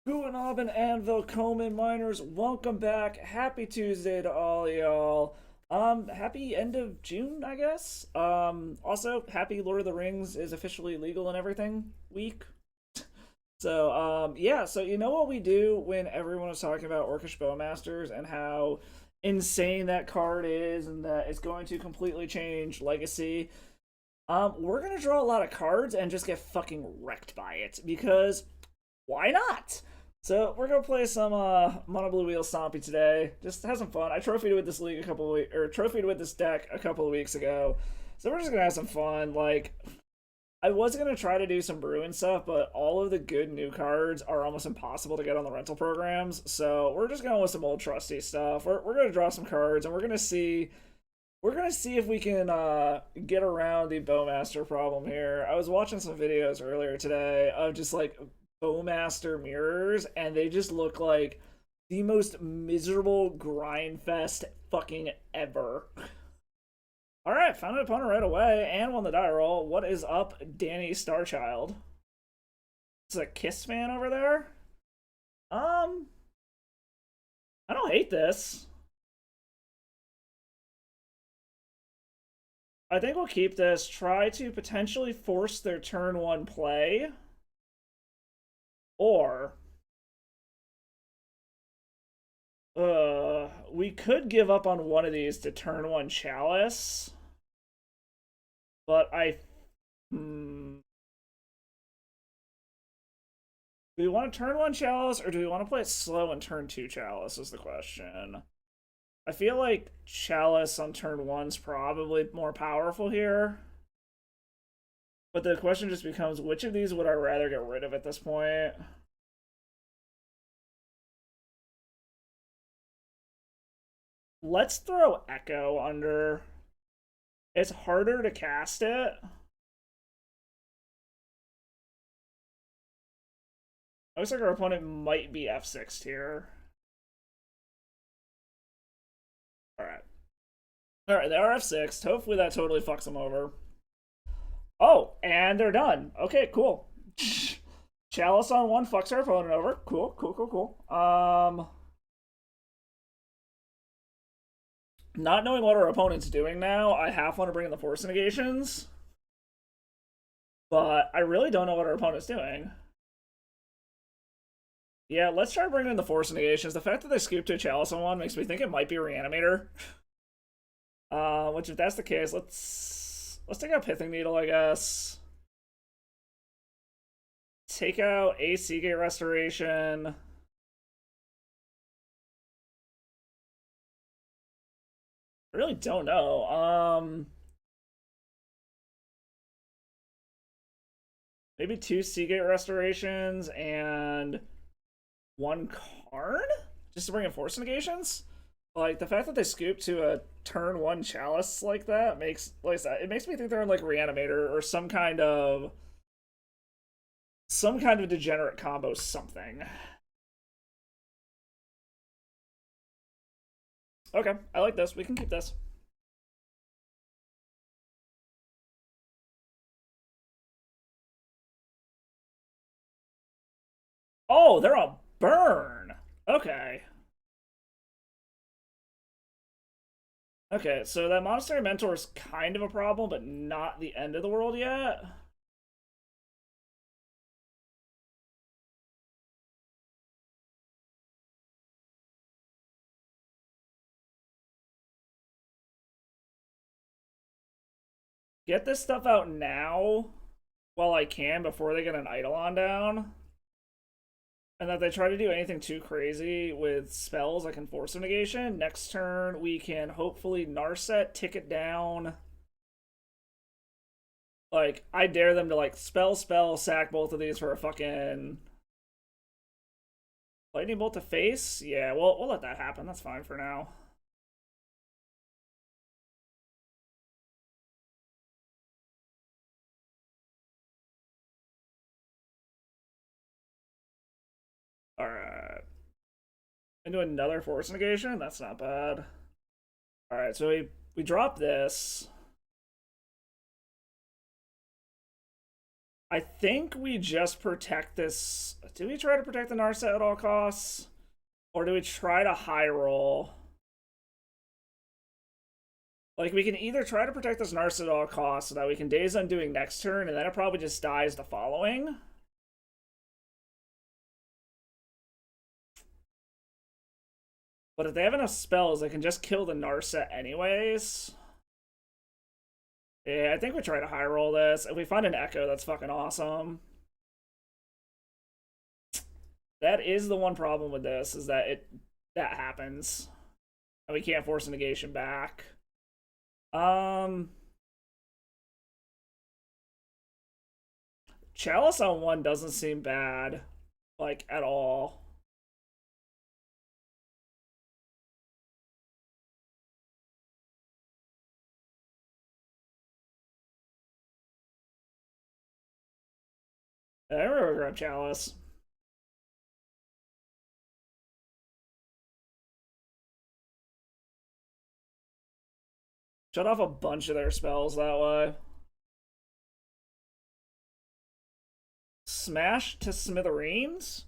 Guanab and Anvil Coleman Miners, welcome back. Happy Tuesday to all y'all. Happy end of June, I guess. Also, happy Lord of the Rings is officially legal and everything week. Yeah, so you know what we do when everyone was talking about Orcish Bowmasters and how insane that card is and that it's going to completely change Legacy. We're gonna draw a lot of cards and just get fucking wrecked by it because why not? So we're gonna play some Mono Blue Wheel Stompy today. Just have some fun. I trophied with this league a couple of weeks, or trophied with this deck a couple of weeks ago. So we're just gonna have some fun. Like I was gonna try to do some brewing stuff, but all of the good new cards are almost impossible to get on the rental programs. So we're just going with some old trusty stuff. We're gonna draw some cards and we're gonna see if we can get around the Bowmaster problem here. I was watching some videos earlier today of just like Bowmaster mirrors, and they just look like the most miserable grind fest fucking ever. All right, found an opponent right away and won the die roll. What is up, Danny Starchild? Is a Kiss fan over there? Um, I don't hate this. I think we'll keep this. Try to potentially force their turn one play. Or we could give up on one of these to turn one Chalice. But do we want to turn one Chalice or do we want to play it slow and turn two Chalice is the question. I feel like Chalice on turn one's probably more powerful here. But the question just becomes, which of these would I rather get rid of at this point? Let's throw Echo under. It's harder to cast it. Looks like our opponent might be F6 here. Alright. Alright, they are F6. Hopefully that totally fucks them over. Oh, and they're done. Okay, cool. Chalice on one fucks our opponent over. Cool, cool, cool, cool. Not knowing what our opponent's doing now, I half want to bring in the force negations. But I really don't know what our opponent's doing. Yeah, let's try bringing in the force negations. The fact that they scooped to Chalice on one makes me think it might be Reanimator. Which if that's the case, let's take out Pithing Needle, I guess. Take out a Seagate Restoration. I really don't know. Maybe two Seagate Restorations and one Karn? Just to bring in force negations? Like, the fact that they scoop to a turn one Chalice like that makes, like that, it makes me think they're in, like, Reanimator or some kind of degenerate combo something. Okay, I like this. We can keep this. Oh, they're a burn. Okay. Okay, so that Monastery Mentor is kind of a problem, but not the end of the world yet. Get this stuff out now while I can before they get an Eidolon down. And that they try to do anything too crazy with spells like Enforcer Negation. Next turn, we can hopefully Narset, tick it down. Like, I dare them to, like, spell, sack both of these for a fucking Lightning Bolt to face? Yeah, we'll let that happen. That's fine for now. Alright. Into another Force Negation? That's not bad. Alright, so we drop this. I think we just protect this. Do we try to protect the Narset at all costs? Or do we try to high roll? Like, we can either try to protect this Narset at all costs so that we can Daze Undoing next turn, and then it probably just dies the following. But if they have enough spells, they can just kill the Narset anyways. Yeah, I think we try to high roll this. If we find an Echo, that's fucking awesome. That is the one problem with this, is that that happens. And we can't force a negation back. Chalice on 1 doesn't seem bad, like, at all. I remember grab Chalice. Shut off a bunch of their spells that way. Smash to smithereens?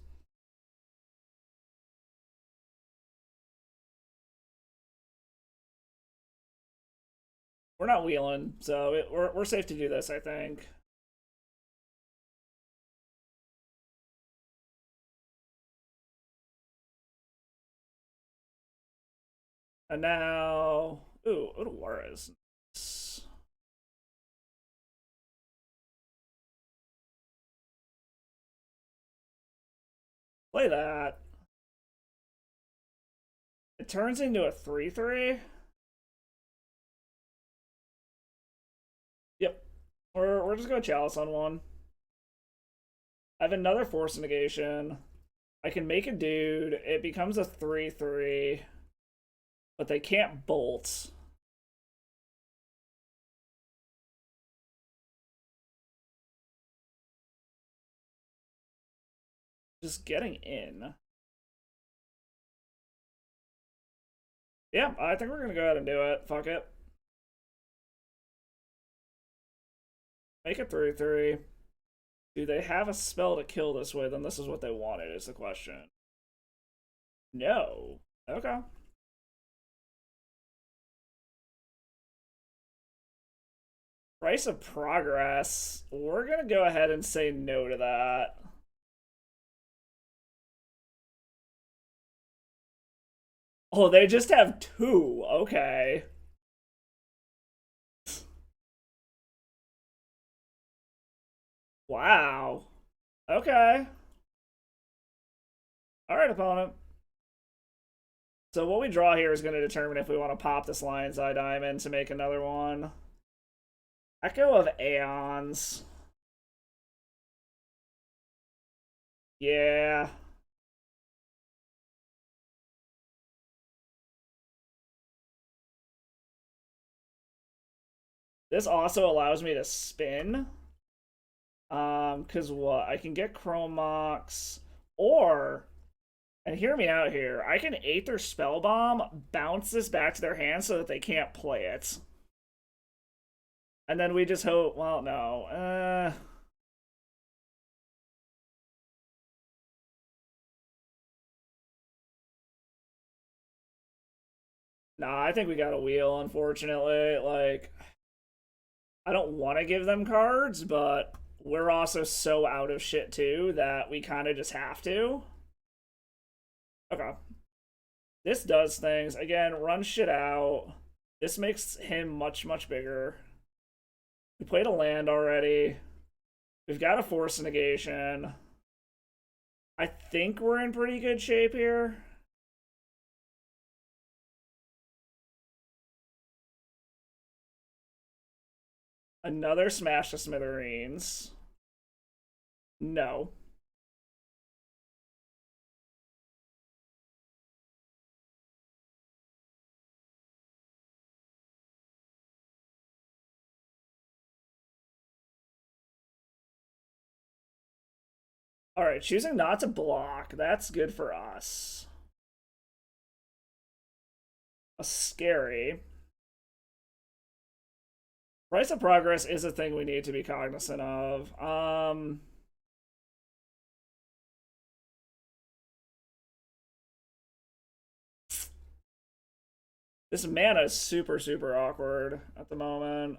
We're not wheeling, so we're safe to do this, I think. And now... Ooh, Odawaras. Play that. It turns into a 3/3. Yep. We're just going Chalice on 1. I have another Force Negation. I can make a dude. It becomes a 3/3. But they can't bolt. Just getting in. Yeah, I think we're gonna go ahead and do it. Fuck it. Make it 3/3. Do they have a spell to kill this with? And this is what they wanted, is the question. No. Okay. Price of Progress. We're gonna go ahead and say no to that. Oh, they just have 2. Okay. Wow. Okay. Alright, opponent. So what we draw here is going to determine if we want to pop this Lion's Eye Diamond to make another one. Echo of Aeons. Yeah. This also allows me to spin. Because what? I can get Chrome Mox, or, and hear me out here, I can Aether Spellbomb, bounce this back to their hand so that they can't play it. And then we just hope, well, no. Nah, I think we got a wheel, unfortunately. Like, I don't want to give them cards, but we're also so out of shit, too, that we kind of just have to. Okay. This does things. Again, run shit out. This makes him much, much bigger. We played a land already. We've got a Force Negation. I think we're in pretty good shape here. Another Smash to Smithereens. No. Alright, choosing not to block. That's good for us. A scary. Price of progress is a thing we need to be cognizant of. This mana is super, super awkward at the moment.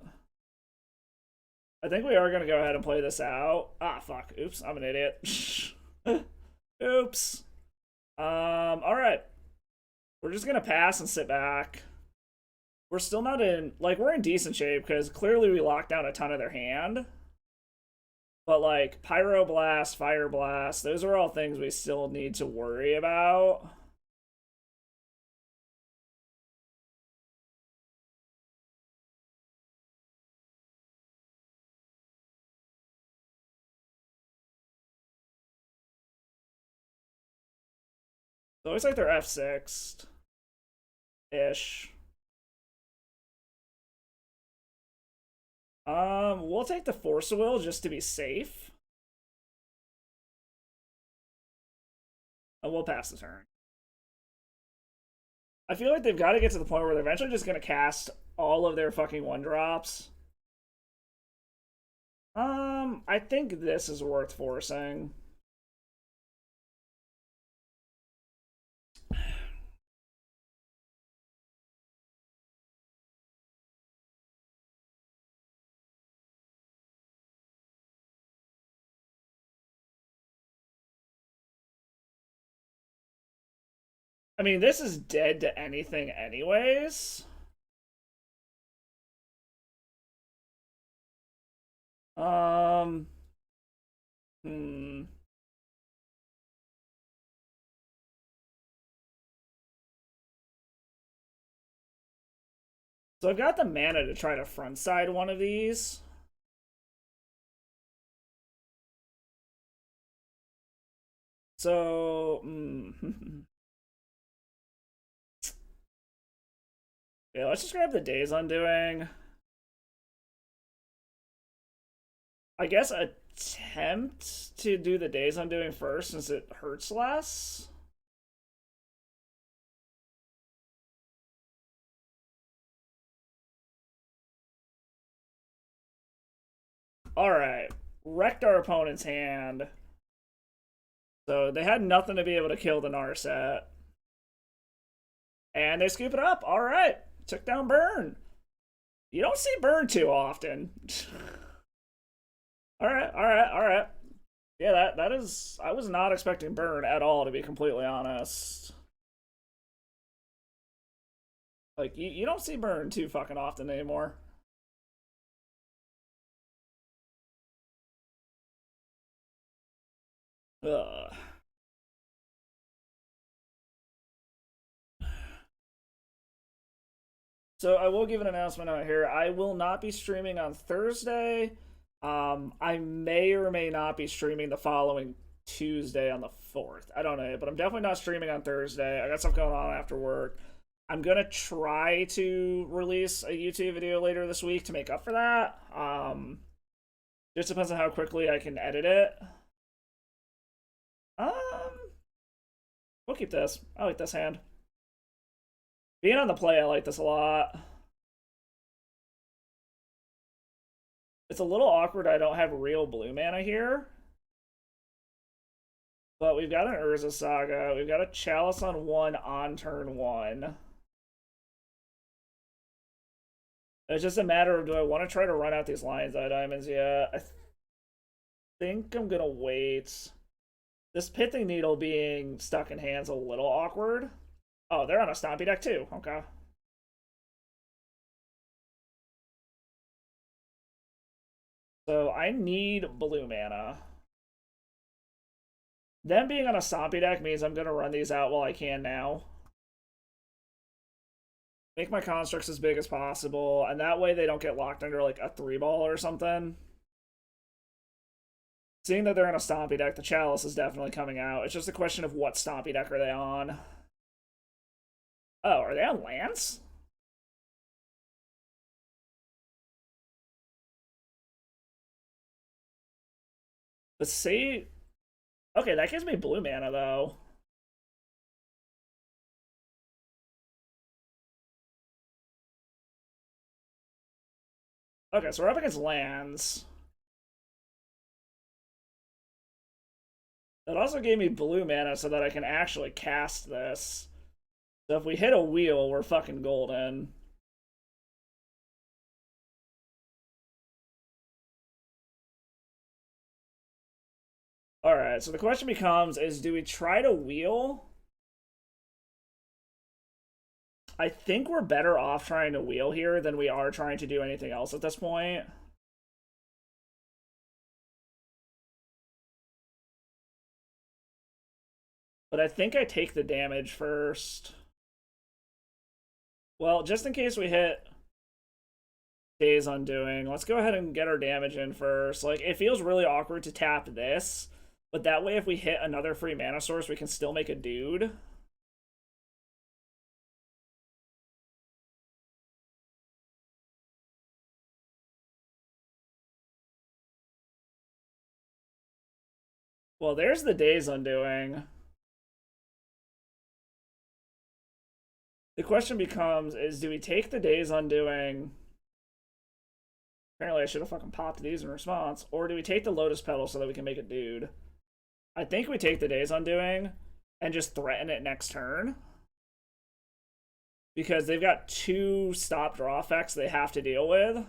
I think we are going to go ahead and play this out. Ah, fuck. Oops, I'm an idiot. Oops. Alright. We're just going to pass and sit back. We're still not in... Like, we're in decent shape, because clearly we locked down a ton of their hand. But, like, Pyroblast, Fire Blast, those are all things we still need to worry about. So it looks like they're F6-ish. We'll take the Force of Will just to be safe. And we'll pass the turn. I feel like they've got to get to the point where they're eventually just going to cast all of their fucking 1-drops. I think this is worth forcing. I mean, this is dead to anything anyways. Hmm. So I've got the mana to try to frontside one of these. So, yeah, let's just grab the Days Undoing. I guess attempt to do the Days Undoing first since it hurts less. Alright. Wrecked our opponent's hand. So they had nothing to be able to kill the Narset. And they scoop it up. Alright. Took down Burn. You don't see Burn too often. Alright. Yeah, that is... I was not expecting Burn at all, to be completely honest. Like, you don't see Burn too fucking often anymore. Ugh. So I will give an announcement out here. I will not be streaming on Thursday. I may or may not be streaming the following Tuesday on the 4th. I don't know, but I'm definitely not streaming on Thursday. I got stuff going on after work. I'm gonna try to release a YouTube video later this week to make up for that. Just depends on how quickly I can edit it. Um, we'll keep this. I like this hand. Being on the play, I like this a lot. It's a little awkward I don't have real blue mana here. But we've got an Urza Saga. We've got a Chalice on 1 on turn 1. It's just a matter of, do I want to try to run out these Lion's Eye Diamonds yet? I think I'm going to wait. This Pithing Needle being stuck in hand's a little awkward. Oh, they're on a Stompy deck too. Okay. So I need blue mana. Them being on a Stompy deck means I'm going to run these out while I can now. Make my constructs as big as possible, and that way they don't get locked under like a 3-ball or something. Seeing that they're on a Stompy deck, the Chalice is definitely coming out. It's just a question of what Stompy deck are they on. Oh, are they on Lance? But see... Okay, that gives me blue mana, though. Okay, so we're up against lands. That also gave me blue mana so that I can actually cast this. So if we hit a wheel, we're fucking golden. Alright, so the question becomes, is do we try to wheel? I think we're better off trying to wheel here than we are trying to do anything else at this point. But I think I take the damage first. Well, just in case we hit Days Undoing, let's go ahead and get our damage in first. Like, it feels really awkward to tap this, but that way if we hit another free mana source, we can still make a dude. Well, there's the Days Undoing. The question becomes, is do we take the Days Undoing? Apparently I should have fucking popped these in response. Or do we take the Lotus Petal so that we can make a dude? I think we take the Days Undoing and just threaten it next turn. Because they've got 2 stop draw effects they have to deal with.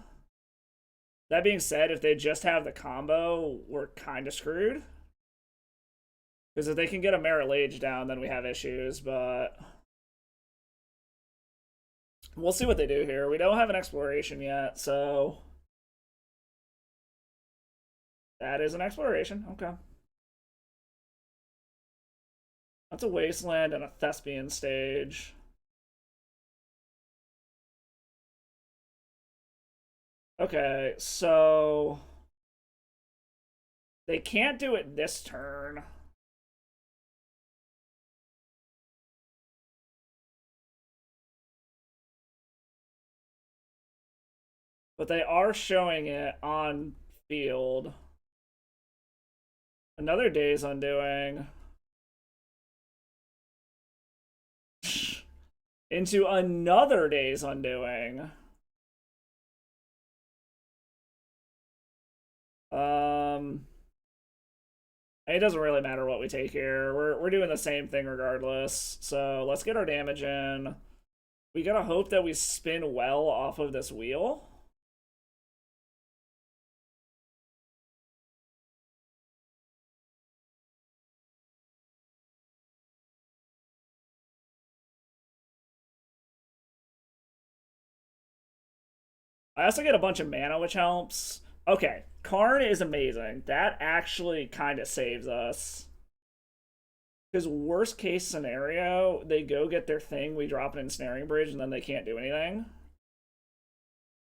That being said, if they just have the combo, we're kind of screwed. Because if they can get a Merit Lage down, then we have issues, but we'll see what they do here. We don't have an exploration yet, so that is an exploration. Okay. That's a Wasteland and a Thespian stage. Okay, so they can't do it this turn. But they are showing it on field. Another Days Undoing. Into another Days Undoing. It doesn't really matter what we take here. We're doing the same thing regardless. So let's get our damage in. We gotta hope that we spin well off of this wheel. I also get a bunch of mana, which helps. Okay, Karn is amazing. That actually kind of saves us. Because worst case scenario, they go get their thing, we drop an Ensnaring Bridge, and then they can't do anything.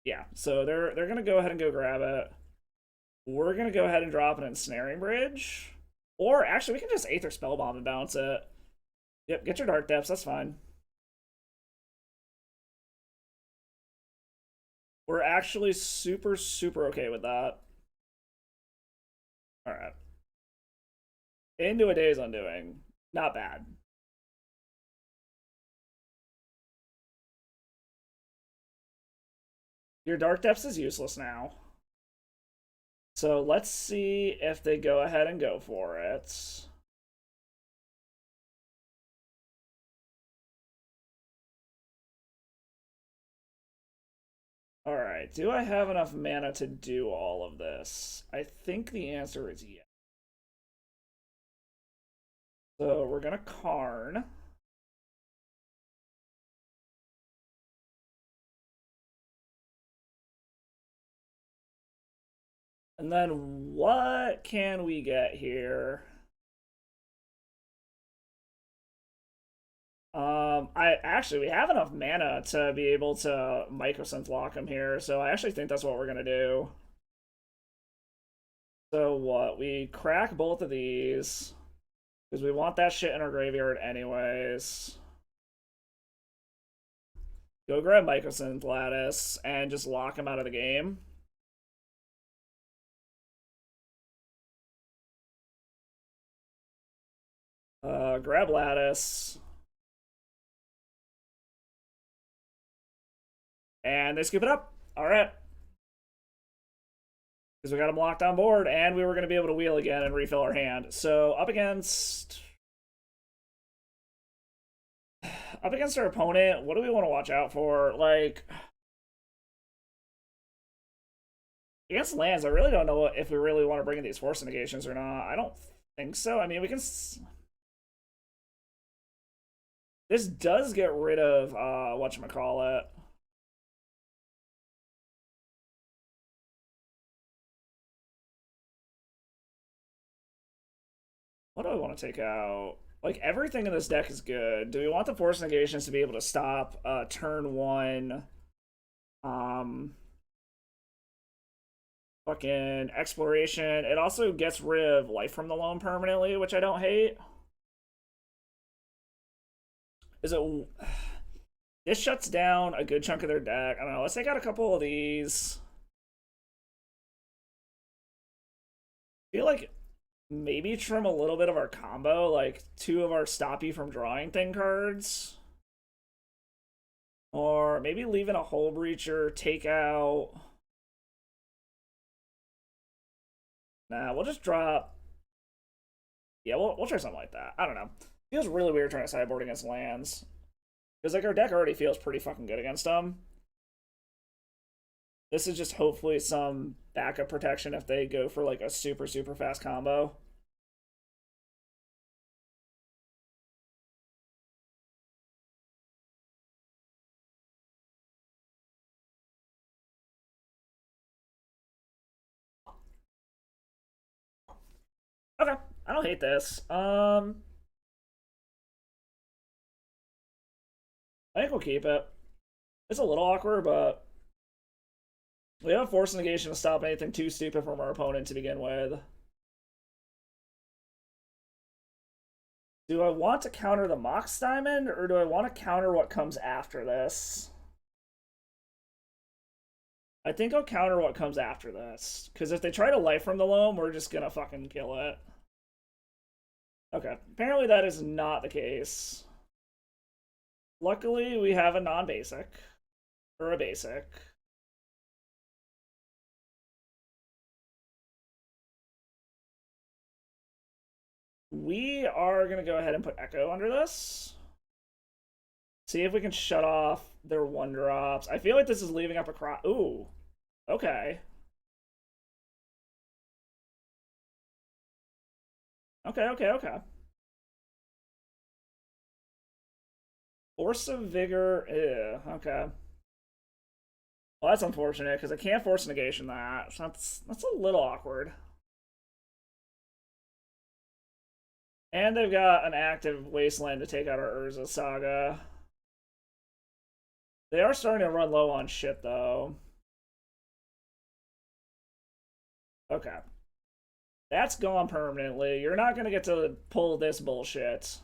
Yeah, so they're gonna go ahead and go grab it. We're gonna go ahead and drop an Ensnaring Bridge. Or actually, we can just Aether Spellbomb and bounce it. Yep, get your Dark Depths, that's fine. We're actually super, super okay with that. Alright. Into a Days Undoing. Not bad. Your Dark Depths is useless now. So let's see if they go ahead and go for it. Alright, do I have enough mana to do all of this? I think the answer is yes. So we're gonna Karn. And then what can we get here? We have enough mana to be able to Microsynth lock him here, so I actually think that's what we're gonna do. So what? We crack both of these because we want that shit in our graveyard anyways. Go grab Microsynth Lattice and just lock him out of the game. Grab Lattice. And they scoop it up. All right. because we got him locked on board, and we were going to be able to wheel again and refill our hand. So up against our opponent, what do we want to watch out for? Like, against lands, I really don't know if we really want to bring in these force negations or not. I don't think so. I mean, we can. This does get rid of whatchamacallit. What do I want to take out? Like, everything in this deck is good. Do we want the force negations to be able to stop turn one fucking exploration? It also gets rid of life from the loam permanently, which I don't hate. Is it this shuts down a good chunk of their deck? I don't know. Let's take out a couple of these. I feel like maybe trim a little bit of our combo, like 2 of our Stompy from drawing thing cards. Or maybe leaving a Hull Breacher, take out. Nah, we'll just drop. Yeah, we'll try something like that. I don't know. Feels really weird trying to sideboard against lands. Because, like, our deck already feels pretty fucking good against them. This is just hopefully some backup protection if they go for, like, a super, super fast combo. Okay, I don't hate this. I think we'll keep it. It's a little awkward, but we have a force negation to stop anything too stupid from our opponent to begin with. Do I want to counter the Mox Diamond, or do I want to counter what comes after this? I think I'll counter what comes after this. Because if they try to life from the loam, we're just gonna fucking kill it. Okay, apparently that is not the case. Luckily, we have a non-basic. Or a basic. We are going to go ahead and put Echo under this. See if we can shut off their 1-drops. I feel like this is leaving up a crop. Ooh. Okay. Okay. Force of Vigor. Ew. Okay. Well, that's unfortunate, because I can't force negation that. So that's a little awkward. And they've got an active Wasteland to take out our Urza Saga. They are starting to run low on shit, though. Okay. That's gone permanently. You're not going to get to pull this bullshit.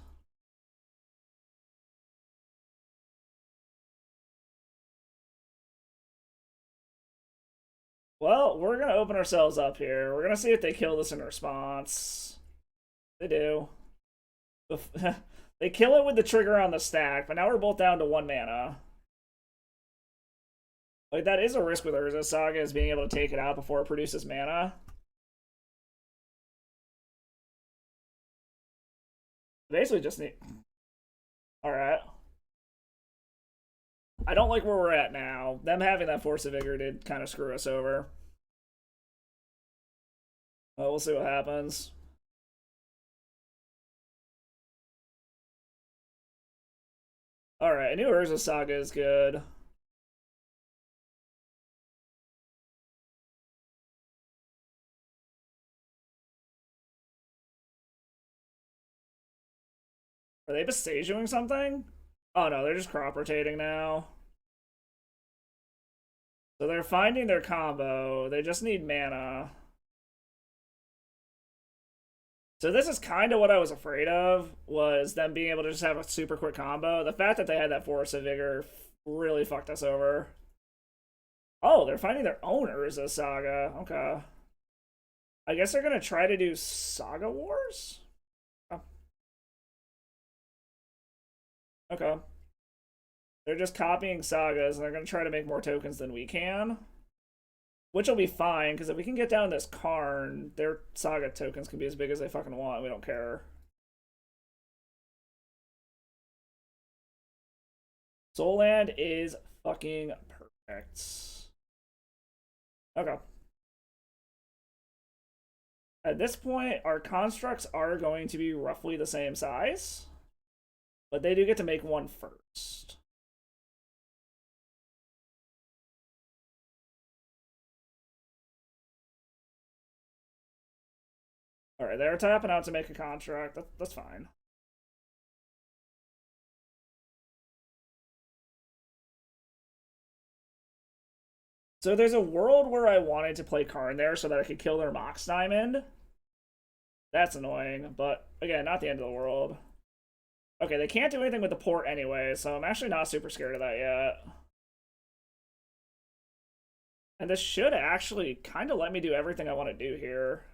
Well, we're going to open ourselves up here. We're going to see if they kill this in response. They do. They kill it with the trigger on the stack, but now we're both down to 1 mana. Like, that is a risk with Urza Saga, is being able to take it out before it produces mana. Basically just need... Alright. I don't like where we're at now. Them having that Force of Vigor did kind of screw us over. Well, we'll see what happens. Alright, I knew Urza Saga is good. Are they besieging something? Oh no, they're just crop rotating now. So they're finding their combo. They just need mana. So this is kind of what I was afraid of, was them being able to just have a super quick combo. The fact that they had that Force of Vigor really fucked us over. Oh, they're finding their own Urza Saga. Okay. I guess they're going to try to do Saga Wars? Oh. Okay. They're just copying sagas, and they're going to try to make more tokens than we can. Which will be fine, because if we can get down this Karn, their Saga tokens can be as big as they fucking want. We don't care. Soul Land is fucking perfect. Okay. At this point, our constructs are going to be roughly the same size, but they do get to make one first. Alright, they're tapping out to make a contract. That's fine. So there's a world where I wanted to play Karn there so that I could kill their Mox Diamond. That's annoying, but again, not the end of the world. Okay, they can't do anything with the port anyway, so I'm actually not super scared of that yet. And this should actually kind of let me do everything I want to do here.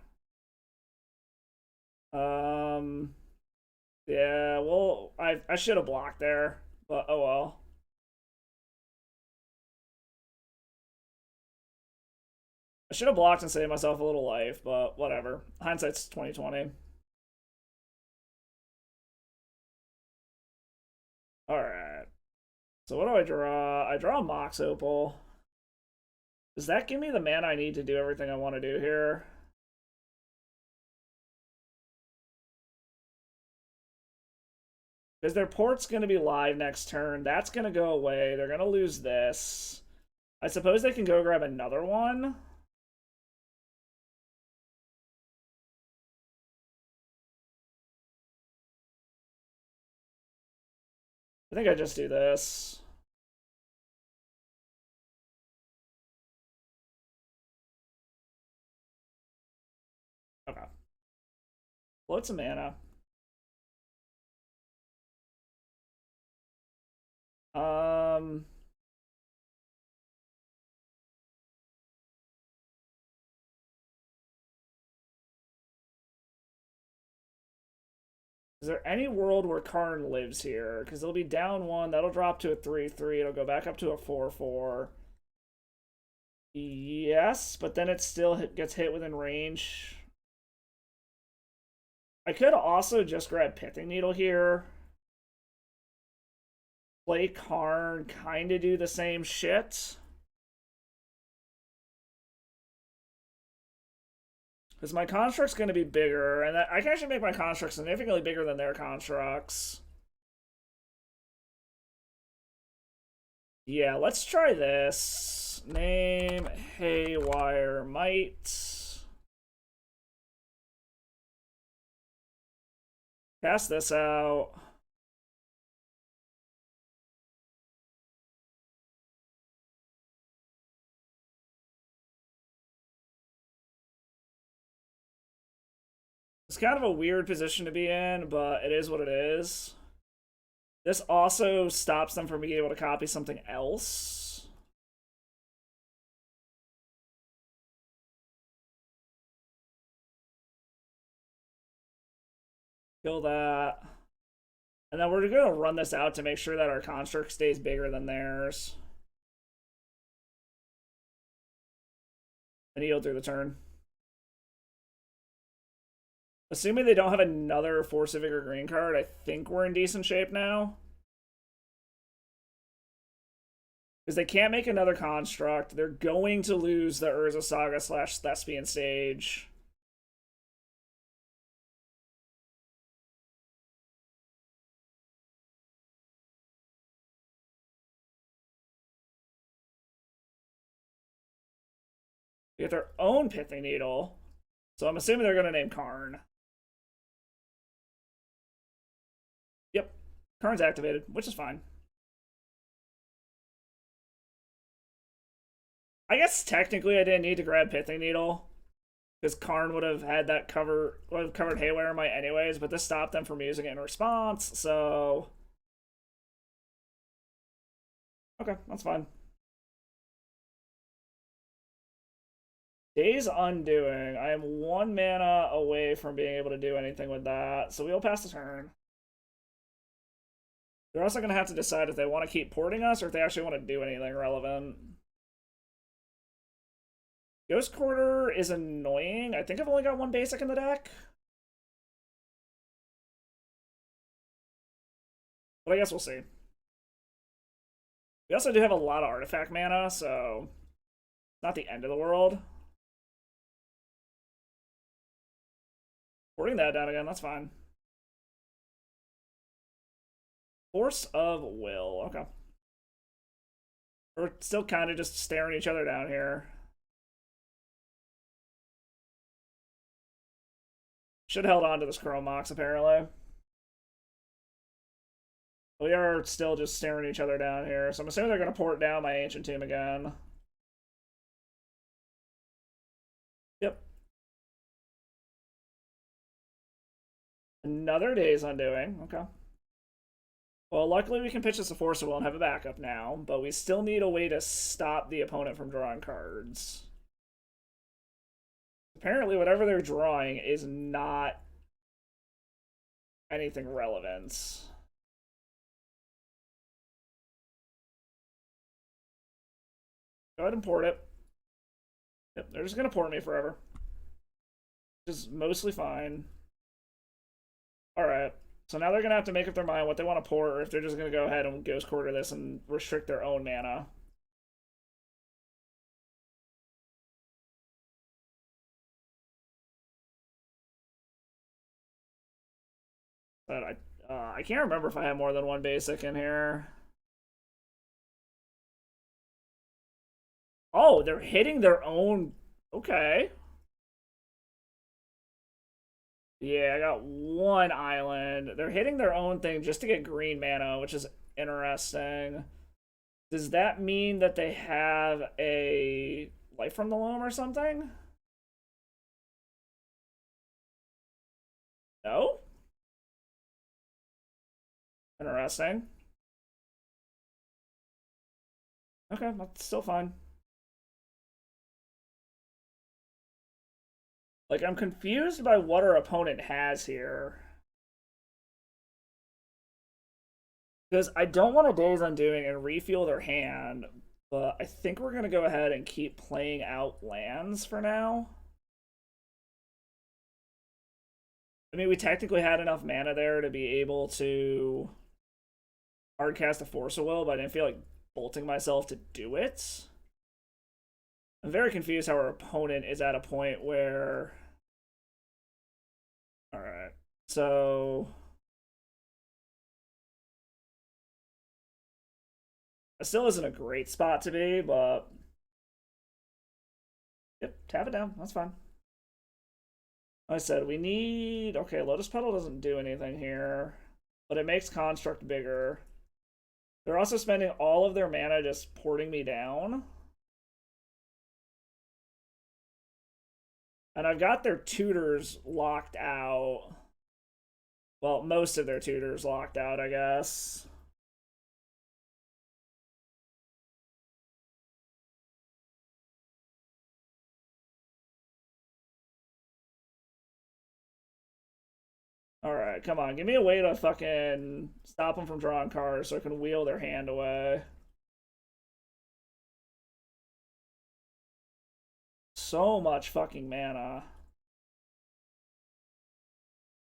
Yeah, well, I should have blocked there, but oh well. I should have blocked and saved myself a little life, but whatever. Hindsight's 2020. Alright. So what do I draw? I draw a Mox Opal. Does that give me the mana I need to do everything I want to do here? Because their port's going to be live next turn. That's going to go away. They're going to lose this. I suppose they can go grab another one. I think I just do this. Okay. Float some mana. Um... Is there any world where Karn lives here? Because they'll be down one. That'll drop to a 3/3. It'll go back up to a 4/4. Yes, but then it still gets hit within range. I could also just grab Pithing Needle here. Play Karn, kind of do the same shit. Because my construct's going to be bigger, and I can actually make my construct significantly bigger than their constructs. Yeah, let's try this. Name Haywire Might. Cast this out. It's kind of a weird position to be in, but it is what it is. This also stops them from being able to copy something else. Kill that. And then we're going to run this out to make sure that our construct stays bigger than theirs. And yield through the turn. Assuming they don't have another Force of Vigor green card, I think we're in decent shape now. Because they can't make another construct. They're going to lose the Urza Saga / Thespian stage. They get their own Pithing Needle. So I'm assuming they're going to name Karn. Yep. Karn's activated, which is fine. I guess technically I didn't need to grab Pithing Needle. Because Karn would have had that cover, would have covered Haywire Might anyways, but this stopped them from using it in response, so... Okay, that's fine. Day's Undoing. I am 1 mana away from being able to do anything with that, so we'll pass the turn. They're also going to have to decide if they want to keep porting us or if they actually want to do anything relevant. Ghost Quarter is annoying. I think I've only got one basic in the deck. But I guess we'll see. We also do have a lot of artifact mana, so not the end of the world. Porting that down again, that's fine. Force of Will, okay. We're still kind of just staring each other down here. Should have held on to this Chrome Mox, apparently. We are still just staring each other down here, so I'm assuming they're going to port down my Ancient Tomb again. Yep. Another Day's Undoing, okay. Well, luckily we can pitch this a Force of Will and have a backup now, but we still need a way to stop the opponent from drawing cards. Apparently, whatever they're drawing is not anything relevant. Go ahead and port it. Yep, they're just going to port me forever. Which is mostly fine. Alright, so now they're going to have to make up their mind what they want to port, or if they're just going to go ahead and Ghost Quarter this and restrict their own mana. But I can't remember if I have more than one basic in here. Oh, they're hitting their own... Okay. Yeah, I got one island. They're hitting their own thing just to get green mana, which is interesting. Does that mean that they have a Life from the Loam or something? No? Interesting. Okay, that's still fine. Like, I'm confused by what our opponent has here. Because I don't want a Days Undoing and refuel their hand, but I think we're going to go ahead and keep playing out lands for now. I mean, we technically had enough mana there to be able to hardcast a Force of Will, but I didn't feel like bolting myself to do it. I'm very confused how our opponent is at a point where... Alright, so... It still isn't a great spot to be, but... Yep, tap it down, that's fine. Like I said, we need... Okay, Lotus Petal doesn't do anything here, but it makes Construct bigger. They're also spending all of their mana just porting me down. And I've got their tutors locked out. Well, most of their tutors locked out, I guess. Alright, come on. Give me a way to fucking stop them from drawing cards so I can wheel their hand away. So much fucking mana.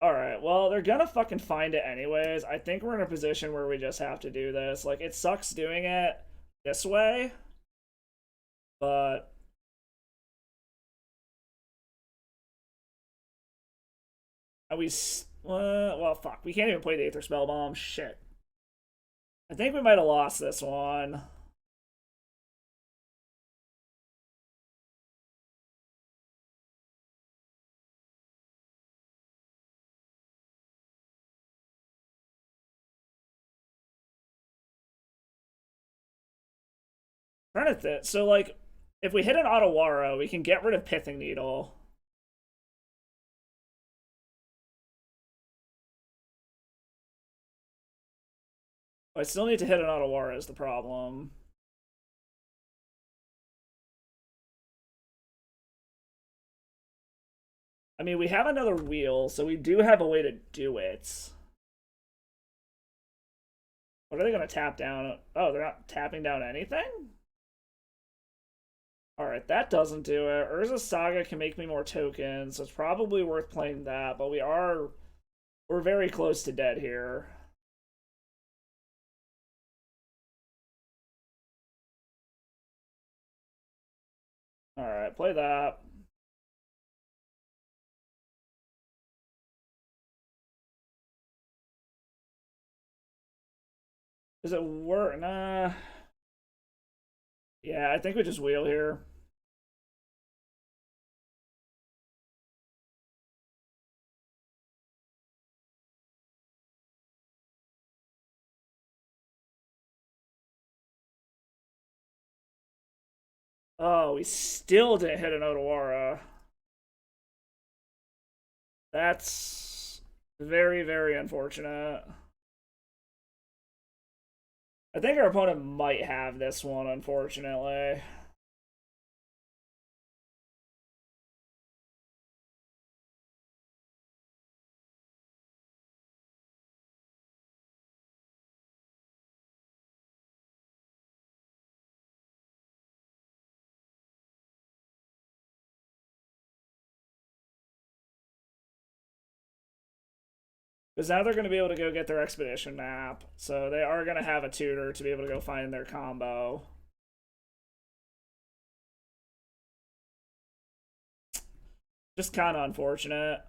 Alright, well, they're gonna fucking find it anyways. I think we're in a position where we just have to do this. Like, it sucks doing it this way, but... well, fuck. We can't even play the Aether Spell Bomb. Shit. I think we might have lost this one. Trying to so, like, if we hit an Otawara, we can get rid of Pithing Needle. I still need to hit an Otawara is the problem. I mean, we have another wheel, so we do have a way to do it. What are they going to tap down? Oh, they're not tapping down anything? Alright, that doesn't do it. Urza Saga can make me more tokens, so it's probably worth playing that, but we're very close to dead here. Alright, play that. Does it work? Nah. Yeah, I think we just wheel here. Oh, we still didn't hit an Otawara. That's very, very unfortunate. I think our opponent might have this one, unfortunately. Because now they're going to be able to go get their expedition map. So they are going to have a tutor to be able to go find their combo. Just kind of unfortunate.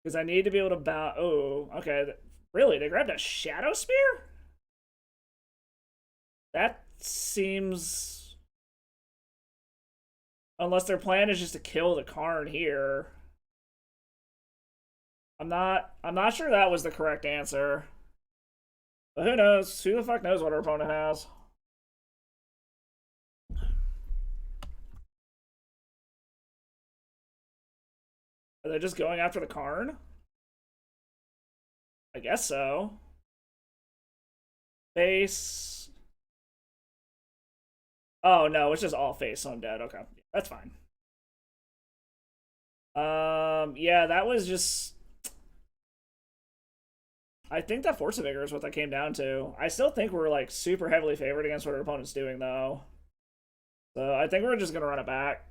Because I need to be able to bounce. Oh, okay. Really? They grabbed a Shadow Spear? That seems. Unless their plan is just to kill the Karn here. I'm not sure that was the correct answer. But who knows? Who the fuck knows what our opponent has? Are they just going after the Karn? I guess so. Face. Oh no, it's just all face, so I'm dead. Okay. That's fine. Yeah, that was just. I think that Force of Vigor is what that came down to. I still think we're like super heavily favored against what our opponent's doing though. So I think we're just gonna run it back.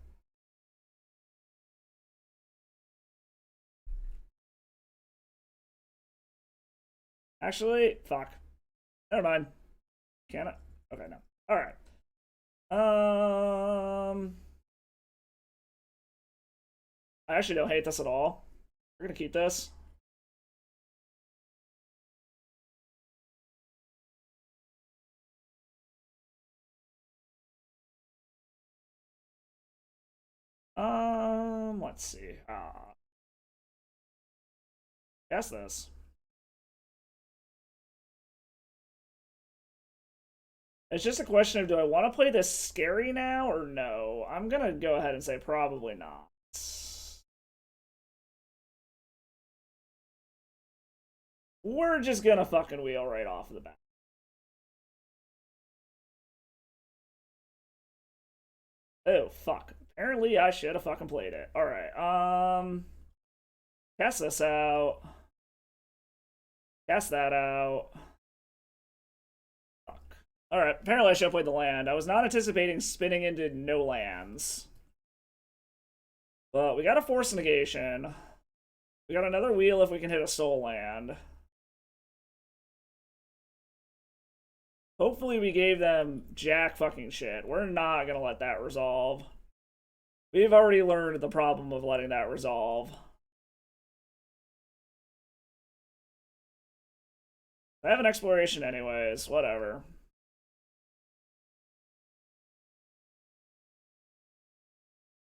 Actually, fuck. Never mind. Can it? Okay, no. Alright. I actually don't hate this at all. We're gonna keep this. Let's see. Guess this. It's just a question of do I want to play this scary now or no? I'm gonna go ahead and say probably not. We're just gonna fucking wheel right off of the bat. Oh, fuck. Apparently I should have fucking played it. Alright, cast this out. Cast that out. Fuck. Alright, apparently I should have played the land. I was not anticipating spinning into no lands. But we got a Force Negation. We got another wheel if we can hit a soul land. Hopefully we gave them jack fucking shit. We're not gonna let that resolve. We've already learned the problem of letting that resolve. I have an exploration anyways, whatever.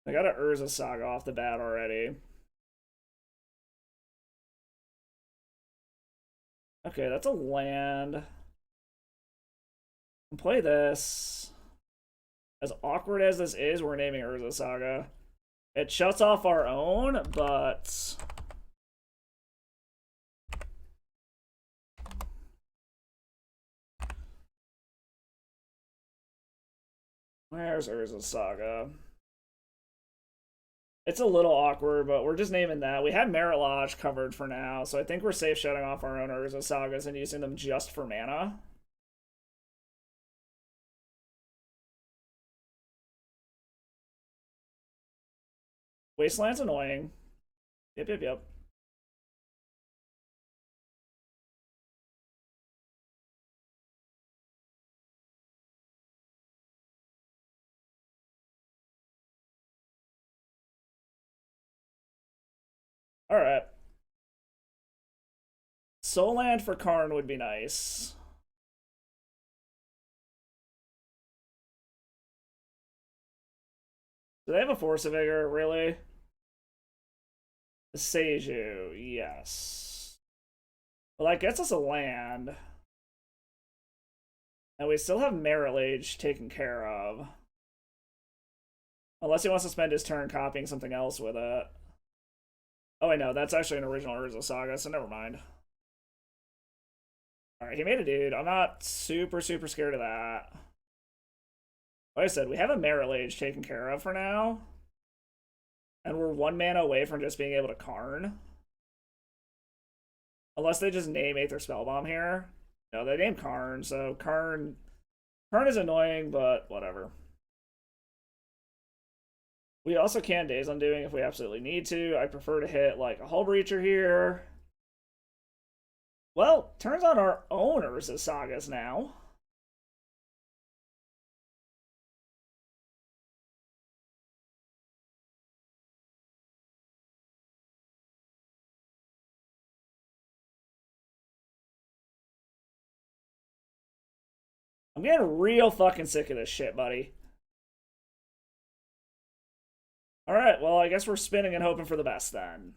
I got an Urza Saga off the bat already. Okay, that's a land. Play this. As awkward as this is, we're naming Urza Saga. It shuts off our own, but... Where's Urza Saga? It's a little awkward, but we're just naming that. We have Merit Lodge covered for now, so I think we're safe shutting off our own Urza Sagas and using them just for mana. Wasteland's annoying. Yep, yep, yep. Alright. Soul Land for Karn would be nice. Do they have a Force of Vigor? Really? The Seiju, yes. Well, that gets us a land. And we still have Merit Lage taken care of. Unless he wants to spend his turn copying something else with it. Oh, I know. That's actually an original Urza Saga, so never mind. Alright, he made a dude. I'm not super scared of that. Like I said, we have a Merit Lage taken care of for now. And we're 1 mana away from just being able to Karn. Unless they just name Aether Spellbomb here. No, they named Karn, so Karn is annoying, but whatever. We also can Daze Undoing if we absolutely need to. I prefer to hit like a Hull Breacher here. Well, turns on our own Urza Sagas now. I'm getting real fucking sick of this shit, buddy. Alright, well, I guess we're spinning and hoping for the best then.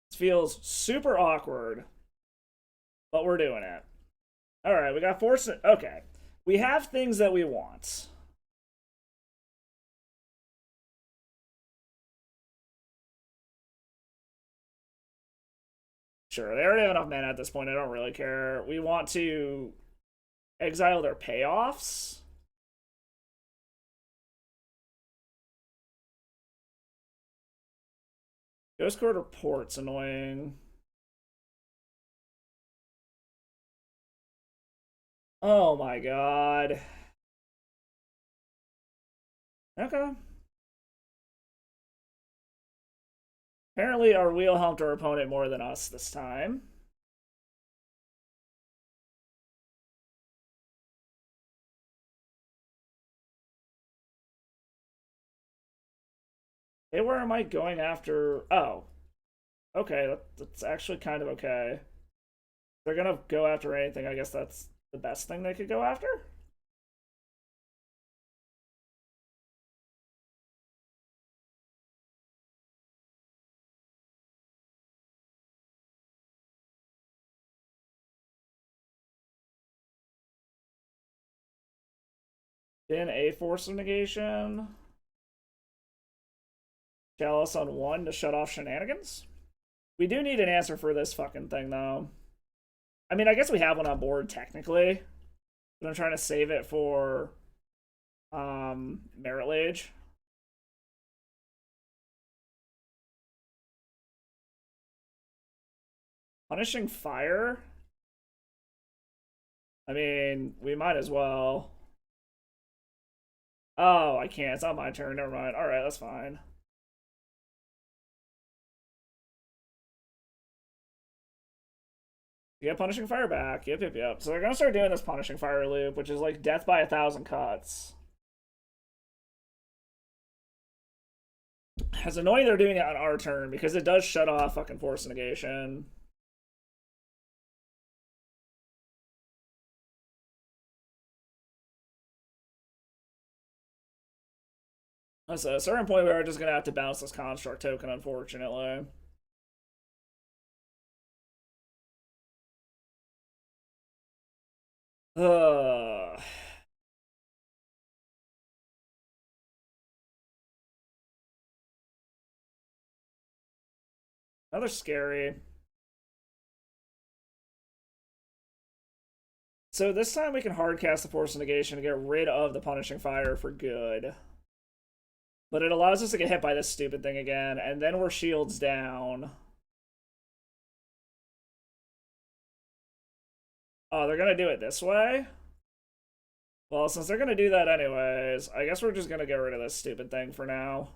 This feels super awkward, but we're doing it. Alright, we got Force. Okay. We have things that we want. Sure, they already have enough mana at this point. I don't really care. We want to exile their payoffs. Ghost Quarter Port's annoying. Oh my god. Okay. Apparently our wheel helped our opponent more than us this time. Hey, where am I going after? Oh. Okay, that's actually kind of okay. If they're gonna go after anything, I guess that's the best thing they could go after? Then a Force of Negation. Chalice on 1 to shut off shenanigans. We do need an answer for this fucking thing, though. I mean, I guess we have one on board, technically. But I'm trying to save it for Merit Lage. Punishing Fire? I mean, we might as well. Oh, I can't. It's not my turn. Never mind. Alright, that's fine. You get Punishing Fire back. Yep, yep, yep. So they're gonna start doing this Punishing Fire loop, which is like death by 1,000 cuts. It's annoying they're doing it on our turn because it does shut off fucking Force Negation. At a certain point, we are just gonna have to bounce this Construct token, unfortunately. Ugh. Another scary. So this time we can hardcast the Force of Negation to get rid of the Punishing Fire for good. But it allows us to get hit by this stupid thing again, and then we're shields down. Oh, they're gonna do it this way? Well, since they're gonna do that anyways, I guess we're just gonna get rid of this stupid thing for now.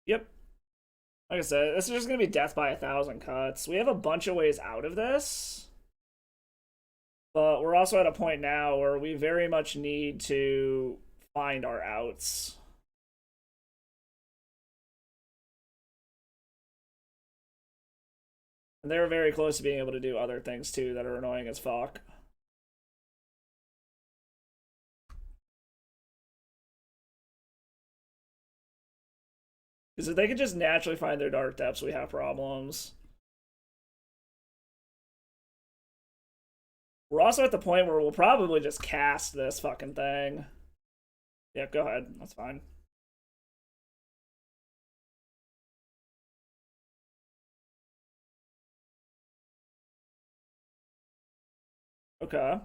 Yep. Like I said, this is just gonna be death by 1,000 cuts. We have a bunch of ways out of this. But we're also at a point now where we very much need to find our outs. And they're very close to being able to do other things too that are annoying as fuck. Because if they could just naturally find their dark depths, we have problems. We're also at the point where we'll probably just cast this fucking thing. Yeah, go ahead. That's fine. Okay.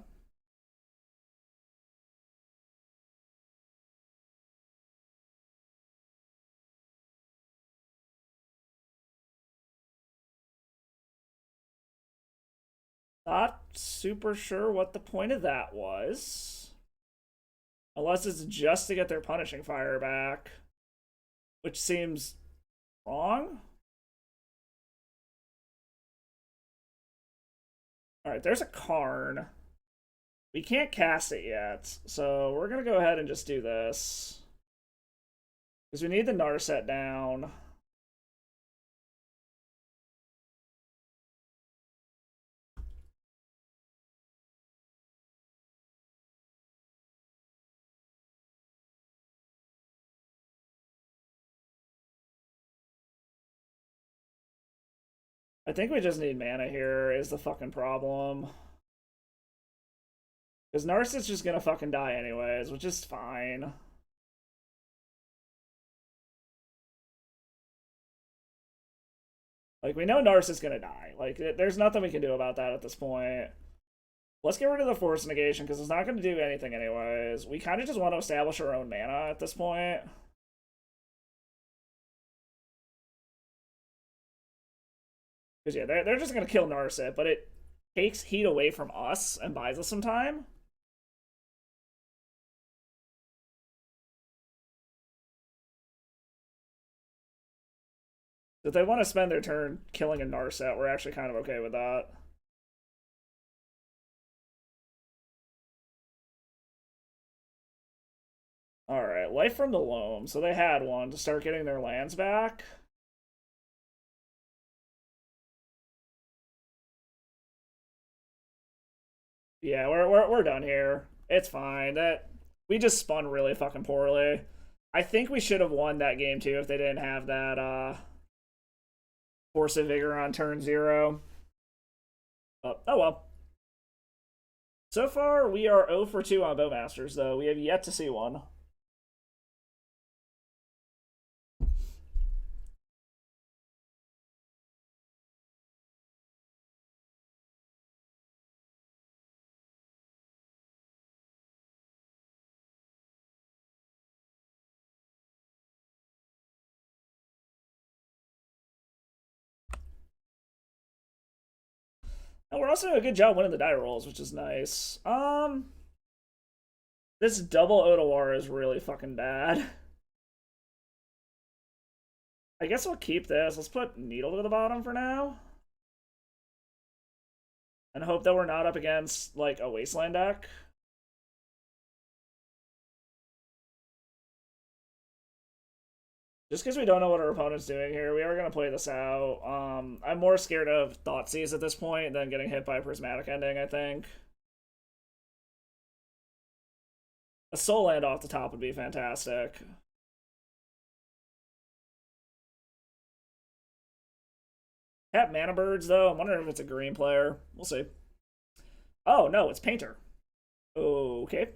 Not super sure what the point of that was. Unless it's just to get their punishing fire back. Which seems wrong. Alright, there's a Karn. We can't cast it yet, so we're gonna go ahead and just do this. Because we need the Narset down. I think we just need mana here is the fucking problem. Because Narset's just gonna fucking die anyways, which is fine. Like, we know Narset's gonna die. Like, there's nothing we can do about that at this point. Let's get rid of the Force Negation, because it's not going to do anything anyways. We kind of just want to establish our own mana at this point. Because, yeah, they're just going to kill Narset, but it takes heat away from us and buys us some time. If they want to spend their turn killing a Narset, we're actually kind of okay with that. Alright, Life from the Loam. So they had one to start getting their lands back. Yeah, we're done here. It's fine. That we just spun really fucking poorly. I think we should have won that game too if they didn't have that Force of Vigor on turn 0. Oh well. So far, we are 0 for 2 on Bowmasters, though. We have yet to see one. And we're also doing a good job winning the die rolls, which is nice. This double Otawar is really fucking bad. I guess we'll keep this. Let's put Needle to the bottom for now. And hope that we're not up against, like, a Wasteland deck. Just because we don't know what our opponent's doing here, we are going to play this out. I'm more scared of Thoughtseize at this point than getting hit by a Prismatic Ending, I think. A Soul Land off the top would be fantastic. Tap Mana Birds, though. I'm wondering if it's a green player. We'll see. Oh, no, it's Painter. Okay.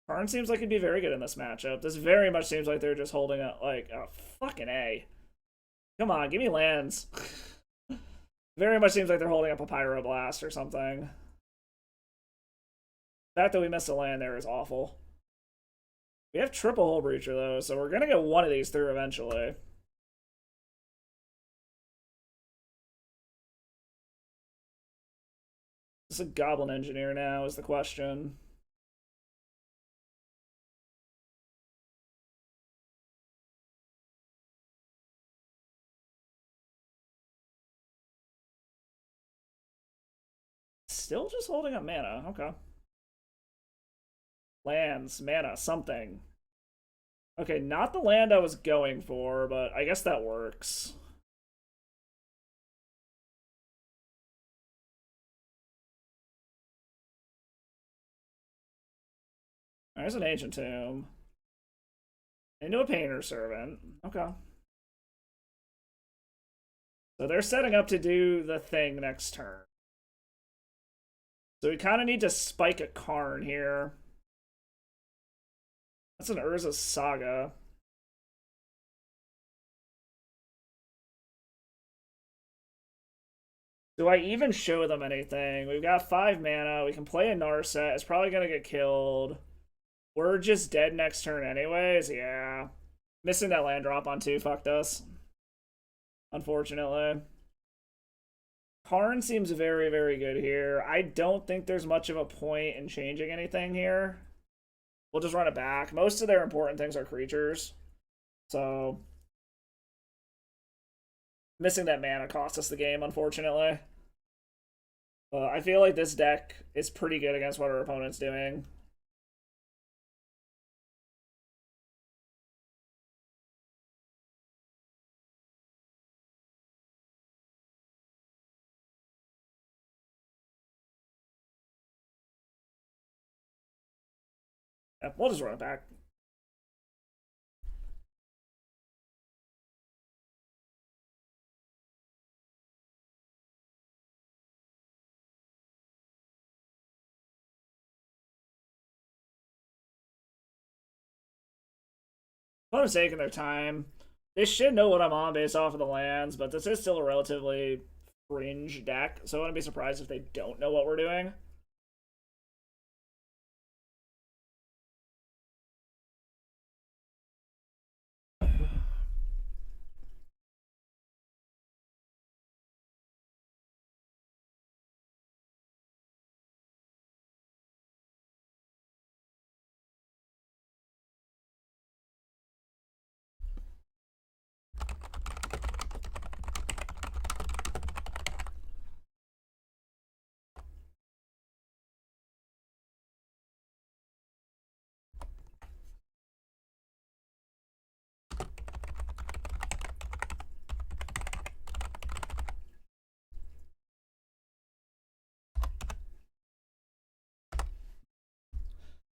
Karn seems like he'd be very good in this matchup. This very much seems like they're just holding it like a fucking A. Come on, give me lands. Very much seems like they're holding up a Pyroblast or something. The fact that we missed a land there is awful. We have triple Hull Breacher though, so we're gonna get one of these through eventually. Is a Goblin Engineer now is the question. Still just holding up mana, okay. Lands, mana, something. Okay, not the land I was going for, but I guess that works. There's an Ancient Tomb. Into a Painter Servant. Okay. So they're setting up to do the thing next turn. So we kind of need to spike a Karn here. That's an Urza Saga. Do I even show them anything? We've got 5 mana. We can play a Narset. It's probably going to get killed. We're just dead next turn anyways. Yeah. Missing that land drop on 2 fucked us. Unfortunately. Karn seems very, very good here. I don't think there's much of a point in changing anything here. We'll just run it back. Most of their important things are creatures. So missing that mana cost us the game, unfortunately. I feel like this deck is pretty good against what our opponent's doing. Yeah, we'll just run it back. Opponent's taking their time. They should know what I'm on based off of the lands, but this is still a relatively fringe deck, so I wouldn't be surprised if they don't know what we're doing.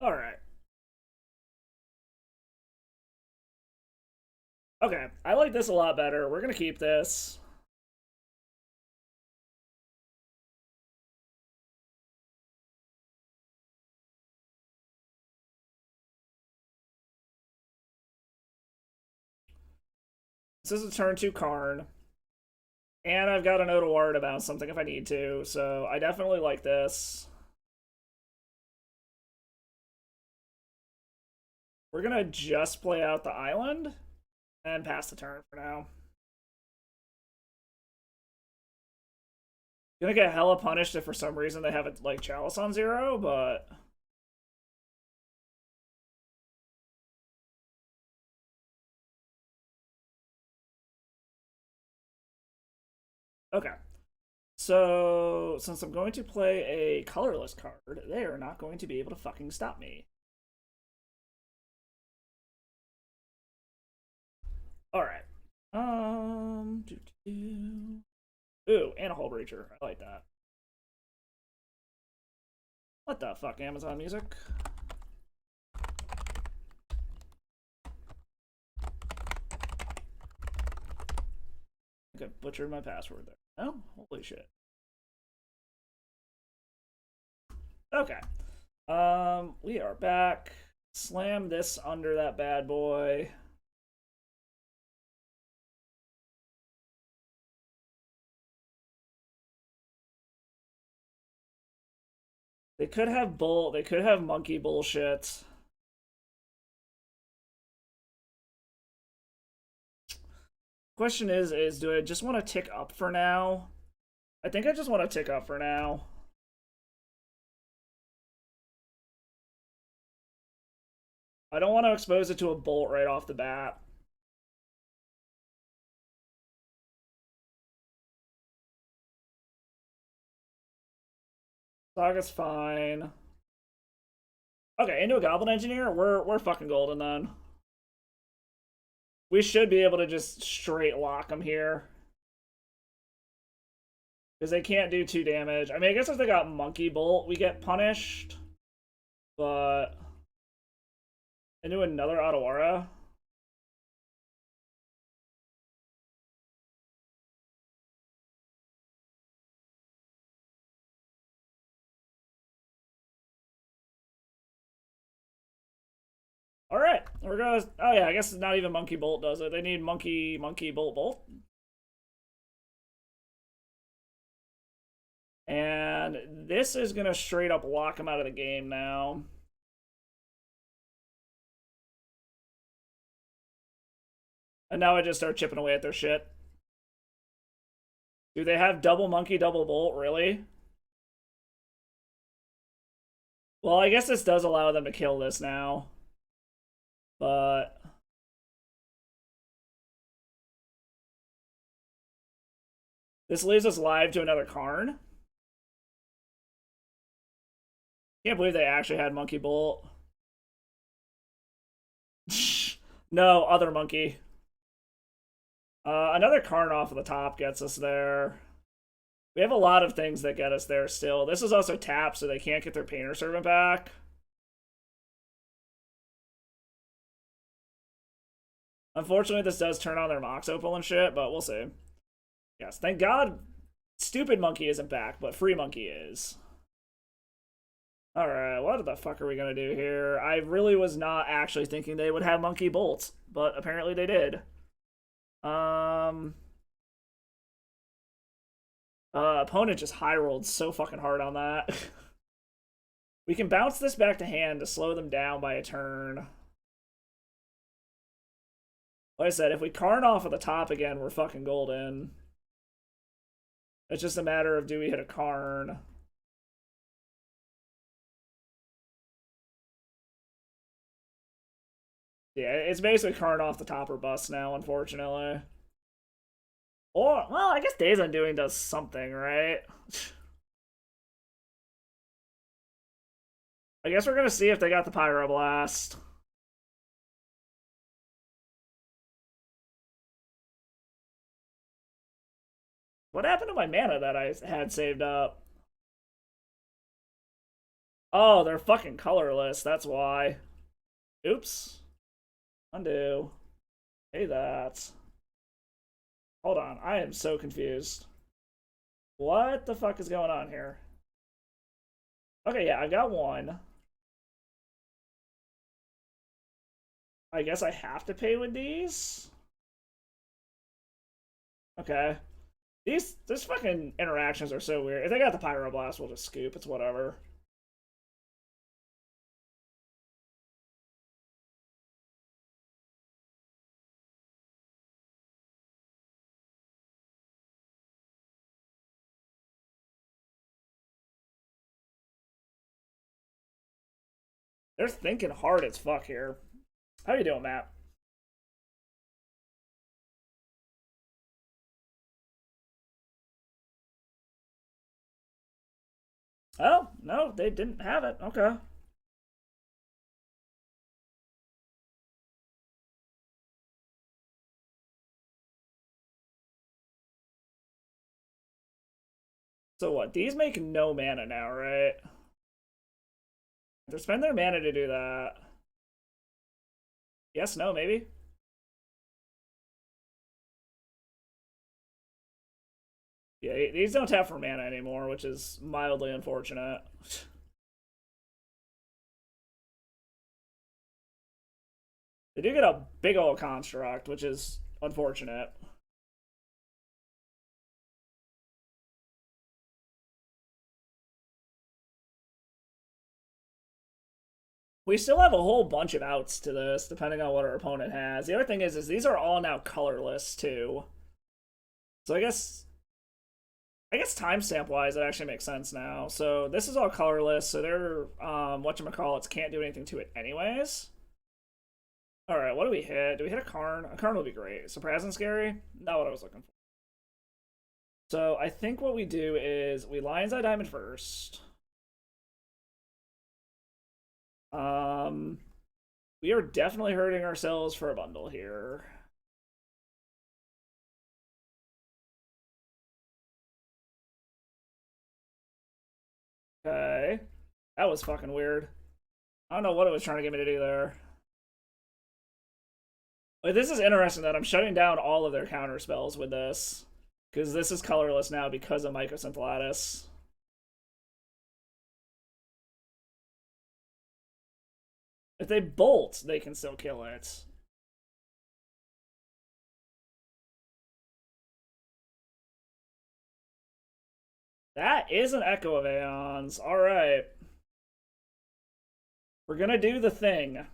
All right. Okay, I like this a lot better. We're gonna keep this. This is a turn 2 Karn. And I've got a note of word about something if I need to, so I definitely like this. We're gonna just play out the island and pass the turn for now. Gonna get hella punished if for some reason they have it like Chalice on 0, but okay. So since I'm going to play a colorless card, they are not going to be able to fucking stop me. All right. Ooh, and a Hull Breacher. I like that. What the fuck, Amazon Music? I think I butchered my password there. Oh, holy shit. Okay. We are back. Slam this under that bad boy. They could have bull. They could have monkey bullshit. Question is do I just want to tick up for now? I think I just want to tick up for now. I don't want to expose it to a bolt right off the bat. Saga's fine. Okay, into a Goblin Engineer? We're fucking golden then. We should be able to just straight lock them here. Because they can't do 2 damage. I mean, I guess if they got Monkey Bolt, we get punished. But... into another Otawara? Alright, we're gonna... oh yeah, I guess not even Monkey Bolt does it. They need Monkey Bolt. And this is gonna straight up lock him out of the game now. And now I just start chipping away at their shit. Do they have double Monkey, double Bolt, really? Well, I guess this does allow them to kill this now. But... this leaves us live to another Karn. Can't believe they actually had Monkey Bolt. No, other monkey. Another Karn off of the top gets us there. We have a lot of things that get us there still. This is also tapped, so they can't get their Painter Servant back. Unfortunately, this does turn on their Mox Opal and shit, but we'll see. Yes, thank God Stupid Monkey isn't back, but Free Monkey is. Alright, what the fuck are we gonna do here? I really was not actually thinking they would have Monkey Bolts, but apparently they did. Opponent just high rolled so fucking hard on that. We can bounce this back to hand to slow them down by a turn. Like I said, if we Karn off at the top again, we're fucking golden. It's just a matter of do we hit a Karn. Yeah, it's basically Karn off the top or bust now, unfortunately. Or, well, I guess Days Undoing does something, right? I guess we're gonna see if they got the Pyroblast. What happened to my mana that I had saved up? Oh, they're fucking colorless, that's why. Oops. Undo. Hey, that. Hold on, I am so confused. What the fuck is going on here? Okay, yeah, I've got one. I guess I have to pay with these? Okay. These fucking interactions are so weird. If they got the Pyroblast, we'll just scoop. It's whatever. They're thinking hard as fuck here. How you doing, Matt? Oh, no, they didn't have it. Okay. So what? These make no mana now, right? They spend their mana to do that. Yes, no, maybe? Yeah, these don't tap for mana anymore, which is mildly unfortunate. They do get a big old construct, which is unfortunate. We still have a whole bunch of outs to this, depending on what our opponent has. The other thing is these are all now colorless too. So I guess timestamp wise, it actually makes sense now. So this is all colorless, so they're whatchamacallits can't do anything to it anyways. Alright, what do we hit? Do we hit a Karn? A Karn would be great. Surprise and scary? Not what I was looking for. So I think what we do is we Lion's Eye Diamond first. We are definitely hurting ourselves for a bundle here. Okay. That was fucking weird. I don't know what it was trying to get me to do there. But this is interesting that I'm shutting down all of their counter spells with this. Because this is colorless now because of Mycosynthelatus. If they bolt, they can still kill it. That is an Echo of Aeons. Alright. We're gonna do the thing.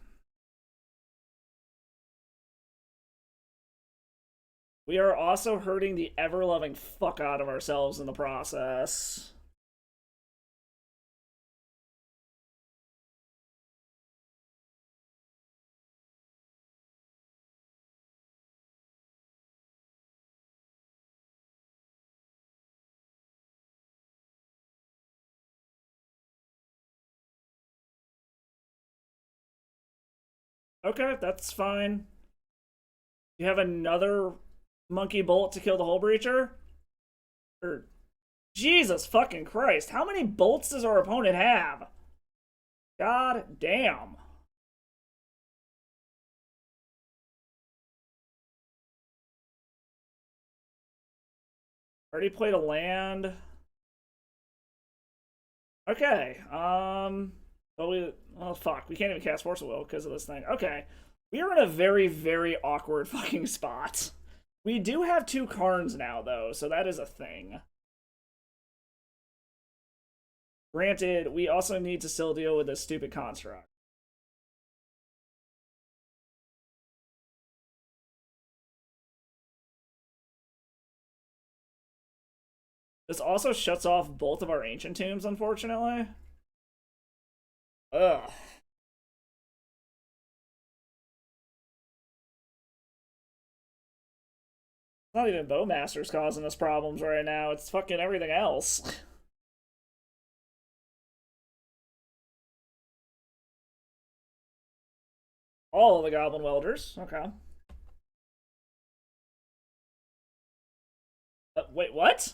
We are also hurting the ever-loving fuck out of ourselves in the process. Okay, that's fine. You have another monkey bolt to kill the Hull Breacher? Or Jesus fucking Christ, how many bolts does our opponent have? God damn. Already played a land. Okay, oh fuck, we can't even cast Force of Will because of this thing. Okay, we are in a very, very awkward fucking spot. We do have 2 Karns now, though, so that is a thing. Granted, we also need to still deal with this stupid construct. This also shuts off both of our Ancient Tombs, unfortunately. Ugh. It's not even Bowmasters causing us problems right now. It's fucking everything else. All of the Goblin Welders. Okay. Wait, what?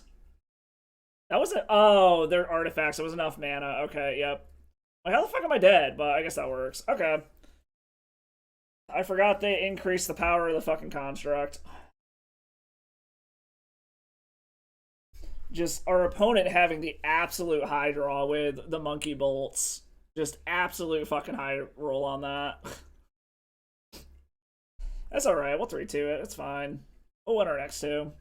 That wasn't. Oh, they're artifacts. It was enough mana. Okay, yep. Like, how the fuck am I dead? But I guess that works. Okay. I forgot they increased the power of the fucking construct. Just our opponent having the absolute high draw with the monkey bolts. Just absolute fucking high roll on that. That's alright. We'll 3-2 it. It's fine. We'll win our next 2.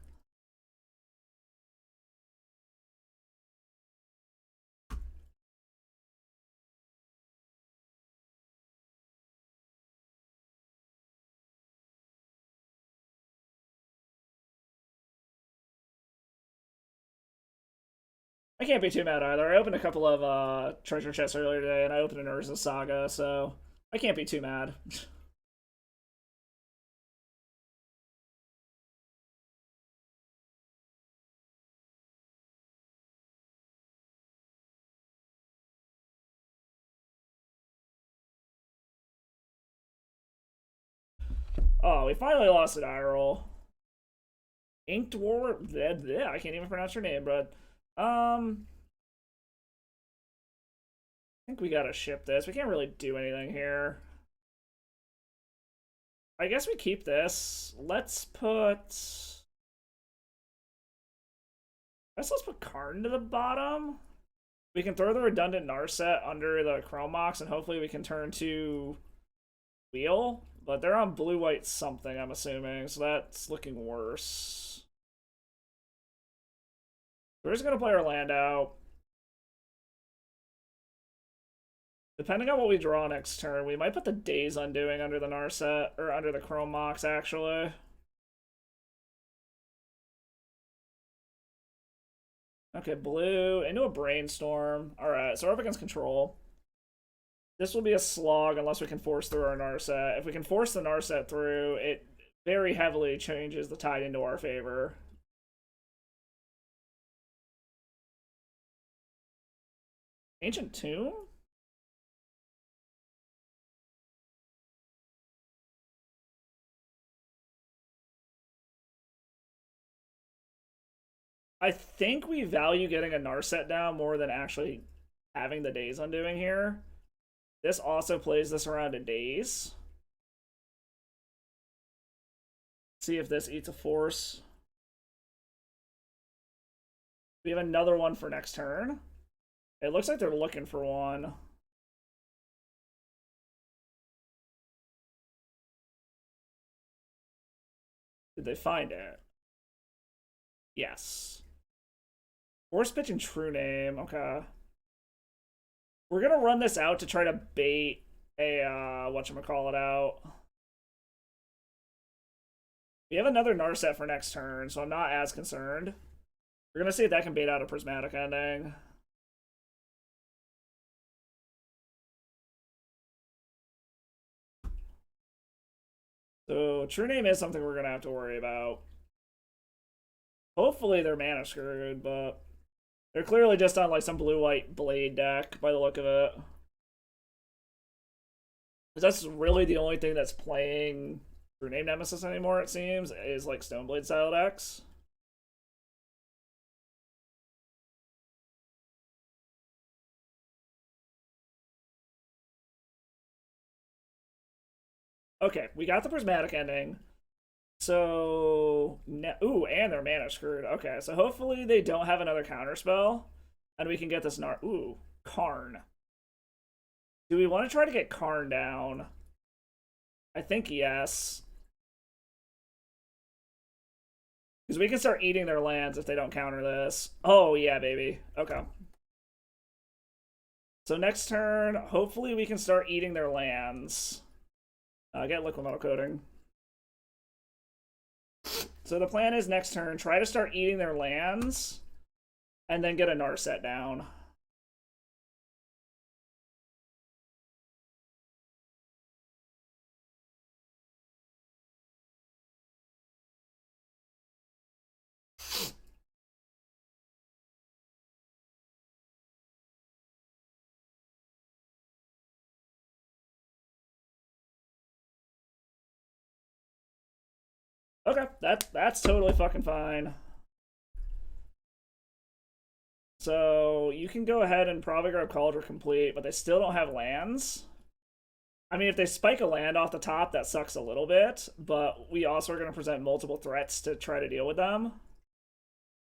I can't be too mad either. I opened a couple of treasure chests earlier today, and I opened an Urza Saga, so I can't be too mad. Oh, we finally lost an eye roll. Inked War. I can't even pronounce her name, but I think we gotta ship this. We can't really do anything here. I guess we keep this. Let's put Karn to the bottom. We can throw the redundant Narset under the Chromox, and hopefully we can turn to wheel, but they're on blue-white something, I'm assuming, so that's looking worse. We're just gonna play our land out. Depending on what we draw next turn, we might put the Days Undoing under the Narset, or under the Chrome Mox, actually. Okay, blue, into a Brainstorm. Alright, so we're up against control. This will be a slog unless we can force through our Narset. If we can force the Narset through, it very heavily changes the tide into our favor. Ancient Tomb? I think we value getting a Narset down more than actually having the Days Undoing here. This also plays this around a Daze. See if this eats a Force. We have another one for next turn. It looks like they're looking for one. Did they find it? Yes. Force pitch and True Name. Okay. We're gonna run this out to try to bait a whatchamacallit out. We have another Narset for next turn, so I'm not as concerned. We're gonna see if that can bait out a Prismatic Ending. So True Name is something we're gonna have to worry about. Hopefully they're mana screwed, but they're clearly just on like some blue-white blade deck by the look of it. That's really the only thing that's playing True Name Nemesis anymore, it seems, is like Stoneblade style decks. Okay, we got the Prismatic Ending. So, ooh, and they're mana screwed. Okay, so hopefully they don't have another counterspell, and we can get this ooh, Karn. Do we want to try to get Karn down? I think yes. Because we can start eating their lands if they don't counter this. Oh, yeah, baby. Okay. So next turn, hopefully we can start eating their lands. Get Liquid Metal Coating. So the plan is next turn, try to start eating their lands, and then get a Narset down. Okay, that's totally fucking fine. So you can go ahead and probably grab Cauldron Complete, but they still don't have lands. I mean, if they spike a land off the top, that sucks a little bit, but we also are going to present multiple threats to try to deal with them.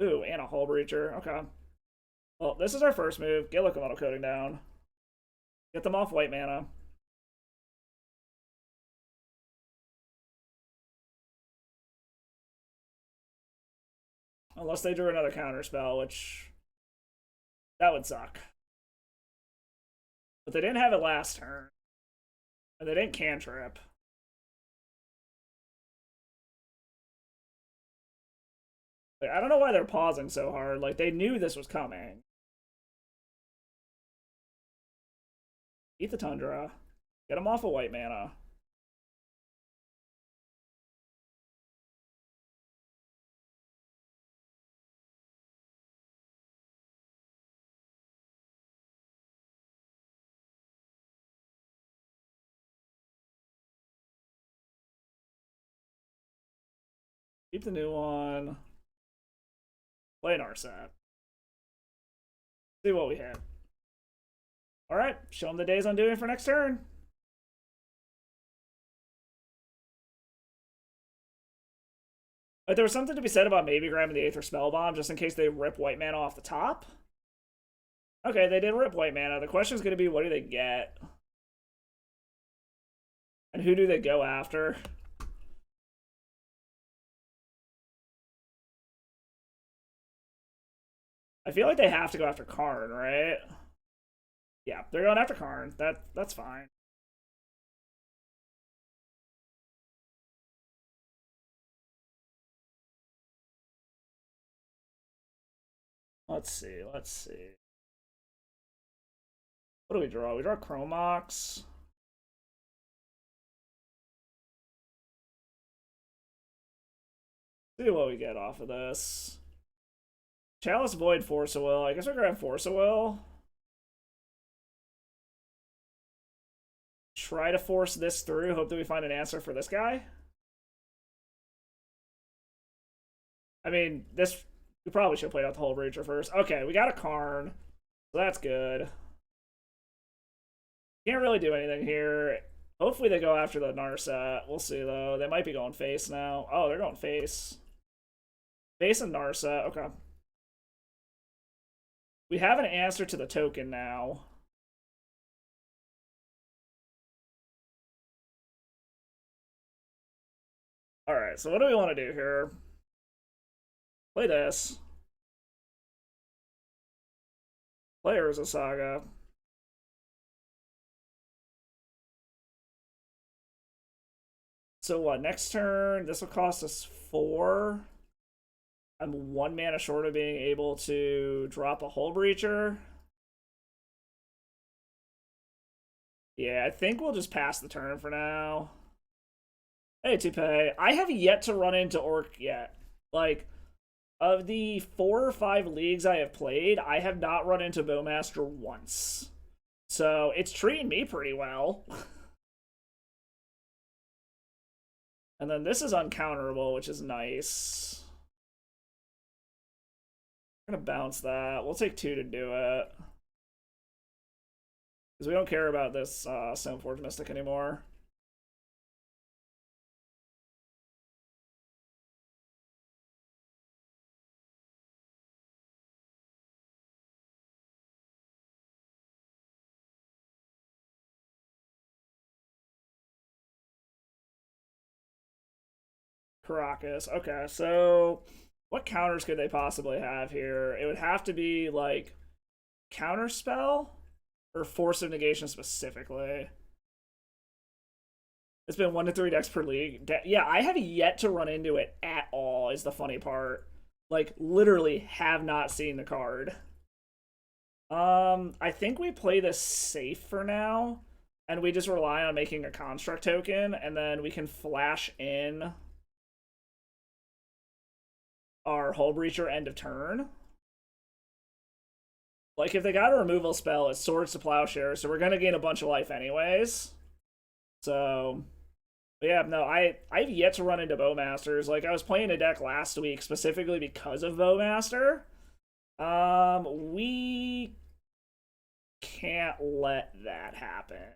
Ooh, and a Hull Breacher. Okay. Well, this is our first move. Get Liquid Metal Coating down. Get them off white mana. Unless they drew another counterspell, which that would suck. But they didn't have it last turn. And they didn't cantrip. Like, I don't know why they're pausing so hard. Like, they knew this was coming. Eat the Tundra. Get them off of white mana. Keep the new one. Play an Narset. See what we hit. Alright, show them the Days Undoing for next turn. Like, there was something to be said about maybe grabbing the Aether Spellbomb just in case they rip white mana off the top. Okay, they did rip white mana. The question is going to be, what do they get? And who do they go after? I feel like they have to go after Karn, right? Yeah, they're going after Karn. That's fine. Let's see. Let's see. What do we draw? We draw Chromox. See what we get off of this. Chalice, Void, Force of Will. I guess we're gonna have Force of Will. Try to force this through. Hope that we find an answer for this guy. I mean, this... We probably should have played out the whole Breacher first. Okay, we got a Karn. So that's good. Can't really do anything here. Hopefully they go after the Narset. We'll see, though. They might be going face now. Oh, they're going face. Face and Narset. Okay. We have an answer to the token now. Alright, so what do we want to do here? Play this. Play Urza Saga. So what, next turn, this will cost us 4. I'm 1 mana short of being able to drop a Hull Breacher. Yeah, I think we'll just pass the turn for now. Hey, Toupee. I have yet to run into Orc yet. Like, of the 4 or 5 leagues I have played, I have not run into Bowmaster once. So, it's treating me pretty well. And then this is uncounterable, which is nice. I'm gonna bounce that. We'll take 2 to do it. Because we don't care about this Stoneforge Mystic anymore. Caracas. Okay, so what counters could they possibly have here? It would have to be like Counterspell or Force of Negation specifically. It's been 1 to 3 decks per league. Yeah, I have yet to run into it at all, is the funny part. Like, literally have not seen the card. I think we play this safe for now, and we just rely on making a construct token, and then we can flash in our Hull Breacher end of turn. Like, if they got a removal spell, it's Swords to Plowshare, so we're gonna gain a bunch of life anyways. So, yeah, no, I've yet to run into Bowmasters. Like, I was playing a deck last week specifically because of Bowmaster. We can't let that happen.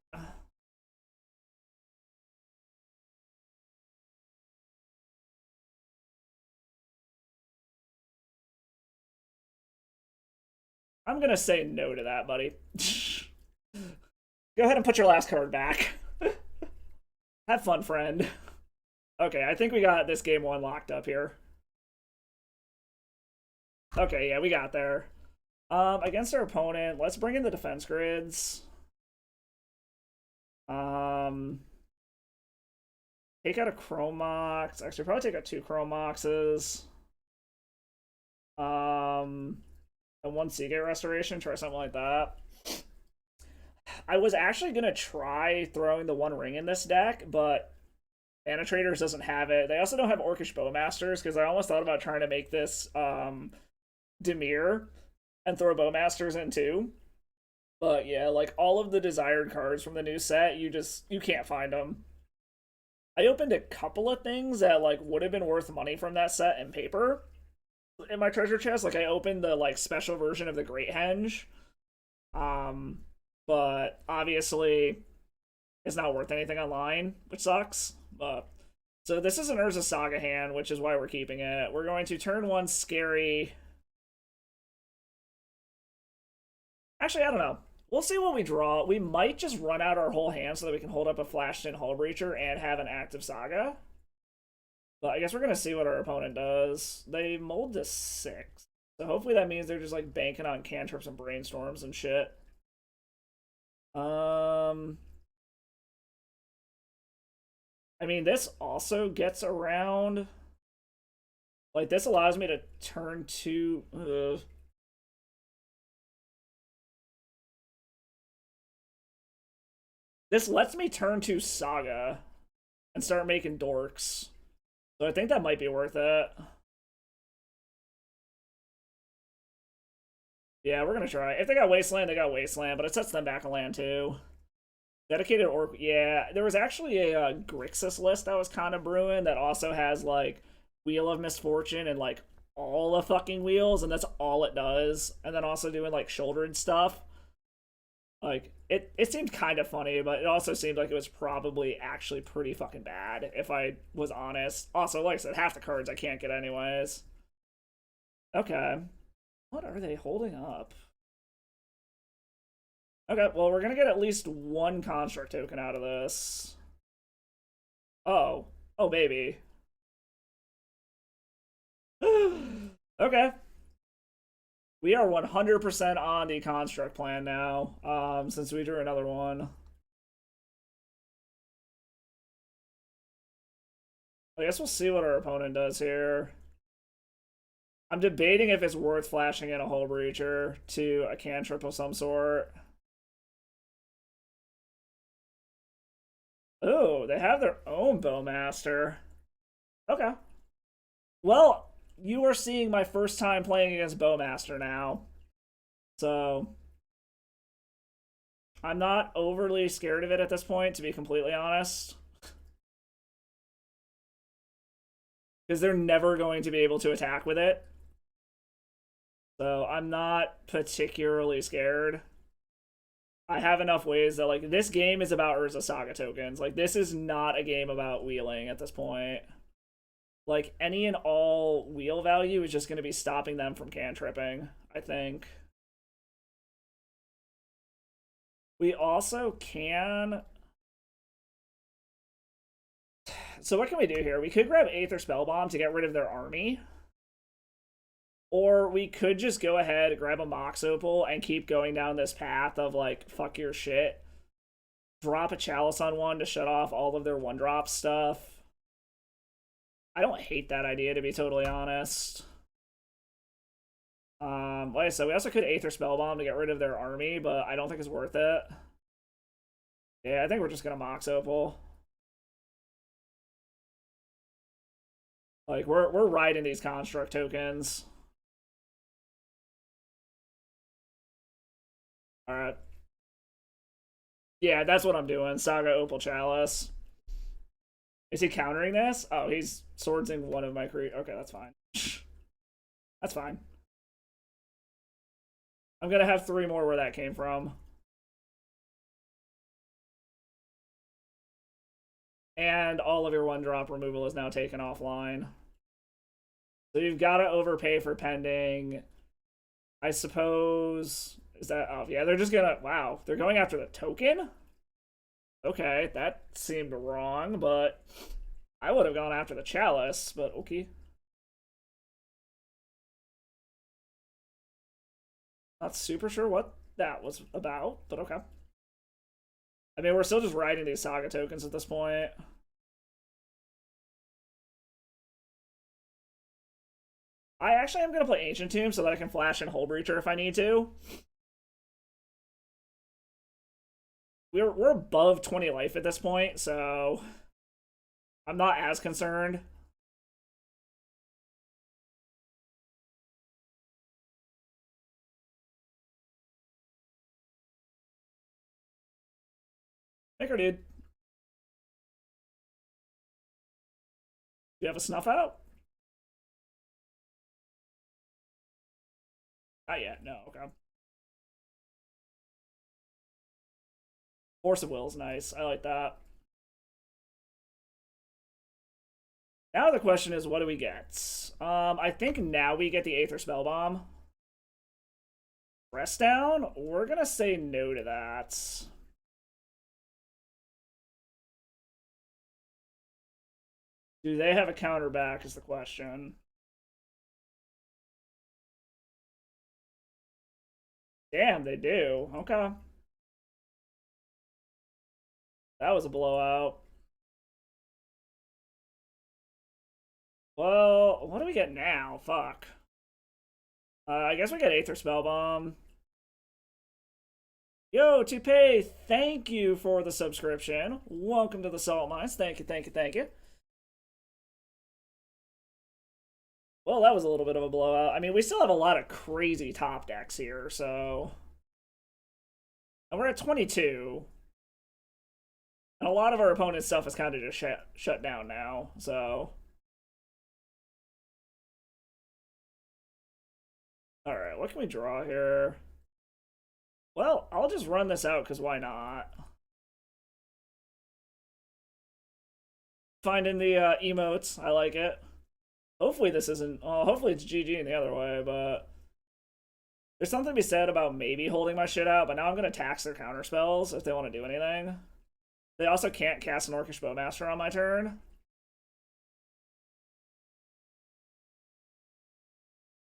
I'm gonna say no to that, buddy. Go ahead and put your last card back. Have fun, friend. Okay, I think we got this game 1 locked up here. Okay, yeah, we got there. Against our opponent, let's bring in the defense grids. Take out a Chromox. Actually, probably take out 2 Chromoxes. And 1 Seagate Restoration. Try something like that. I was actually gonna try throwing the 1 ring in this deck, but Mana Traders doesn't have it. They also don't have Orcish Bowmasters, because I almost thought about trying to make this Dimir and throw Bowmasters in too. But yeah, like all of the desired cards from the new set, you can't find them. I opened a couple of things that like would have been worth money from that set in paper in my treasure chest. Like I opened the like special version of the Great Henge. But obviously it's not worth anything online, which sucks. But so this is an Urza Saga hand, which is why we're keeping it. We're going to turn 1 scary. Actually, I don't know. We'll see what we draw. We might just run out our whole hand so that we can hold up a Flashed-in Hull Breacher and have an active Saga. But I guess we're going to see what our opponent does. They mulled to 6. So hopefully that means they're just like banking on cantrips and brainstorms and shit. I mean, this also gets around. Like, this allows me to turn 2. This lets me turn 2 Saga and start making dorks. So I think that might be worth it. Yeah, we're gonna try. If they got Wasteland, they got Wasteland, but it sets them back a land too. Dedicated Orc. Yeah, there was actually a Grixis list that was kind of brewing that also has like Wheel of Misfortune and like all the fucking wheels, and that's all it does. And then also doing like shouldered stuff. Like it seemed kind of funny, but it also seemed like it was probably actually pretty fucking bad if I was honest. Also, like I said, half the cards I can't get anyways. Okay. What are they holding up? Okay, well, we're gonna get at least one construct token out of this. Oh. Oh, baby. Okay. We are 100% on the construct plan now, since we drew another one. I guess we'll see what our opponent does here. I'm debating if it's worth flashing in a Hull Breacher to a cantrip of some sort. Oh, they have their own Bowmaster. Okay. Well, you are seeing my first time playing against Bowmaster now. So, I'm not overly scared of it at this point, to be completely honest. Because they're never going to be able to attack with it. So, I'm not particularly scared. I have enough ways that, like, this game is about Urza Saga tokens. Like, this is not a game about wheeling at this point. Like, any and all wheel value is just going to be stopping them from cantripping, I think. We also can... So what can we do here? We could grab Aether Spellbomb to get rid of their army. Or we could just go ahead, grab a Mox Opal, and keep going down this path of, like, fuck your shit. Drop a Chalice on one to shut off all of their one-drop stuff. I don't hate that idea, to be totally honest. Like I said, we also could Aether Spellbomb to get rid of their army, but I don't think it's worth it. Yeah, I think we're just gonna Mox Opal. Like, we're riding these construct tokens. Alright. Yeah, that's what I'm doing. Saga Opal Chalice. Is he countering this? Oh, he's swordsing one of my Okay, that's fine. That's fine. I'm gonna have 3 more where that came from. And all of your one-drop removal is now taken offline. So you've got to overpay for pending. I suppose... Is that... Oh, yeah, they're just gonna... Wow, they're going after the token? Okay, that seemed wrong, but... I would have gone after the Chalice, but okay. Not super sure what that was about, but okay. I mean, we're still just riding these Saga tokens at this point. I actually am going to play Ancient Tomb so that I can flash in Hull Breacher if I need to. We're above 20 life at this point, so I'm not as concerned. Maker, dude. You have a snuff out? Not yet, no, okay. Force of Will is nice. I like that. Now the question is, what do we get? I think now we get the Aether Spellbomb. Press down? We're gonna say no to that. Do they have a counter back is the question. Damn, they do. Okay. That was a blowout. Well, what do we get now? Fuck. I guess we get Aether Spellbomb. Yo, Toupee, thank you for the subscription. Welcome to the Salt Mines. Thank you, thank you, thank you. Well, that was a little bit of a blowout. I mean, we still have a lot of crazy top decks here, so... And we're at 22. And a lot of our opponent's stuff is kind of just shut down now, so... Alright, what can we draw here? Well, I'll just run this out, because why not? Finding the emotes, I like it. Hopefully this isn't... Oh, hopefully it's GG in the other way, but... There's something to be said about maybe holding my shit out, but now I'm going to tax their counterspells if they want to do anything. They also can't cast an Orcish Bowmaster on my turn.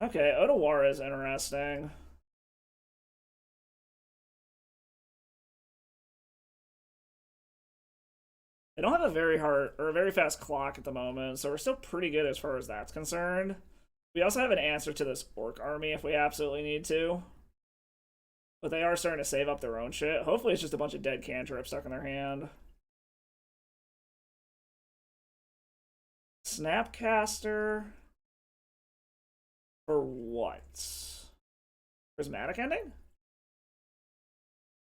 Okay, Otawara is interesting. They don't have a very hard or a very fast clock at the moment, so we're still pretty good as far as that's concerned. We also have an answer to this Orc army if we absolutely need to. But they are starting to save up their own shit. Hopefully it's just a bunch of dead cantrips stuck in their hand. Snapcaster. For what? Prismatic Ending?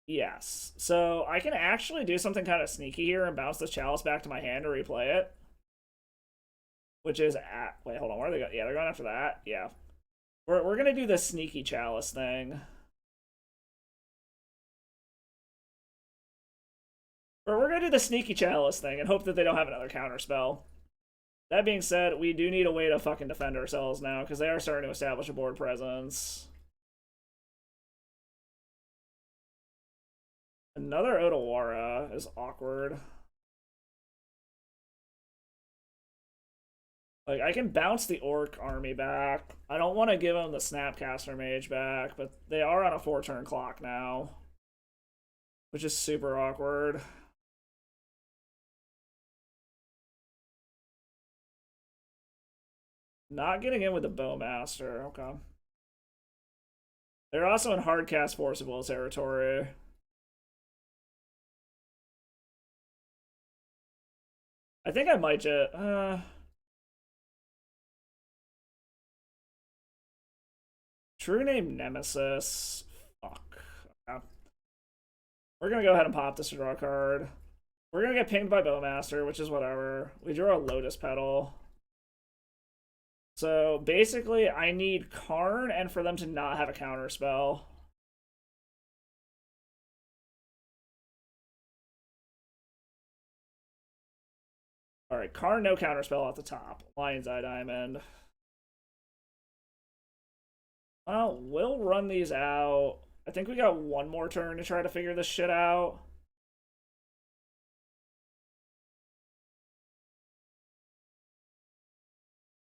Yes. So I can actually do something kind of sneaky here and bounce this Chalice back to my hand to replay it. Which is at... Wait, hold on. Where are they going? Yeah, they're going after that. Yeah. We're going to do the sneaky Chalice thing. Or we're going to do the sneaky Chalice thing and hope that they don't have another counterspell. That being said, we do need a way to fucking defend ourselves now, because they are starting to establish a board presence. Another Otawara is awkward. Like, I can bounce the Orc army back. I don't want to give them the Snapcaster Mage back, but they are on a 4-turn clock now. Which is super awkward. Not getting in with the Bowmaster. Okay. They're also in hardcast Force of Will territory. I think I might just... True name Nemesis. Fuck. Okay. We're gonna go ahead and pop this to draw a card. We're gonna get pinged by Bowmaster, which is whatever. We draw a Lotus Petal. So basically, I need Karn and for them to not have a counter spell. Alright, Karn, no counter spell at the top. Lion's Eye Diamond. Well, we'll run these out. I think we got one more turn to try to figure this shit out.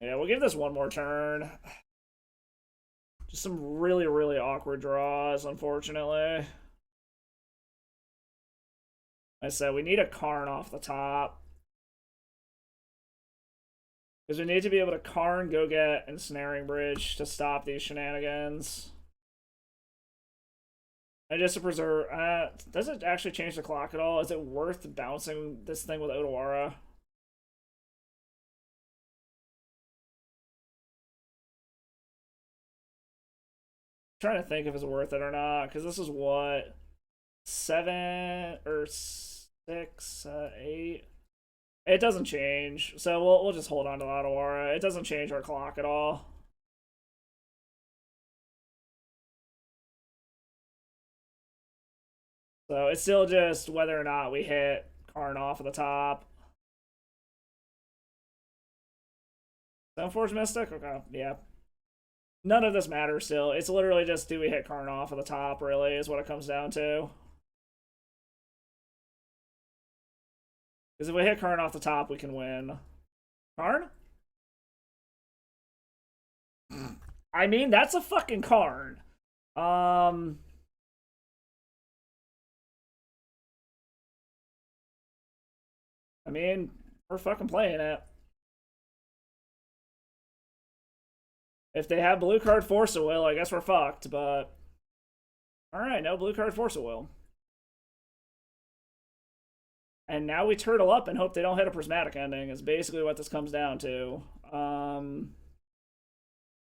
Yeah, we'll give this one more turn. Just some really, really awkward draws, unfortunately. I said we need a Karn off the top. Because we need to be able to Karn, go get Ensnaring Bridge to stop these shenanigans. And just to preserve... does it actually change the clock at all? Is it worth bouncing this thing with Otawara? Trying to think if it's worth it or not, because this is what 7 or 6, 8. It doesn't change, so we'll just hold on to Otawara. It doesn't change our clock at all. So it's still just whether or not we hit Karn off at the top. Stoneforge Mystic? Okay, yeah. None of this matters still. It's literally just do we hit Karn off at the top, really, is what it comes down to. Because if we hit Karn off the top, we can win. Karn? I mean, that's a fucking Karn. I mean, we're fucking playing it. If they have blue card Force of Will, I guess we're fucked, but... Alright, no blue card Force of Will. And now we turtle up and hope they don't hit a prismatic ending, is basically what this comes down to.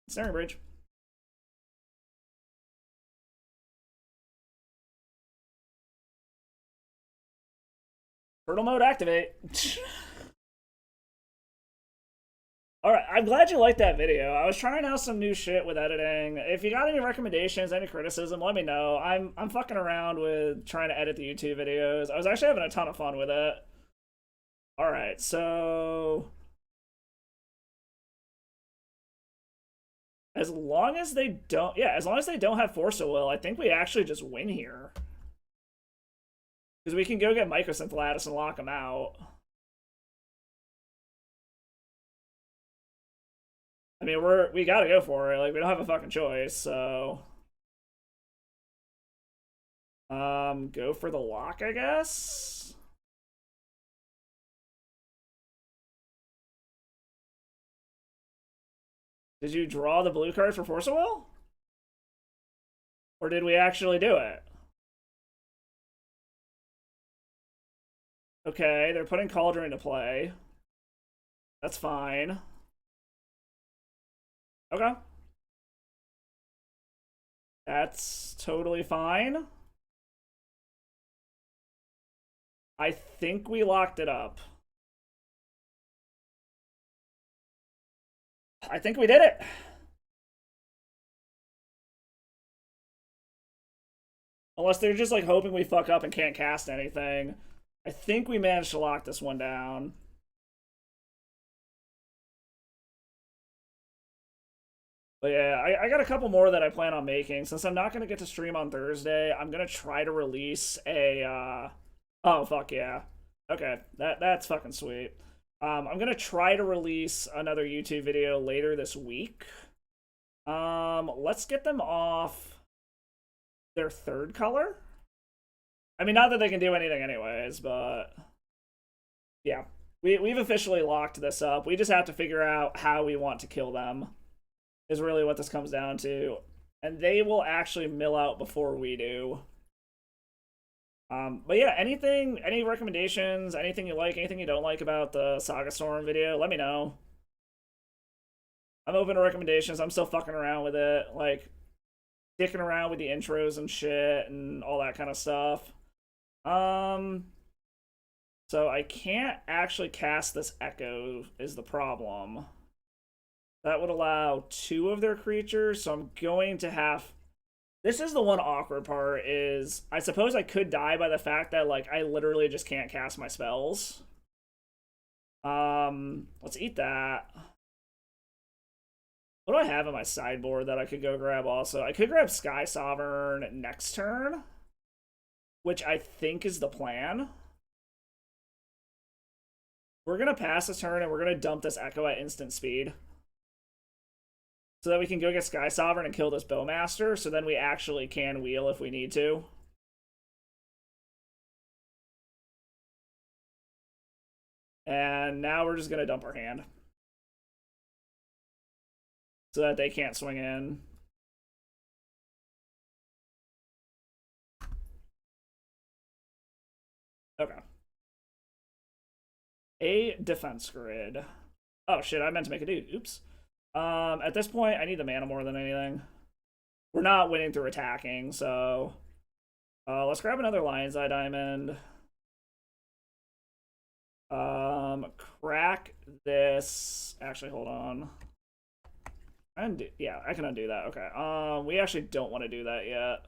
Snaring Bridge. Turtle mode activate. Alright, I'm glad you liked that video. I was trying out some new shit with editing. If you got any recommendations, any criticism, let me know. I'm fucking around with trying to edit the YouTube videos. I was actually having a ton of fun with it. Alright, so... As long as they don't... Yeah, as long as they don't have Force of Will, I think we actually just win here. Because we can go get Mycosynth Lattice and lock them out. I mean, we gotta go for it. Like, we don't have a fucking choice, so... Go for the lock, I guess? Did you draw the blue card for Force of Will? Or did we actually do it? Okay, they're putting Cauldron into play. That's fine. Okay. That's totally fine. I think we locked it up. I think we did it. Unless they're just like hoping we fuck up and can't cast anything. I think we managed to lock this one down. But yeah, I got a couple more that I plan on making. Since I'm not going to get to stream on Thursday, I'm going to try to release a... Oh, fuck yeah. Okay, that's fucking sweet. I'm going to try to release another YouTube video later this week. Let's get them off their third color. I mean, not that they can do anything anyways, but... Yeah, we've officially locked this up. We just have to figure out how we want to kill them. Is really what this comes down to. And they will actually mill out before we do. But yeah, any recommendations, anything you like, anything you don't like about the Saga Storm video, let me know. I'm open to recommendations. I'm still fucking around with it. Like, dicking around with the intros and shit and all that kind of stuff. So I can't actually cast this Echo is the problem. That would allow 2 of their creatures, so I'm going to have... This is the one awkward part, is... I suppose I could die by the fact that, like, I literally just can't cast my spells. Let's eat that. What do I have in my sideboard that I could go grab also? I could grab Sky Sovereign next turn, which I think is the plan. We're going to pass this turn, and we're going to dump this Echo at instant speed. So that we can go get Sky Sovereign and kill this Bowmaster, so then we actually can wheel if we need to. And now we're just going to dump our hand. So that they can't swing in. Okay. A defense grid. Oh shit, I meant to make a dude. Oops. At this point, I need the mana more than anything. We're not winning through attacking, so... let's grab another Lion's Eye Diamond. Crack this... Actually, hold on. Yeah, I can undo that. Okay. We actually don't want to do that yet.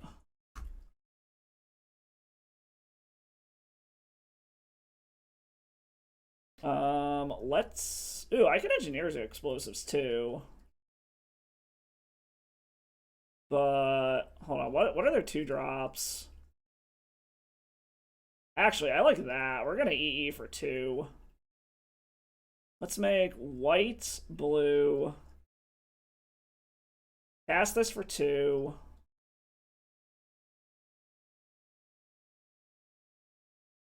Let's... Ooh, I can engineer explosives, too. But hold on, what are their 2 drops? Actually, I like that. We're gonna EE for 2. Let's make white, blue. Cast this for 2.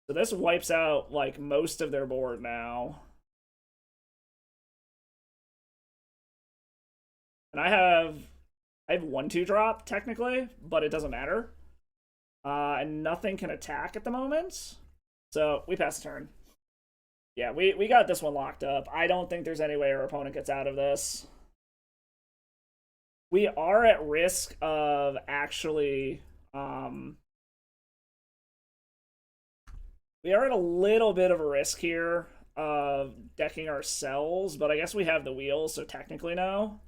So this wipes out like most of their board now. And I have 1/2 drop technically, but it doesn't matter. And nothing can attack at the moment. So we pass the turn. Yeah, we got this one locked up. I don't think there's any way our opponent gets out of this. We are at risk of actually we are at a little bit of a risk here of decking ourselves, but I guess we have the wheels, so technically no.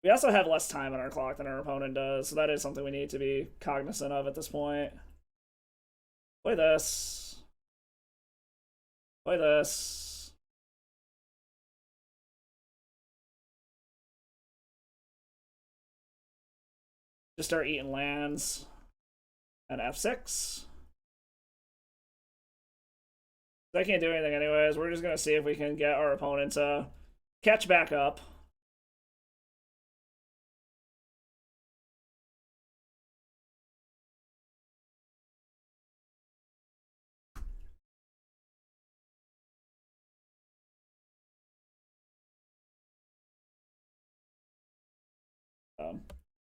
We also have less time on our clock than our opponent does, so that is something we need to be cognizant of at this point. Play this. Play this. Just start eating lands. And F6. They can't do anything anyways. We're just going to see if we can get our opponent to catch back up.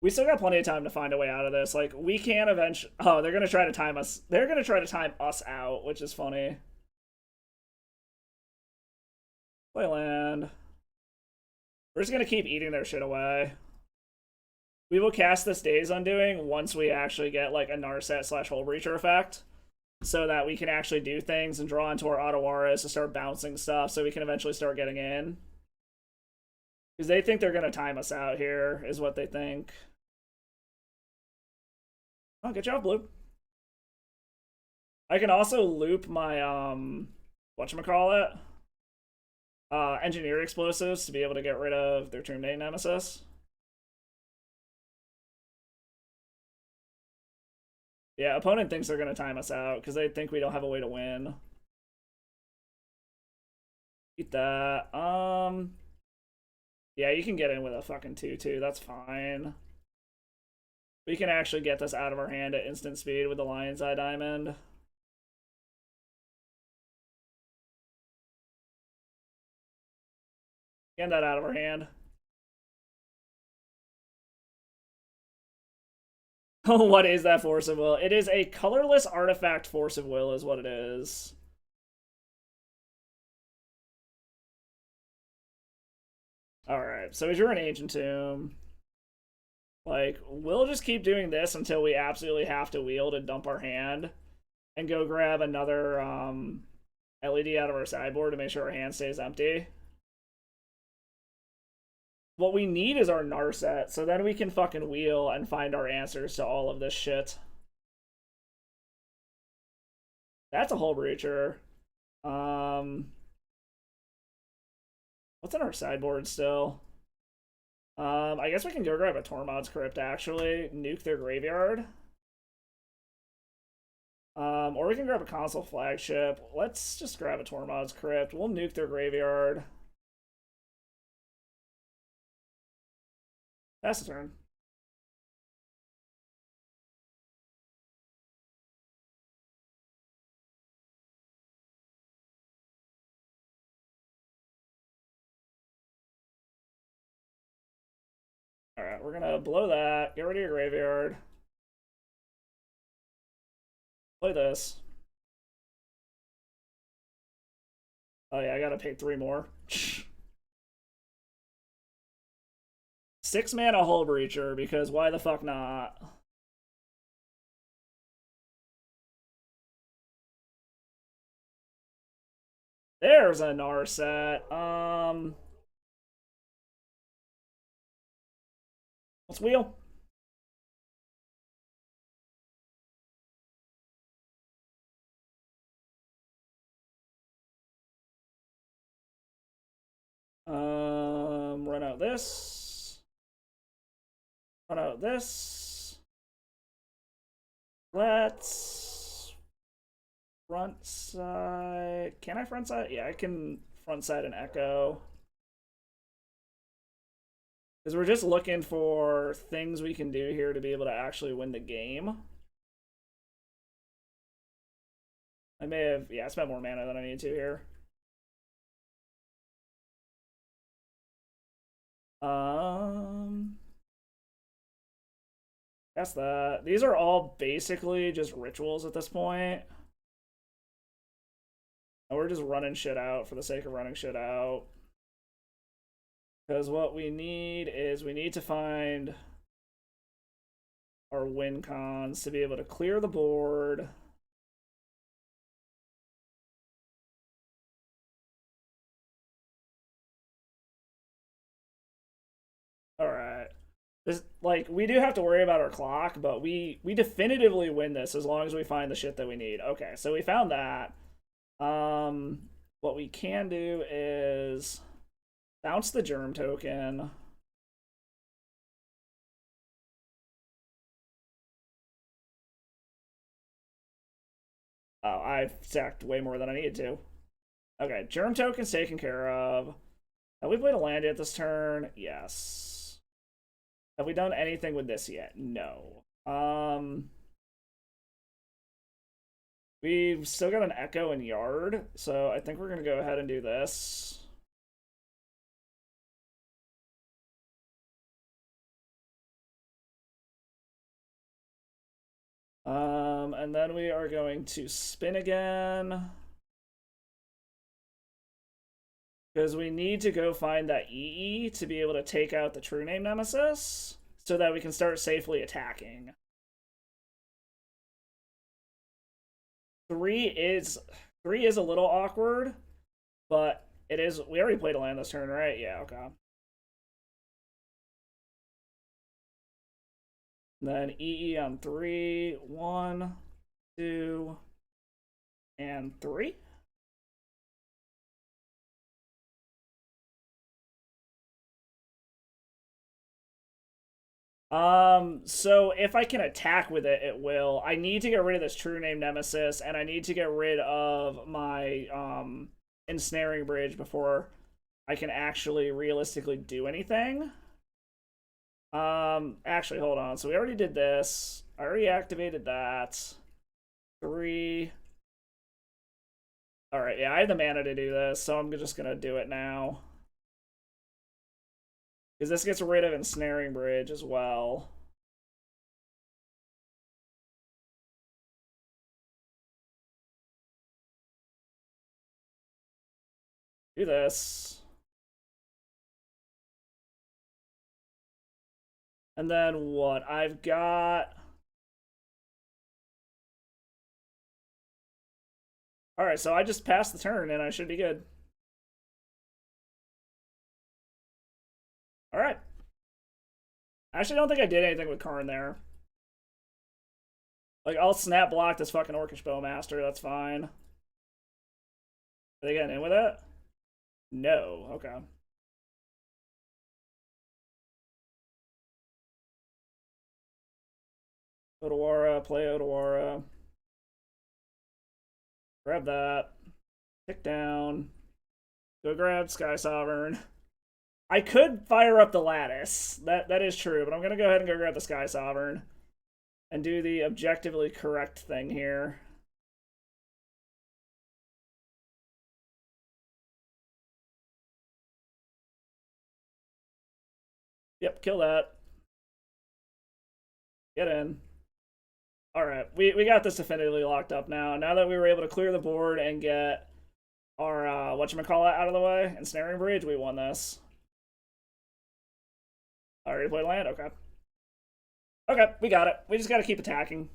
We still got plenty of time to find a way out of this. Like, we can eventually... Oh, they're going to try to time us. They're going to try to time us out, which is funny. Play land. We're just going to keep eating their shit away. We will cast this Days Undoing once we actually get, like, a Narset / Hull Breacher effect. So that we can actually do things and draw into our Ottawaras to start bouncing stuff so we can eventually start getting in. Because they think they're going to time us out here, is what they think. Oh, good job, Blue. I can also loop my, whatchamacallit? Engineer explosives to be able to get rid of their Tomb Day Nemesis. Yeah, opponent thinks they're going to time us out because they think we don't have a way to win. Eat that. Yeah, you can get in with a fucking 2/2. That's fine. We can actually get this out of our hand at instant speed with the Lion's Eye Diamond. Get that out of our hand. Oh, what is that Force of Will? It is a colorless artifact Force of Will is what it is. Alright, so as you're an Ancient Tomb, like, we'll just keep doing this until we absolutely have to wield and dump our hand and go grab another LED out of our sideboard to make sure our hand stays empty. What we need is our Narset, so then we can fucking wheel and find our answers to all of this shit. That's a Hull Breacher. What's in our sideboard still? I guess we can go grab a Tormod's Crypt, actually. Nuke their graveyard. Or we can grab a console flagship. Let's just grab a Tormod's Crypt. We'll nuke their graveyard. Pass the turn. Alright, we're gonna blow that. Get rid of your graveyard. Play this. Oh yeah, I gotta pay 3 more. 6 mana Hull Breacher, because why the fuck not? There's a Narset. Let's wheel. Run out this. Oh no, this. Let's front side. Can I front side? Yeah, I can front side an echo. Because we're just looking for things we can do here to be able to actually win the game. I may have, yeah, spent more mana than I need to here. That's that. These are all basically just rituals at this point. And we're just running shit out for the sake of running shit out. Because what we need is we need to find our win cons to be able to clear the board. All right. This, like, we do have to worry about our clock, but we definitively win this as long as we find the shit that we need. Okay, so we found that. What we can do is bounce the germ token. Oh, I've sacked way more than I needed to. Okay, germ token's taken care of. Have we played a land yet this turn? Yes. Have we done anything with this yet? No. We've still got an Echo and Yard, so I think we're going to go ahead and do this. And then we are going to spin again. Because we need to go find that EE to be able to take out the True Name Nemesis so that we can start safely attacking. 3 is a little awkward, but it is. We already played a land this turn, right? Yeah, okay. And then EE on 3. 1, 2, and 3. So if I can attack with it, it will. I need to get rid of this True Name Nemesis, and I need to get rid of my, Ensnaring Bridge before I can actually realistically do anything. Actually, hold on. So we already did this. I already activated that. 3. Alright, yeah, I have the mana to do this, so I'm just gonna do it now. Because this gets rid of Ensnaring Bridge as well. Do this. And then what? I've got... Alright, so I just passed the turn and I should be good. Alright. I actually don't think I did anything with Karn there. Like, I'll snap block this fucking Orcish Bowmaster, that's fine. Are they getting in with it? No, okay. Otawara, play Otawara. Grab that. Tick down. Go grab Sky Sovereign. I could fire up the Lattice. That is true, but I'm gonna go ahead and go grab the Sky Sovereign and do the objectively correct thing here. Yep, kill that. Get in. Alright, we got this definitively locked up now. Now that we were able to clear the board and get our, whatchamacallit out of the way, Ensnaring Bridge, we won this. Already played land? Okay. Okay, we got it. We just gotta keep attacking.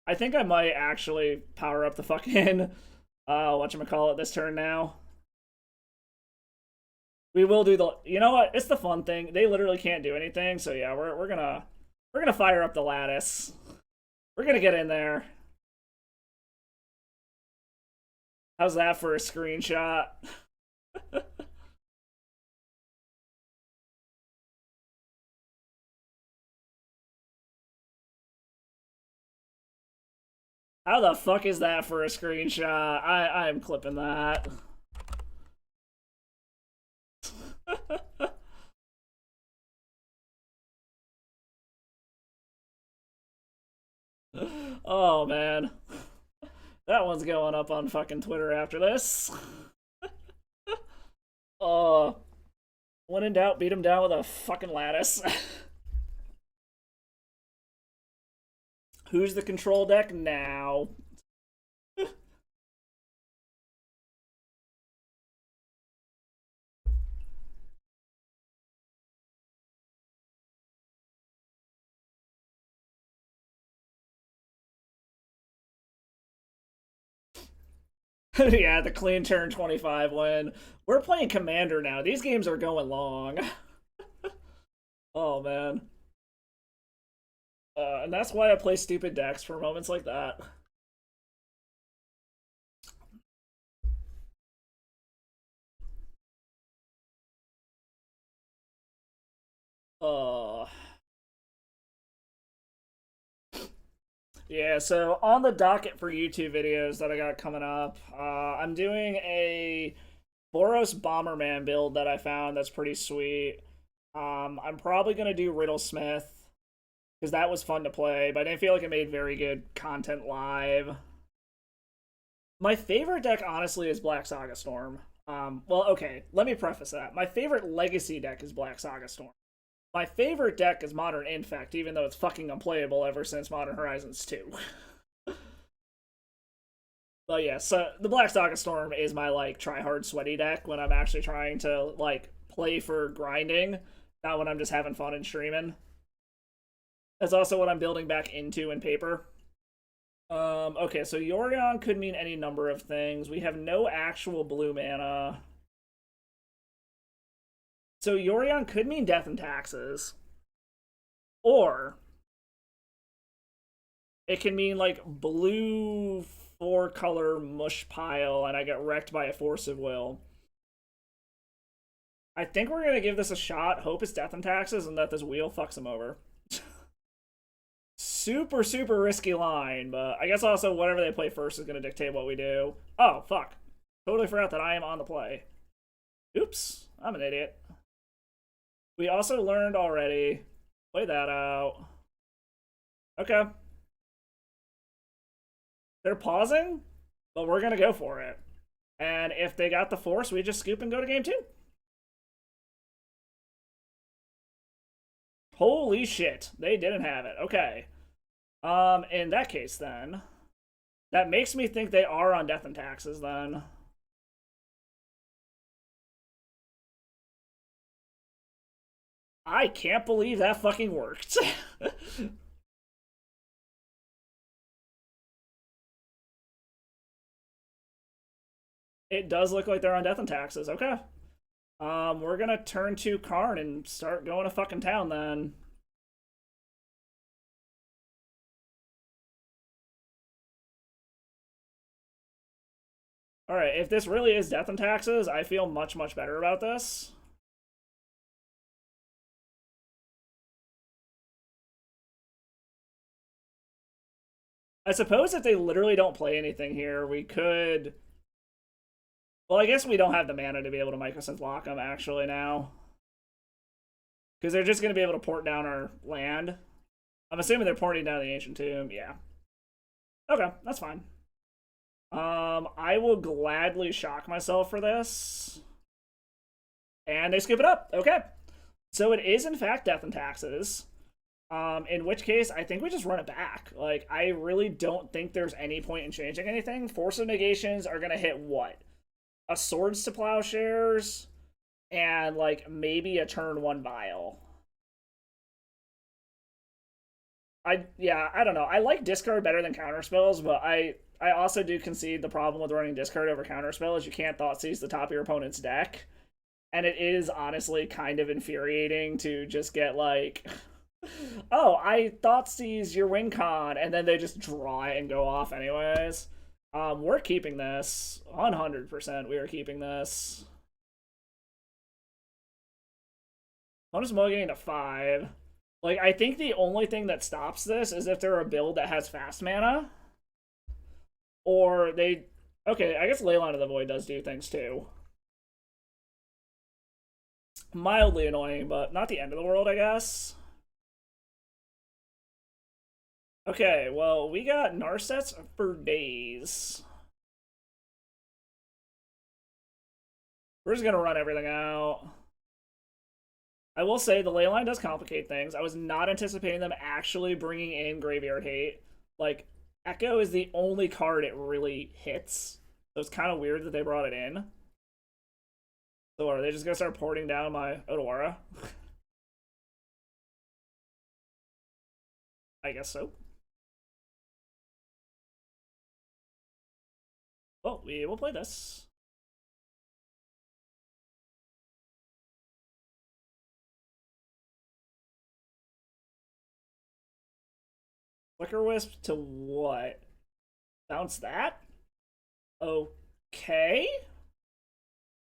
I think I might actually power up the fucking, whatchamacallit this turn now. We will do the, you know what? It's the fun thing. They literally can't do anything, so yeah, we're gonna fire up the Lattice. We're gonna get in there. How's that for a screenshot? How the fuck is that for a screenshot? I'm clipping that. Oh man. That one's going up on fucking Twitter after this. Uh, when in doubt, beat him down with a fucking lattice. Who's the control deck now? Yeah, the clean turn 25 win. We're playing Commander now. These games are going long. Oh, man. And that's why I play stupid decks for moments like that. Uh, yeah, so on the docket for YouTube videos that I got coming up, I'm doing a Boros Bomberman build that I found that's pretty sweet. I'm probably going to do Riddlesmith because that was fun to play, but I didn't feel like it made very good content live. My favorite deck, honestly, is Black Saga Storm. Well, okay, let me preface that. My favorite Legacy deck is Black Saga Storm. My favorite deck is Modern Infect, even though it's fucking unplayable ever since Modern Horizons 2. But yeah, so the Black Saga Storm is my, like, try-hard sweaty deck when I'm actually trying to, like, play for grinding, not when I'm just having fun and streaming. That's also what I'm building back into in paper. Okay, so Yorion could mean any number of things. We have no actual blue mana. So Yorion could mean death and taxes. Or it can mean like blue 4-color mush pile and I get wrecked by a force of will. I think we're gonna give this a shot, hope it's death and taxes, and that this wheel fucks him over. Super, super risky line, but I guess also whatever they play first is gonna dictate what we do. Oh, fuck. Totally forgot that I am on the play. Oops, I'm an idiot. We also learned already. Play that out. Okay. They're pausing, but we're going to go for it. And if they got the force, we just scoop and go to game 2. Holy shit. They didn't have it. Okay. In that case, then, that makes me think they are on death and taxes, then. I can't believe that fucking worked. It does look like they're on death and taxes. Okay. We're gonna turn to Karn and start going to fucking town then. Alright, if this really is death and taxes, I feel much, much better about this. I suppose if they literally don't play anything here, we could... Well, I guess we don't have the mana to be able to Mycosynth lock them, actually, now. Because they're just going to be able to port down our land. I'm assuming they're porting down the Ancient Tomb, yeah. Okay, that's fine. I will gladly shock myself for this. And they scoop it up. Okay. So it is, in fact, death and taxes. In which case, I think we just run it back. Like, I really don't think there's any point in changing anything. Force of Negations are going to hit what? A Swords to Plowshares, and, like, maybe a turn 1 Vial. I don't know. I like discard better than counterspells, but I also do concede the problem with running discard over counterspell is you can't Thoughtseize the top of your opponent's deck. And it is honestly kind of infuriating to just get like, oh, I Thoughtseize your win con, and then they just draw it and go off anyways. We're keeping this. 100% we are keeping this. I'm just mulliganing to 5. Like, I think the only thing that stops this is if they're a build that has fast mana. Or they... Okay, I guess Leyline of the Void does do things too. Mildly annoying, but not the end of the world, I guess. Okay, well, we got Narsets for days. We're just gonna run everything out. I will say the Leyline does complicate things. I was not anticipating them actually bringing in Graveyard Hate. Like, Echo is the only card it really hits. So it's kind of weird that they brought it in. So are they just gonna start porting down my Otawara? I guess so. Well, we will play this. Flicker Wisp to what? Bounce that? Okay.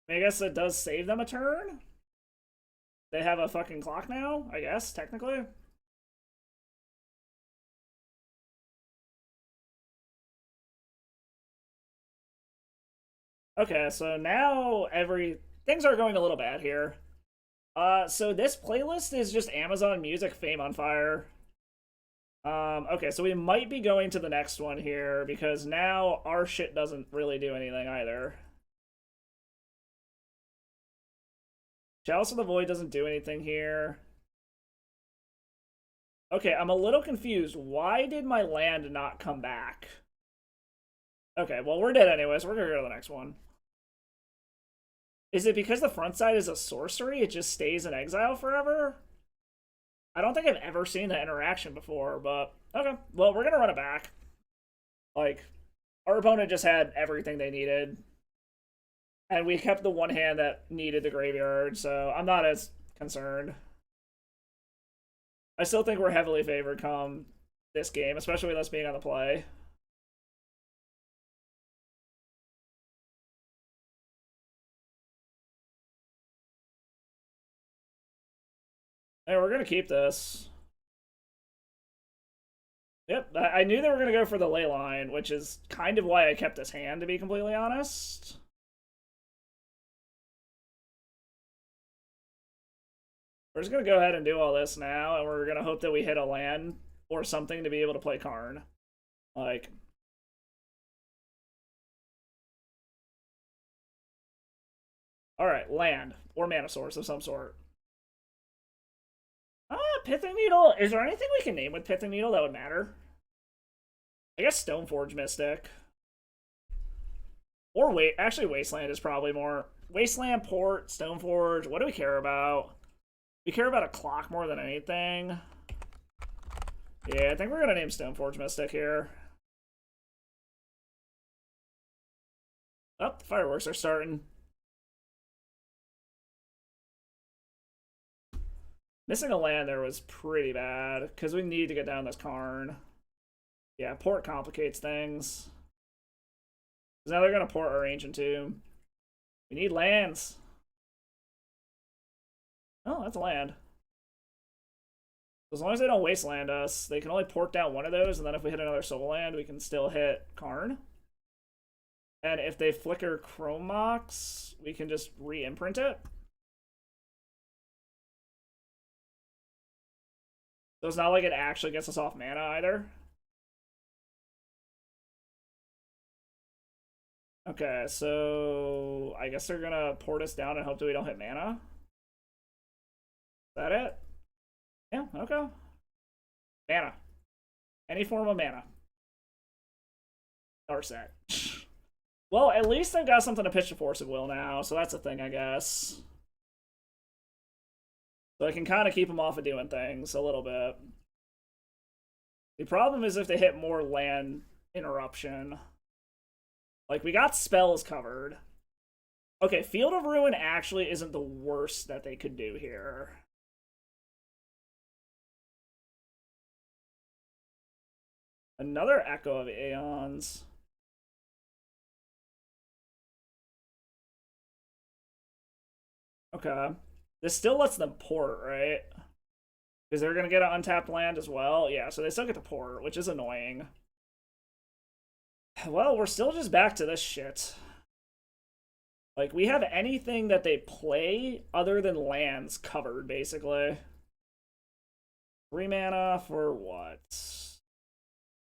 I guess it does save them a turn. They have a fucking clock now, I guess, technically. Okay, so now things are going a little bad here. So this playlist is just Amazon Music Fame on Fire. Okay, so we might be going to the next one here because now our shit doesn't really do anything either. Chalice of the Void doesn't do anything here. Okay, I'm a little confused. Why did my land not come back? Okay, well, we're dead anyways. We're gonna go to the next one. Is it because the front side is a sorcery? It just stays in exile forever? I don't think I've ever seen that interaction before, but okay. Well, we're gonna run it back. Like, our opponent just had everything they needed. And we kept the one hand that needed the graveyard, so I'm not as concerned. I still think we're heavily favored come this game, especially with us being on the play. Hey, we're gonna keep this. Yep, I knew they were gonna go for the ley line, which is kind of why I kept this hand, to be completely honest. We're just gonna go ahead and do all this now, and we're gonna hope that we hit a land or something to be able to play Karn. Like... Alright, land. Or mana source of some sort. Pithing Needle. Is there anything we can name with Pithing Needle that would matter? I guess Stoneforge Mystic. Or actually Wasteland is probably more. Wasteland, Port, Stoneforge. What do we care about? We care about a clock more than anything. Yeah, I think we're gonna name Stoneforge Mystic here. Oh, the fireworks are starting. Missing a land there was pretty bad, because we need to get down this Karn. Yeah, port complicates things. Now they're going to port our Ancient Tomb. We need lands. Oh, that's a land. As long as they don't wasteland us, they can only port down one of those, and then if we hit another soul land, we can still hit Karn. And if they flicker Chrome Mox, we can just re-imprint it. So it's not like it actually gets us off mana either. Okay, so I guess they're gonna port us down and hope that we don't hit mana. Is that it? Yeah, okay. Mana. Any form of mana. Narset. Well, at least I've got something to pitch to Force of Will now, so that's a thing, I guess. So I can kind of keep them off of doing things a little bit. The problem is if they hit more land interruption. Like, we got spells covered. Okay, Field of Ruin actually isn't the worst that they could do here. Another Echo of Aeons. Okay. This still lets them port, right? Because they're going to get an untapped land as well. Yeah, so they still get to port, which is annoying. Well, we're still just back to this shit. Like, we have anything that they play other than lands covered, basically. 3 mana for what?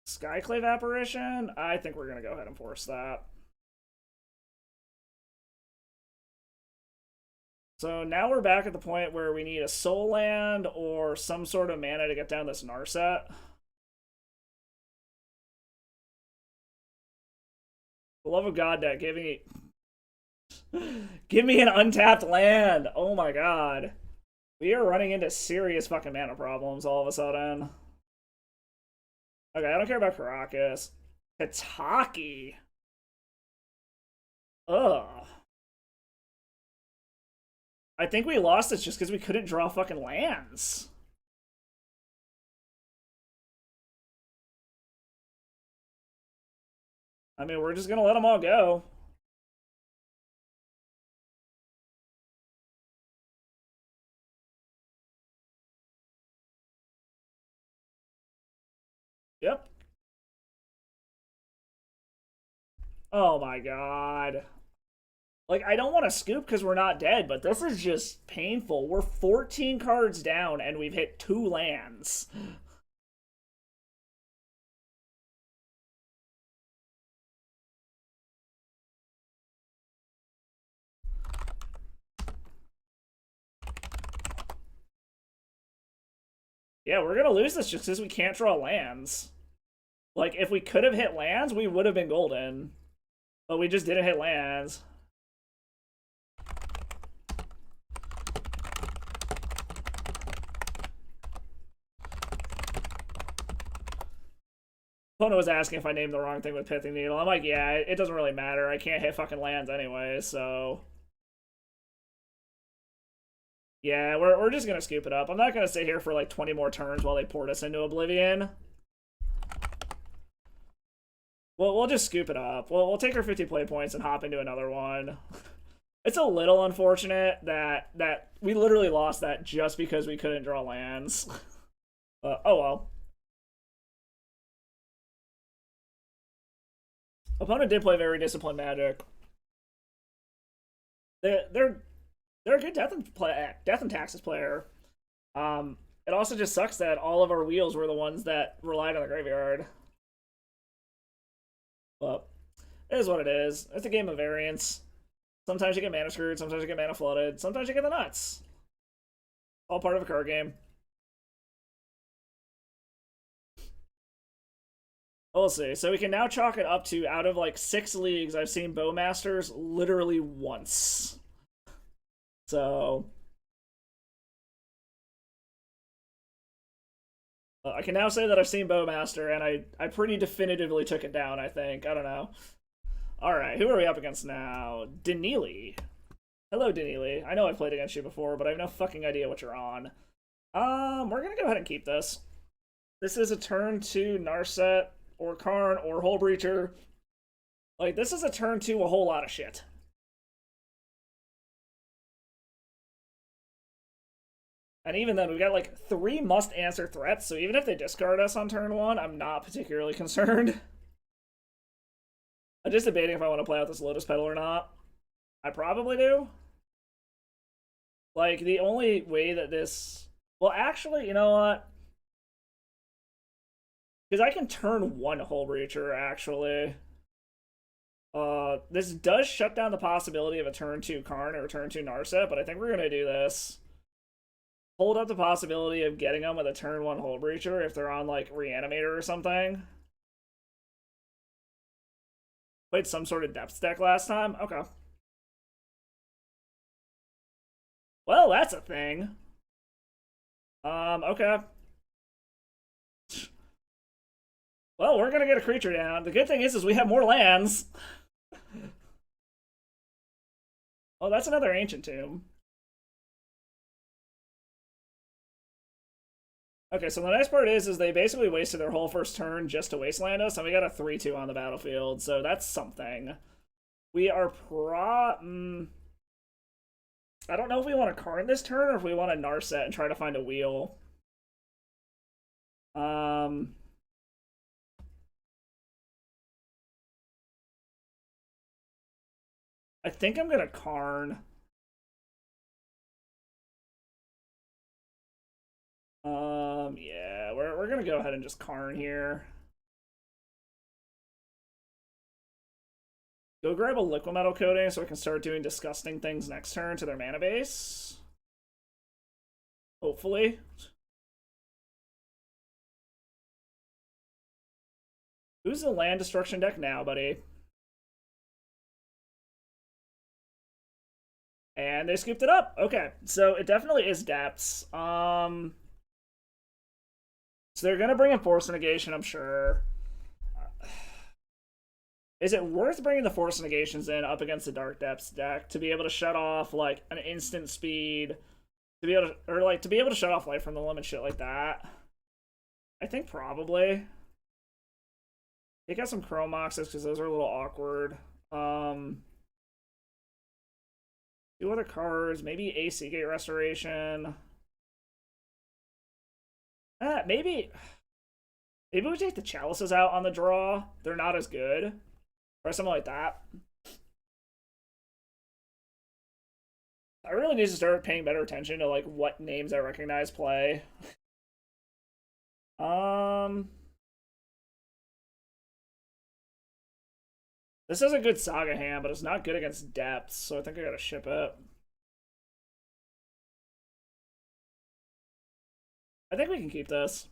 Skyclave Apparition? I think we're going to go ahead and force that. So now we're back at the point where we need a soul land or some sort of mana to get down this Narset. For the love of God, deck, give me an untapped land. Oh my god. We are running into serious fucking mana problems all of a sudden. Okay, I don't care about Caracas. Kataki. Ugh. I think we lost this just because we couldn't draw fucking lands. I mean, we're just gonna let them all go. Yep. Oh my god. Like, I don't want to scoop because we're not dead, but this is just painful. We're 14 cards down and we've hit 2 lands. Yeah, we're gonna lose this just because we can't draw lands. Like, if we could have hit lands, we would have been golden. But we just didn't hit lands. Pona was asking if I named the wrong thing with Pithing Needle. I'm like, yeah, it doesn't really matter. I can't hit fucking lands anyway, so... Yeah, we're just gonna scoop it up. I'm not gonna sit here for like 20 more turns while they port us into Oblivion. Well, we'll just scoop it up. We'll take our 50 play points and hop into another one. It's a little unfortunate that we literally lost that just because we couldn't draw lands. Oh well. Opponent did play very disciplined Magic. They're a good Death and Taxes player. It also just sucks that all of our wheels were the ones that relied on the graveyard. But it is what it is. It's a game of variance. Sometimes you get mana screwed, sometimes you get mana flooded, sometimes you get the nuts. All part of a card game. We'll see. So we can now chalk it up to, out of like 6 leagues, I've seen Bowmasters literally once. So I can now say that I've seen Bowmaster, and I pretty definitively took it down, I think. I don't know. Alright, who are we up against now? Denili. Hello, Denili. I know I've played against you before, but I have no fucking idea what you're on. We're gonna go ahead and keep this. This is a turn 2 Narset, or Karn, or Hole Breacher. Like, this is a turn 2 a whole lot of shit. And even then, we've got like 3 must-answer threats, so even if they discard us on turn 1, I'm not particularly concerned. I'm just debating if I want to play out this Lotus Petal or not. I probably do. Like, the only way that this... Well, actually, you know what? Because I can turn 1 Hole Breacher, actually. This does shut down the possibility of a turn 2 Karn or a turn 2 Narset, but I think we're going to do this. Hold up the possibility of getting them with a turn 1 Hole Breacher if they're on, like, Reanimator or something. Played some sort of depth deck last time? Okay. Well, that's a thing. Okay. Well, we're gonna get a creature down. The good thing is we have more lands. Oh, that's another Ancient Tomb. Okay, so the nice part is they basically wasted their whole first turn just to wasteland us, and we got a 3-2 on the battlefield, so that's something. We are I don't know if we want to Karn this turn, or if we want to Narset and try to find a wheel. I think I'm gonna Karn. Yeah, we're gonna go ahead and just Karn here. Go grab a liquid metal coating so I can start doing disgusting things next turn to their mana base. Hopefully. Who's the land destruction deck now, buddy? And they scooped it up. Okay, so it definitely is depths. So they're gonna bring in Force Negation, I'm sure. Is it worth bringing the Force Negations in up against the Dark Depths deck to be able to shut off like an instant speed, to be able to, or like to be able to shut off life from the limit, shit like that? I think probably. Take out some Chrome Moxes because those are a little awkward. Two other cards, maybe a Seagate Restoration. Maybe we take the Chalices out on the draw. They're not as good. Or something like that. I really need to start paying better attention to like what names I recognize play. This is a good Saga hand, but it's not good against depths, so I think I gotta ship it. I think we can keep this.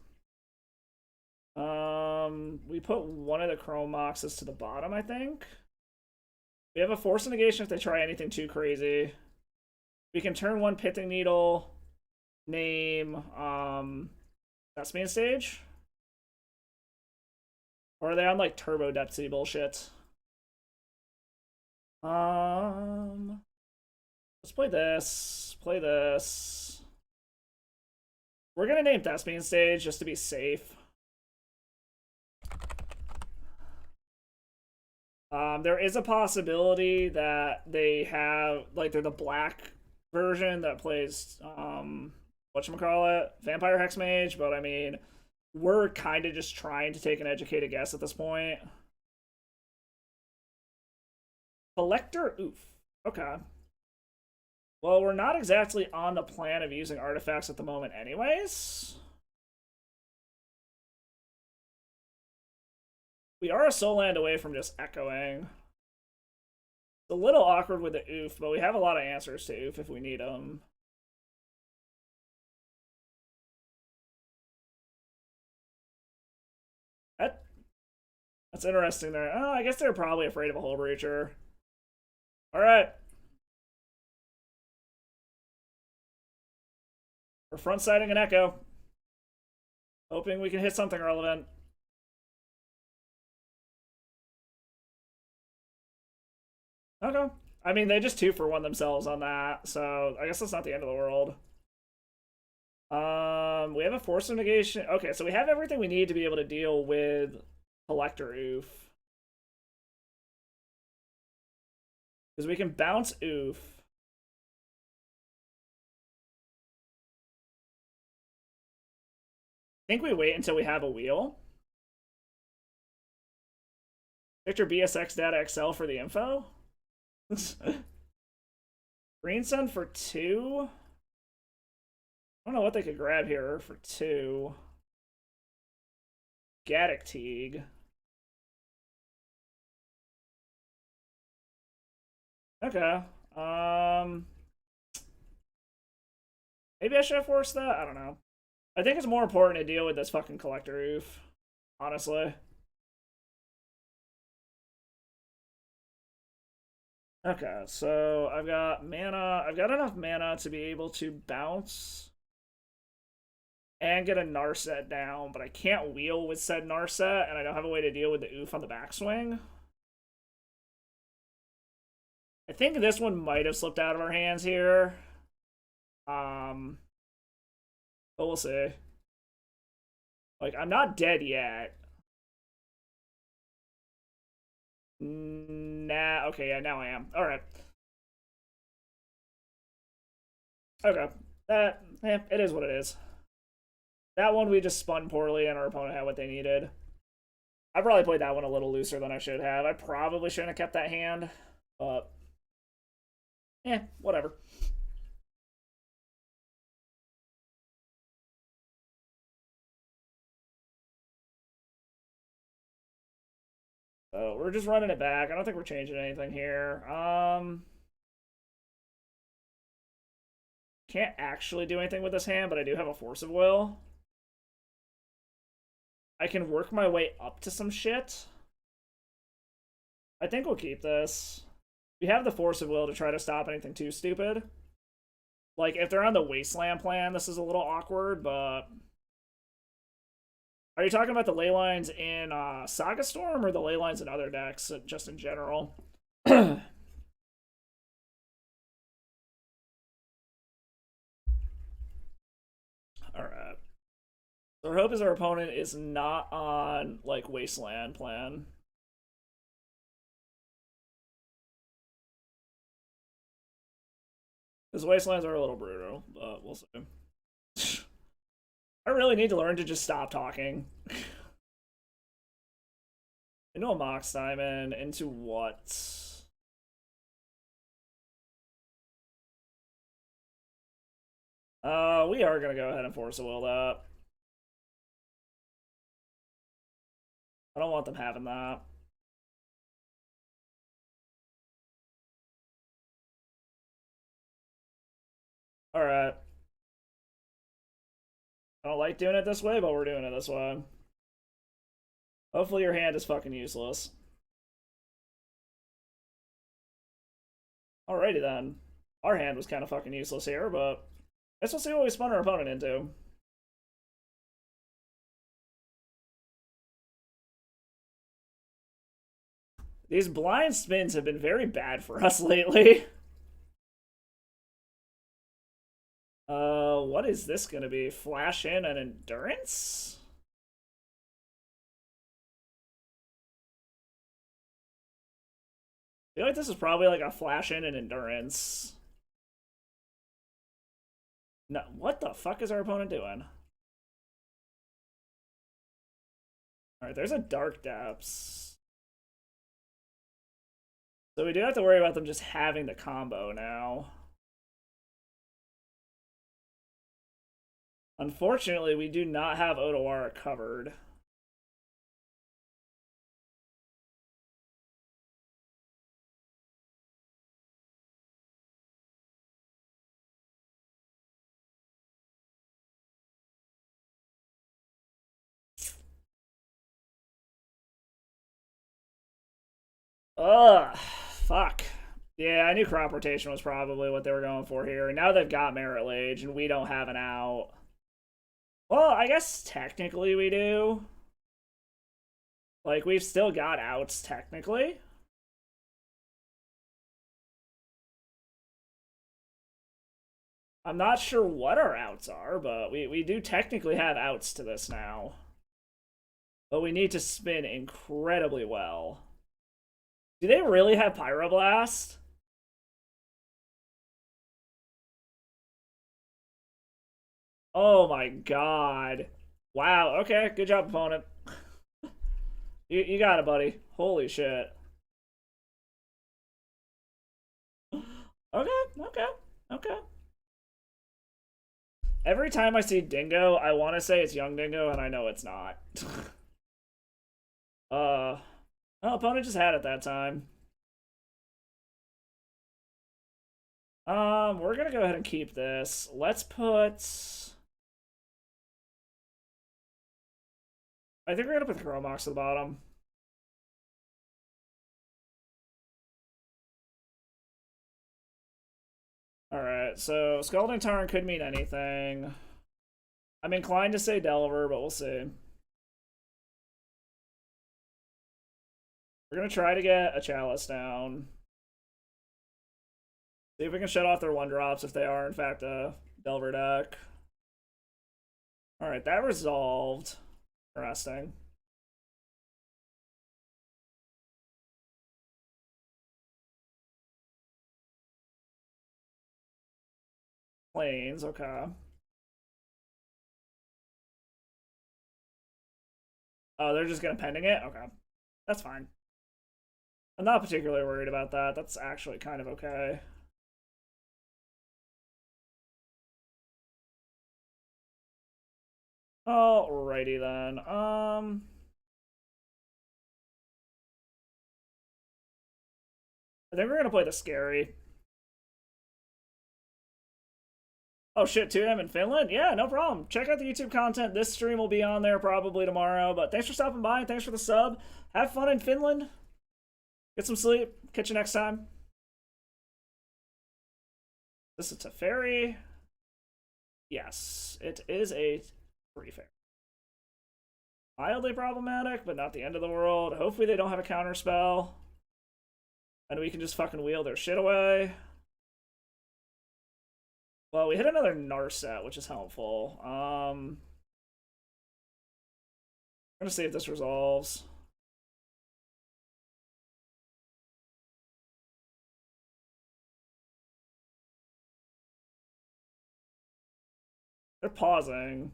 We put one of the Chrome Moxes to the bottom, I think. We have a Force Negation if they try anything too crazy. We can turn one Pithing Needle, name, that's main stage? Or are they on, like, Turbo Depthsy bullshit? Let's play this. Play this. We're gonna name Thespian Stage just to be safe. There is a possibility that they have, like, they're the black version that plays, whatchamacallit, Vampire Hexmage, but I mean, we're kind of just trying to take an educated guess at this point. Collector, oof. Okay. Well, we're not exactly on the plan of using artifacts at the moment anyways. We are a soul land away from just echoing. It's a little awkward with the oof, but we have a lot of answers to oof if we need them. That's interesting there. Oh, I guess they're probably afraid of a Hull Breacher. Alright. We're front-siding an Echo. Hoping we can hit something relevant. Okay. I mean, they just 2-for-1 themselves on that, so I guess that's not the end of the world. We have a Force of Negation. Okay, so we have everything we need to be able to deal with Collector Oof. Because we can bounce Oof. I think we wait until we have a wheel. Victor BSX Data XL for the info. Green Sun for 2. I don't know what they could grab here for 2. Gaddock Teague. Okay. Maybe I should have forced that? I don't know. I think it's more important to deal with this fucking Collector Oof. Honestly. Okay, so I've got mana. I've got enough mana to be able to bounce and get a Narset down, but I can't wheel with said Narset, and I don't have a way to deal with the oof on the backswing. I think this one might have slipped out of our hands here. But we'll see. Like, I'm not dead yet. Nah, okay, yeah, now I am. Alright. Okay. It is what it is. That one we just spun poorly and our opponent had what they needed. I probably played that one a little looser than I should have. I probably shouldn't have kept that hand, but Whatever. So we're just running it back. I don't think we're changing anything here. Can't actually do anything with this hand, but I do have a Force of Will. I can work my way up to some shit. I think we'll keep this. We have the Force of Will to try to stop anything too stupid. Like, if they're on the Wasteland plan, this is a little awkward, but... Are you talking about the ley lines in Saga Storm or the ley lines in other decks, just in general? Alright. So our hope is our opponent is not on, like, Wasteland plan. Because Wastelands are a little brutal, but we'll see. I really need to learn to just stop talking. Into a Mox Diamond, into what? We are gonna go ahead and Force a Will that. I don't want them having that. Alright. I don't like doing it this way, but we're doing it this way. Hopefully your hand is fucking useless. Alrighty then. Our hand was kind of fucking useless here, but I guess we'll see what we spun our opponent into. These blind spins have been very bad for us lately. What is this gonna be? Flash in and endurance? I feel like this is probably like a flash in and endurance. No, what the fuck is our opponent doing? Alright, there's a Dark Depths. So we do have to worry about them just having the combo now. Unfortunately, we do not have Otawara covered. Ugh, fuck. Yeah, I knew crop rotation was probably what they were going for here. Now they've got Merit Lage, and we don't have an out. Well, I guess technically we do. Like, we've still got outs, technically. I'm not sure what our outs are, but we do technically have outs to this now. But we need to spin incredibly well. Do they really have Pyroblast? Oh my god. Wow, okay, good job, opponent. You got it, buddy. Holy shit. Okay, okay, okay. Every time I see Dingo, I want to say it's Young Dingo, and I know it's not. Well, opponent just had it that time. We're gonna go ahead and keep this. Let's put... I think we're gonna put the Chromox to the bottom. Alright, so Scalding Tarn could mean anything. I'm inclined to say Delver, but we'll see. We're gonna try to get a Chalice down. See if we can shut off their 1-drops if they are, in fact, a Delver deck. Alright, that resolved. Interesting. Planes, okay. Oh, they're just gonna pending it? Okay. That's fine. I'm not particularly worried about that. That's actually kind of okay. Alrighty then. I think we're gonna play the scary. Oh shit, 2 a.m. in Finland? Yeah, no problem. Check out the YouTube content. This stream will be on there probably tomorrow. But thanks for stopping by and thanks for the sub. Have fun in Finland. Get some sleep. Catch you next time. This is a fairy. Yes, it is a free fairy. Mildly problematic, but not the end of the world. Hopefully they don't have a counter spell. And we can just fucking wheel their shit away. Well, we hit another Narset, which is helpful. I'm gonna see if this resolves. They're pausing.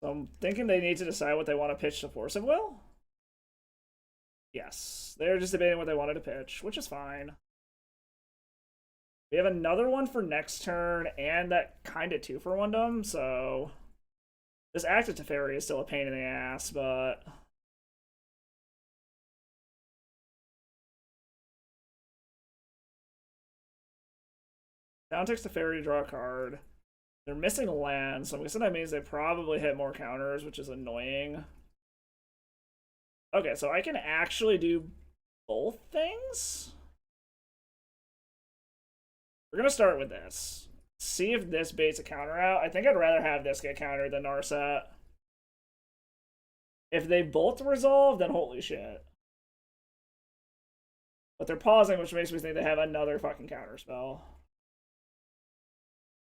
So I'm thinking they need to decide what they want to pitch to Force of Will. Yes, they're just debating what they wanted to pitch, which is fine. We have another one for next turn, and that kind of 2-for-1 so this active Teferi is still a pain in the ass, but down takes Teferi to draw a card. They're missing land, so I'm guessing that means they probably hit more counters, which is annoying. Okay, so I can actually do both things? We're gonna start with this. See if this baits a counter out. I think I'd rather have this get countered than Narset. If they both resolve, then holy shit. But they're pausing, which makes me think they have another fucking counter spell.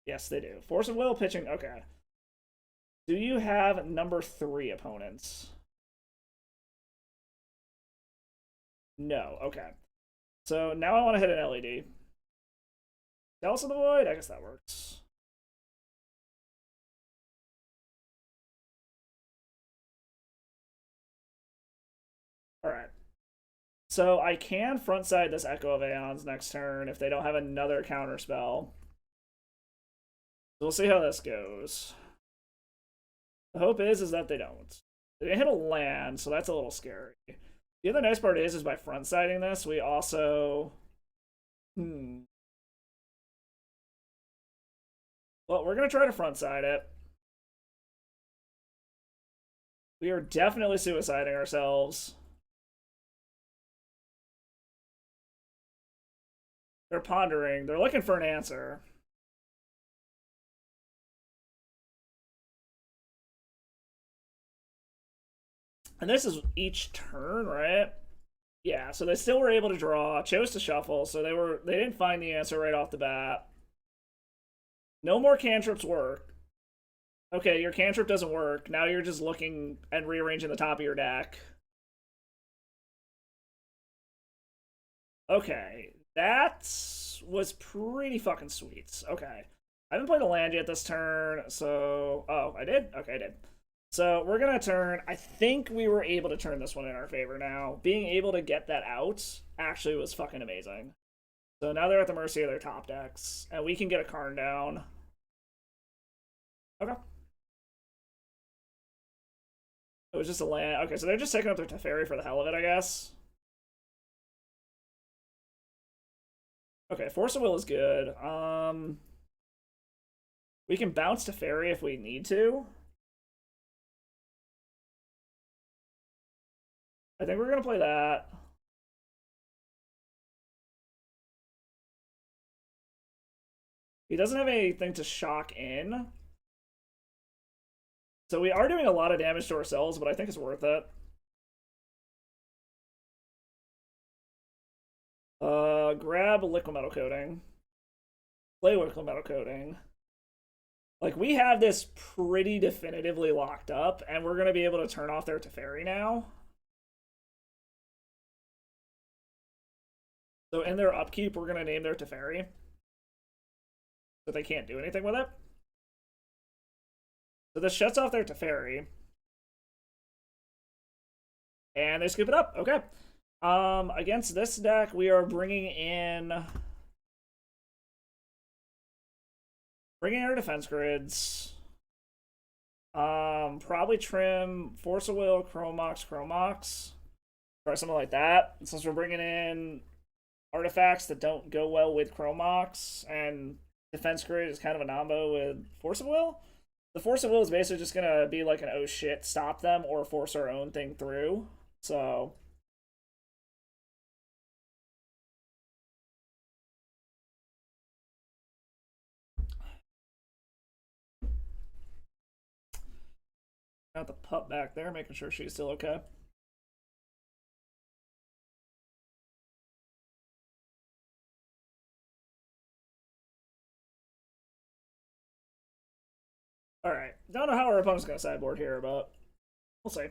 Yes, they do. Force of Will pitching. Okay. Do you have number 3 opponents? No. Okay. So now I want to hit an LED. Dallas of the Void? I guess that works. Alright. So I can frontside this Echo of Aeons next turn if they don't have another counter spell. We'll see how this goes. The hope is that they don't. They didn't hit a land, so that's a little scary. The other nice part is by front-siding this, we also... Well, we're going to try to front-side it. We are definitely suiciding ourselves. They're pondering. They're looking for an answer. And this is each turn, right? Yeah, so they still were able to draw, chose to shuffle, so they didn't find the answer right off the bat. No more cantrips work. Okay, your cantrip doesn't work. Now you're just looking and rearranging the top of your deck. Okay, that was pretty fucking sweet. Okay. I haven't played a land yet this turn, so... Oh, I did? Okay, I did. So we're going to turn... I think we were able to turn this one in our favor now. Being able to get that out actually was fucking amazing. So now they're at the mercy of their top decks, and we can get a Karn down. Okay. It was just a land. Okay, so they're just taking up their Teferi for the hell of it, I guess. Okay, Force of Will is good. We can bounce Teferi if we need to. I think we're going to play that. He doesn't have anything to shock in. So we are doing a lot of damage to ourselves, but I think it's worth it. Grab Liquid Metal Coating. Play Liquid Metal Coating. Like, we have this pretty definitively locked up, and we're going to be able to turn off their Teferi now. So in their upkeep, we're going to name their Teferi. So they can't do anything with it. So this shuts off their Teferi. And they scoop it up. Okay. Against this deck, we are bringing Bringing our defense grids. Probably trim Force of Will, Chromox. Try something like that. Since we're bringing in artifacts that don't go well with Chromox, and defense grid is kind of a combo with Force of Will. The Force of Will is basically just gonna be like an oh shit, stop them, or force our own thing through. So got the pup back there, making sure she's still okay. Alright. Don't know how our opponent's gonna sideboard here, but we'll see.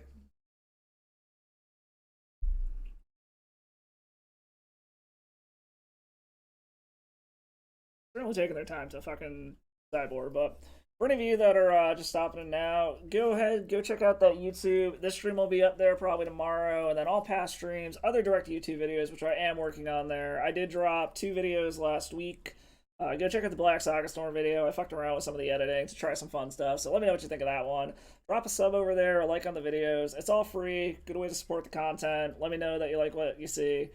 Certainly taking their time to fucking sideboard, but for any of you that are just stopping in now, go ahead, go check out that YouTube. This stream will be up there probably tomorrow, and then all past streams, other direct YouTube videos, which I am working on there. I did drop 2 videos last week. Go check out the Black Saga Storm video. I fucked around with some of the editing to try some fun stuff, so let me know what you think of that one. Drop a sub over there, a like on the videos. It's all free. Good way to support the content. Let me know that you like what you see.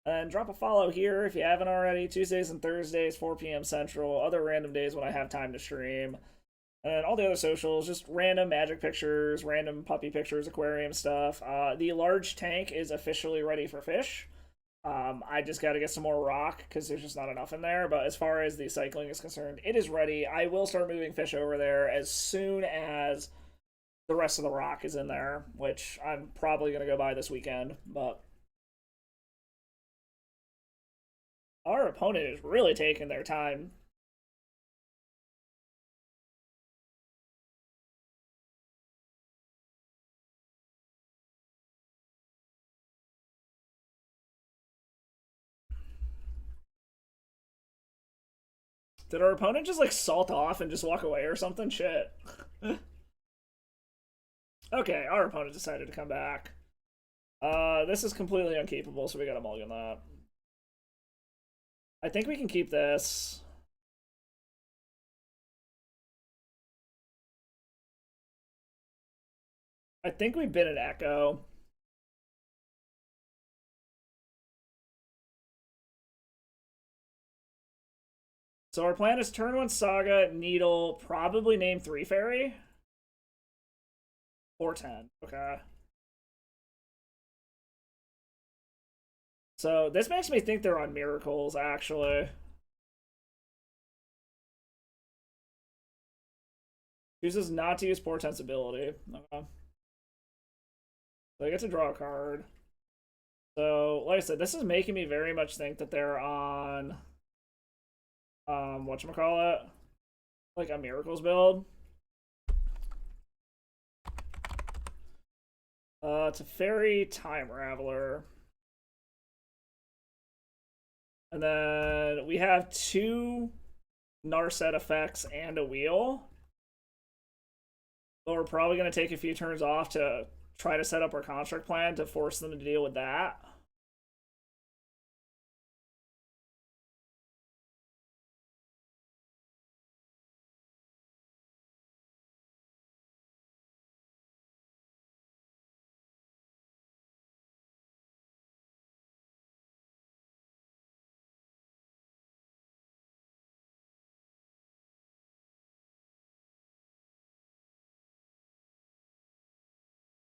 And drop a follow here if you haven't already. Tuesdays and Thursdays, 4 p.m. Central. Other random days when I have time to stream. And all the other socials, just random magic pictures, random puppy pictures, aquarium stuff. The large tank is officially ready for fish. I just got to get some more rock because there's just not enough in there. But as far as the cycling is concerned, it is ready. I will start moving fish over there as soon as the rest of the rock is in there, which I'm probably going to go buy this weekend. But our opponent is really taking their time. Did our opponent just like salt off and just walk away or something? Shit. Okay, our opponent decided to come back. This is completely unkeepable, so we gotta mulligan that. I think we can keep this. I think we bid an Echo. So our plan is turn 1 Saga, Needle, probably name 3 Fairy. Or 10. Okay. So this makes me think they're on Miracles, actually. Chooses not to use Portent's ability. Okay. So I get to draw a card. So, like I said, this is making me very much think that they're on whatchamacallit? Like a Miracles build. It's a Fairy Time Raveler. And then we have 2 Narset effects and a wheel. But we're probably going to take a few turns off to try to set up our construct plan to force them to deal with that.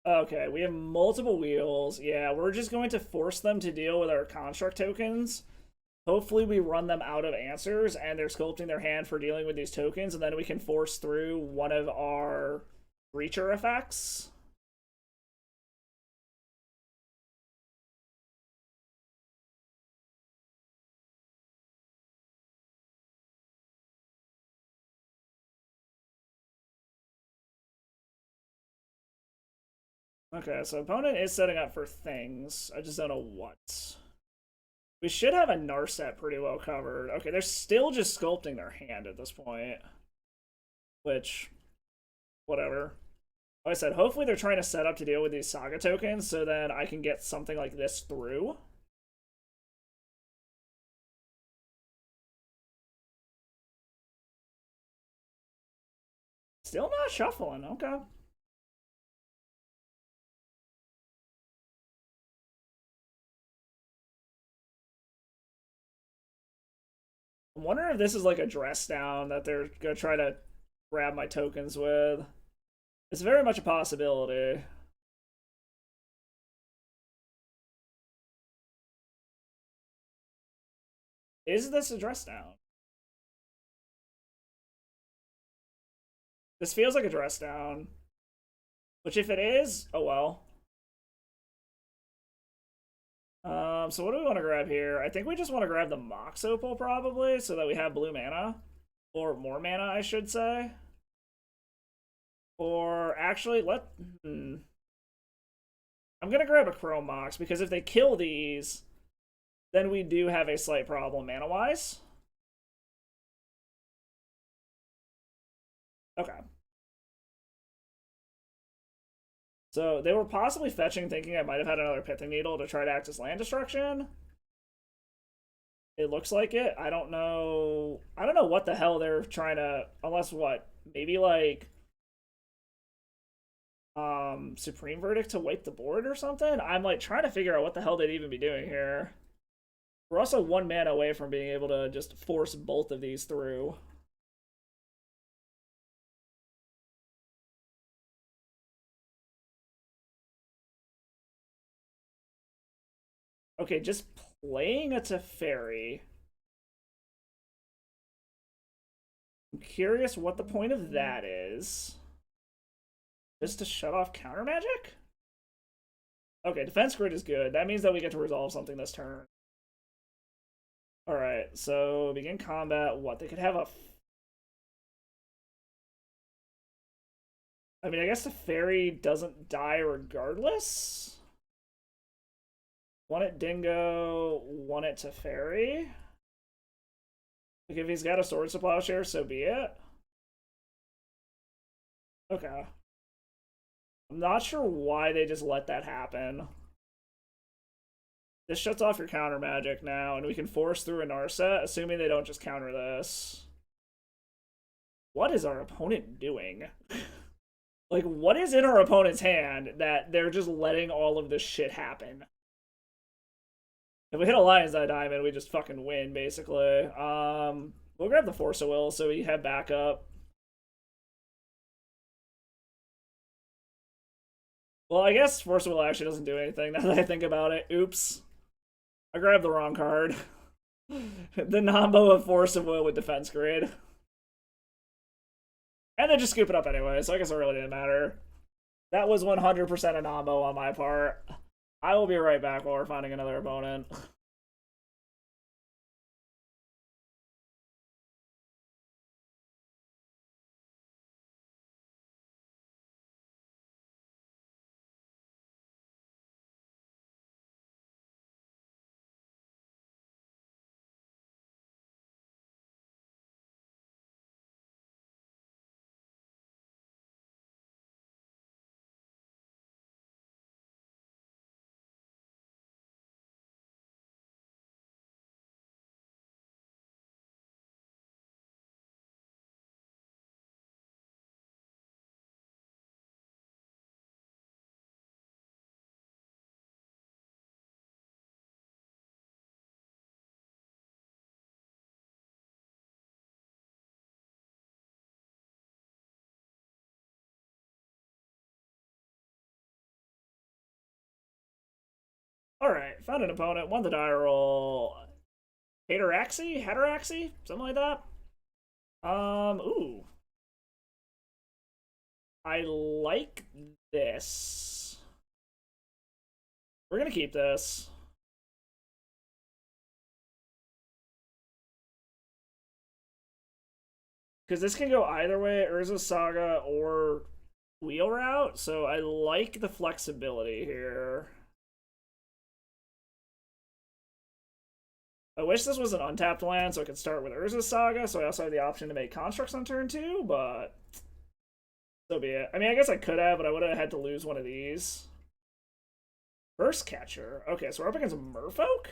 Okay, we have multiple wheels. Yeah, we're just going to force them to deal with our construct tokens. Hopefully we run them out of answers and they're sculpting their hand for dealing with these tokens, and then we can force through one of our Reacher effects. Okay, so opponent is setting up for things. I just don't know what. We should have a Narset pretty well covered. Okay, they're still just sculpting their hand at this point. Which, whatever. Like I said, hopefully they're trying to set up to deal with these Saga tokens so then I can get something like this through. Still not shuffling. Okay. I'm wondering if this is like a dress down that they're gonna try to grab my tokens with. It's very much a possibility. Is this a dress down? This feels like a dress down. Which if it is, oh well. So what do we want to grab here? I think we just want to grab the Mox Opal probably, so that we have blue mana. Or more mana, I should say. Or actually, I'm gonna grab a Chrome Mox, because if they kill these, then we do have a slight problem mana-wise. Okay. So they were possibly fetching, thinking I might have had another Pithing Needle to try to act as land destruction. It looks like it. I don't know. I don't know what the hell they're trying to. Unless what? Maybe like Supreme Verdict to wipe the board or something. I'm like trying to figure out what the hell they'd even be doing here. We're also 1 mana away from being able to just force both of these through. Okay, just playing a Teferi. I'm curious what the point of that is. Just to shut off counter magic? Okay, defense grid is good. That means that we get to resolve something this turn. Alright, so begin combat. What? They could have a... I mean, I guess the fairy doesn't die regardless. One it Dingo, one it Teferi. Like, if he's got a Swords to Plowshare, so be it. Okay. I'm not sure why they just let that happen. This shuts off your counter magic now, and we can force through a Narset, assuming they don't just counter this. What is our opponent doing? Like, what is in our opponent's hand that they're just letting all of this shit happen? If we hit a Lion's Eye Diamond, we just fucking win, basically. We'll grab the Force of Will so we have backup. Well, I guess Force of Will actually doesn't do anything now that I think about it. Oops. I grabbed the wrong card. The Nombo of Force of Will with Defense Grid. And then just scoop it up anyway, so I guess it really didn't matter. That was 100% a Nombo on my part. I will be right back while we're finding another opponent. Alright, found an opponent, won the die roll. Hateraxi? Something like that? Ooh. I like this. We're gonna keep this. Because this can go either way, Urza Saga or Wheel Route, so I like the flexibility here. I wish this was an untapped land so I could start with Urza's Saga, so I also have the option to make constructs on turn 2, but so be it. I mean, I guess I could have, but I would have had to lose one of these. Burst Catcher. Okay, so we're up against a Merfolk?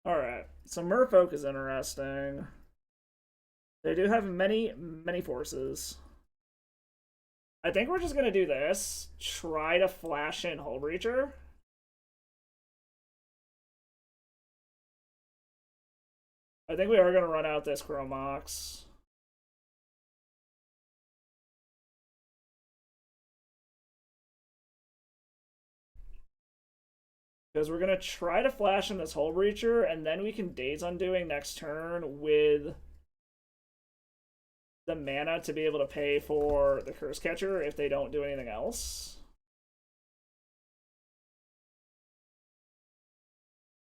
Alright, so Merfolk is interesting. They do have many, many forces. I think we're just gonna do this. Try to flash in Hull Breacher. I think we are gonna run out this Chromox. Because we're gonna try to flash in this Hull Breacher, and then we can Daze Undoing next turn with the mana to be able to pay for the Curse Catcher if they don't do anything else.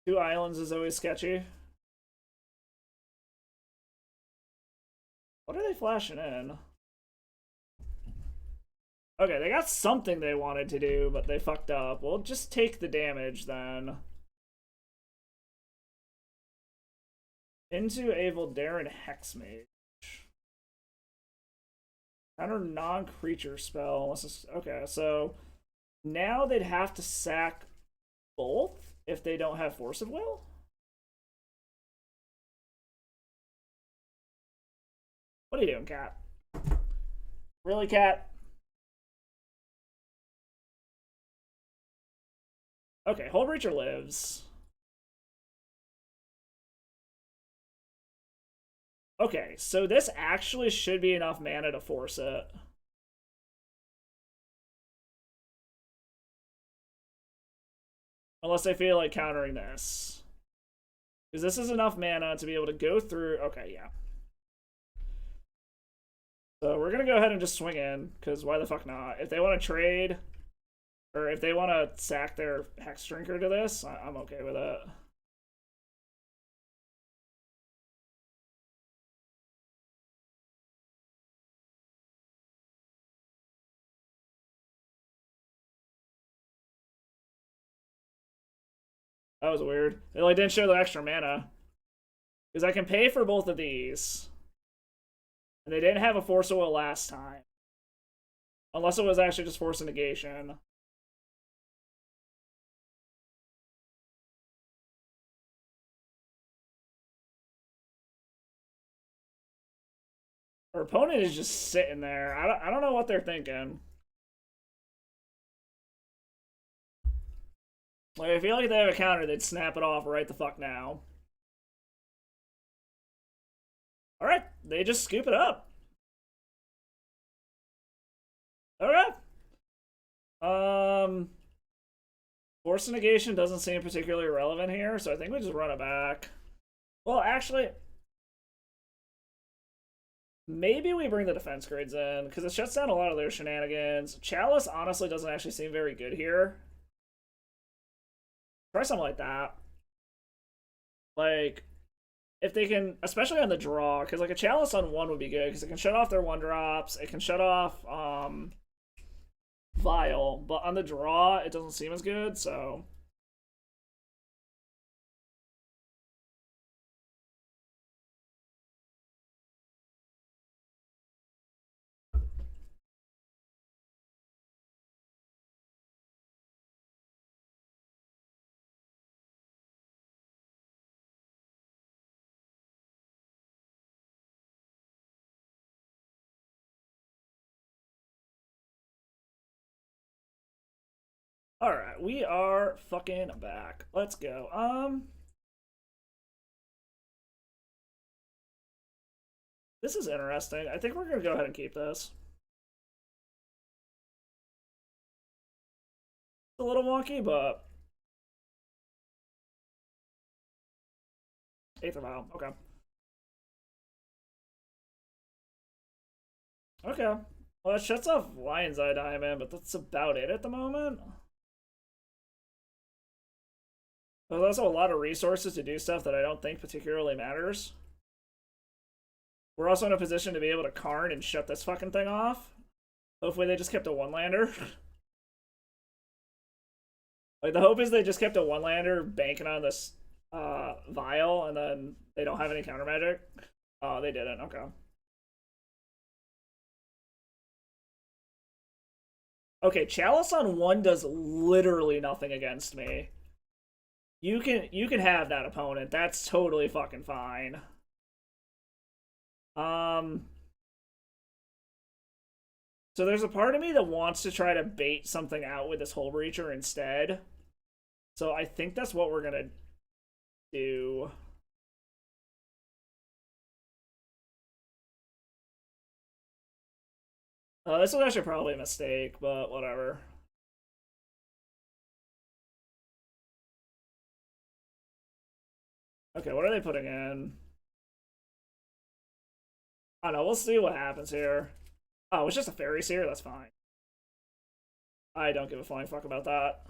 2 islands is always sketchy. What are they flashing in? Okay, they got something they wanted to do, but they fucked up. We'll just take the damage then. Into a Voldaren Hexmage. Counter non-creature spell. Unless it's, okay, so now they'd have to sack both if they don't have Force of Will? What are you doing, Cat? Really, Cat? Okay, Hull Breacher lives. Okay, so this actually should be enough mana to force it. Unless I feel like countering this. Because this is enough mana to be able to go through... Okay, yeah. So we're going to go ahead and just swing in, because why the fuck not? If they want to trade, or if they want to sack their Hex Drinker to this, I'm okay with it. That was weird. They like didn't show the extra mana. Because I can pay for both of these. And they didn't have a Force of Will last time. Unless it was actually just Force of Negation. Our opponent is just sitting there. I don't know what they're thinking. Like, I feel like if they have a counter, they'd snap it off right the fuck now. Alright, they just scoop it up. Alright. Force negation doesn't seem particularly relevant here, so I think we just run it back. Well, actually, maybe we bring the defense grades in, because it shuts down a lot of their shenanigans. Chalice honestly doesn't actually seem very good here. Try something like that. Like, if they can, especially on the draw, because like a Chalice on 1 would be good, because it can shut off their 1-drops, it can shut off Vial, but on the draw, it doesn't seem as good, so... Alright, we are fucking back. Let's go. This is interesting. I think we're gonna go ahead and keep this. It's a little wonky, but... Aether Vial, okay. Okay. Well, it shuts off Lion's Eye Diamond, but that's about it at the moment. There's also a lot of resources to do stuff that I don't think particularly matters. We're also in a position to be able to Karn and shut this fucking thing off. Hopefully they just kept a one-lander. Like, the hope is they just kept a one-lander banking on this Vial, and then they don't have any counter magic. Oh, they didn't. Okay. Okay, Chalice on 1 does literally nothing against me. You can have that opponent. That's totally fucking fine. Um so there's a part of me that wants to try to bait something out with this Hole Breacher instead. So I think that's what we're gonna do. This was actually probably a mistake, but whatever. Okay, what are they putting in? I don't know, we'll see what happens here. Oh, it's just a Fairy Seer? That's fine. I don't give a flying fuck about that.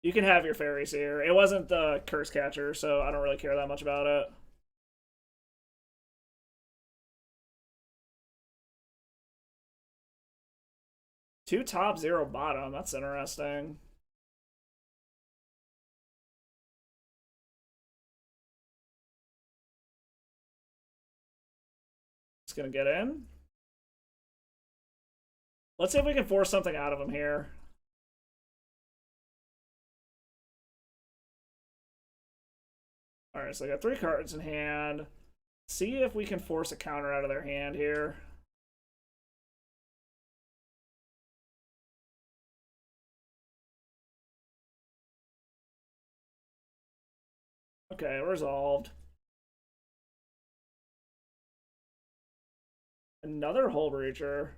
You can have your Fairy Seer. It wasn't the Curse Catcher, so I don't really care that much about it. Two top, zero bottom. That's interesting. It's gonna get in. Let's see if we can force something out of him here. Alright, so I got 3 cards in hand. See if we can force a counter out of their hand here. Okay, resolved. Another Hole Breacher.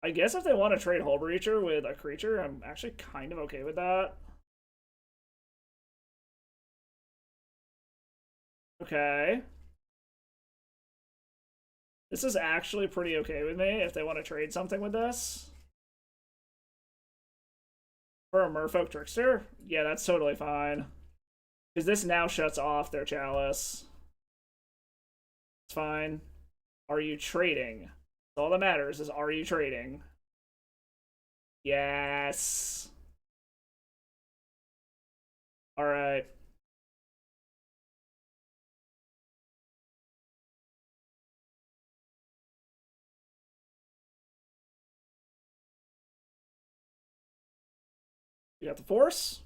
I guess if they want to trade Hole Breacher with a creature, I'm actually kind of okay with that. Okay. This is actually pretty okay with me if they want to trade something with this. For a Merfolk Trickster? Yeah, that's totally fine. Because this now shuts off their Chalice. It's fine. Are you trading? All that matters is, are you trading? Yes. Alright. You got the Force?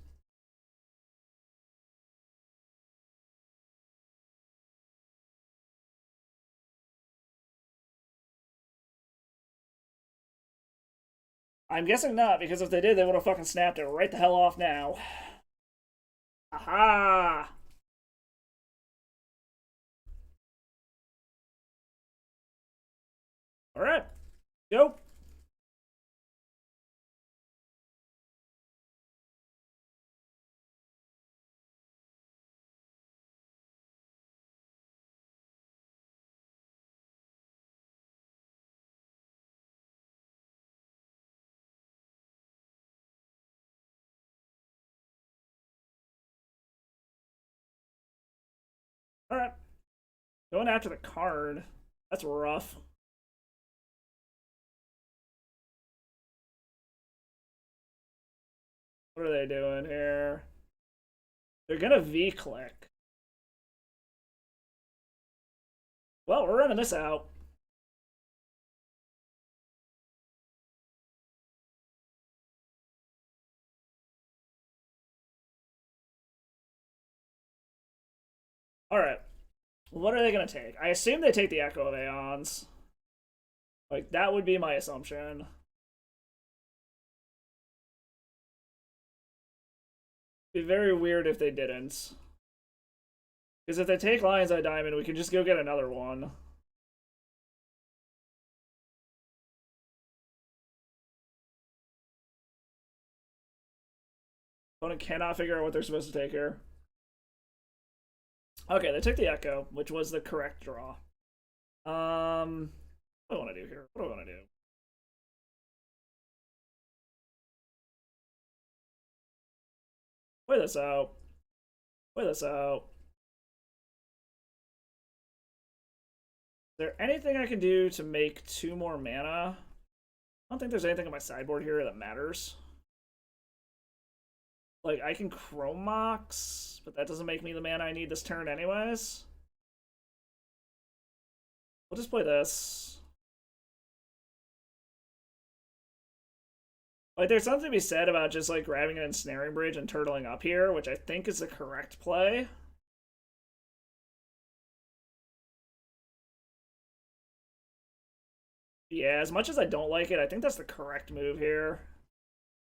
I'm guessing not, because if they did, they would have fucking snapped it right the hell off now. Aha! Alright. Go. Alright. Going after the card. That's rough. What are they doing here? They're gonna V-click. Well, we're running this out. Alright. What are they gonna take? I assume they take the Echo of Aeons. Like, that would be my assumption. It'd be very weird if they didn't. Because if they take Lion's Eye Diamond, we can just go get another one. Opponent cannot figure out what they're supposed to take here. Okay, they took the Echo, which was the correct draw. What do I want to do here? What do I want to do? Play this out. Play this out. Is there anything I can do to make 2 more mana? I don't think there's anything on my sideboard here that matters. Like, I can Chrome Mox, but that doesn't make me the mana I need this turn anyways. We'll just play this. Like, there's something to be said about just, like, grabbing an ensnaring bridge and turtling up here, which I think is the correct play. Yeah, as much as I don't like it, I think that's the correct move here.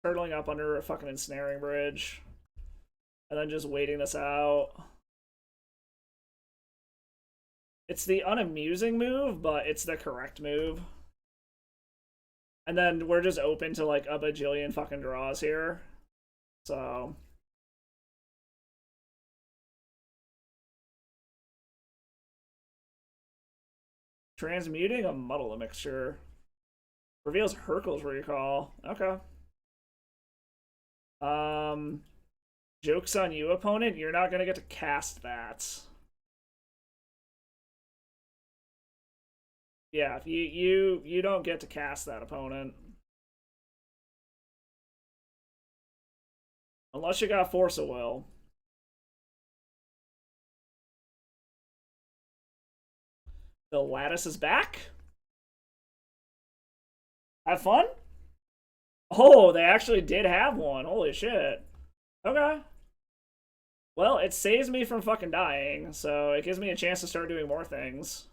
Turtling up under a fucking ensnaring bridge. And then just waiting this out. It's the unamusing move, but it's the correct move. And then we're just open to like a bajillion fucking draws here. So transmuting a muddle mixture. Reveals Hurkyl's Recall. Okay. Joke's on you, opponent. You're not gonna get to cast that. Yeah, you don't get to cast that, opponent. Unless you got Force of Will. The Lattice is back. Have fun? Oh, they actually did have one. Holy shit. Okay. Well, it saves me from fucking dying, so it gives me a chance to start doing more things.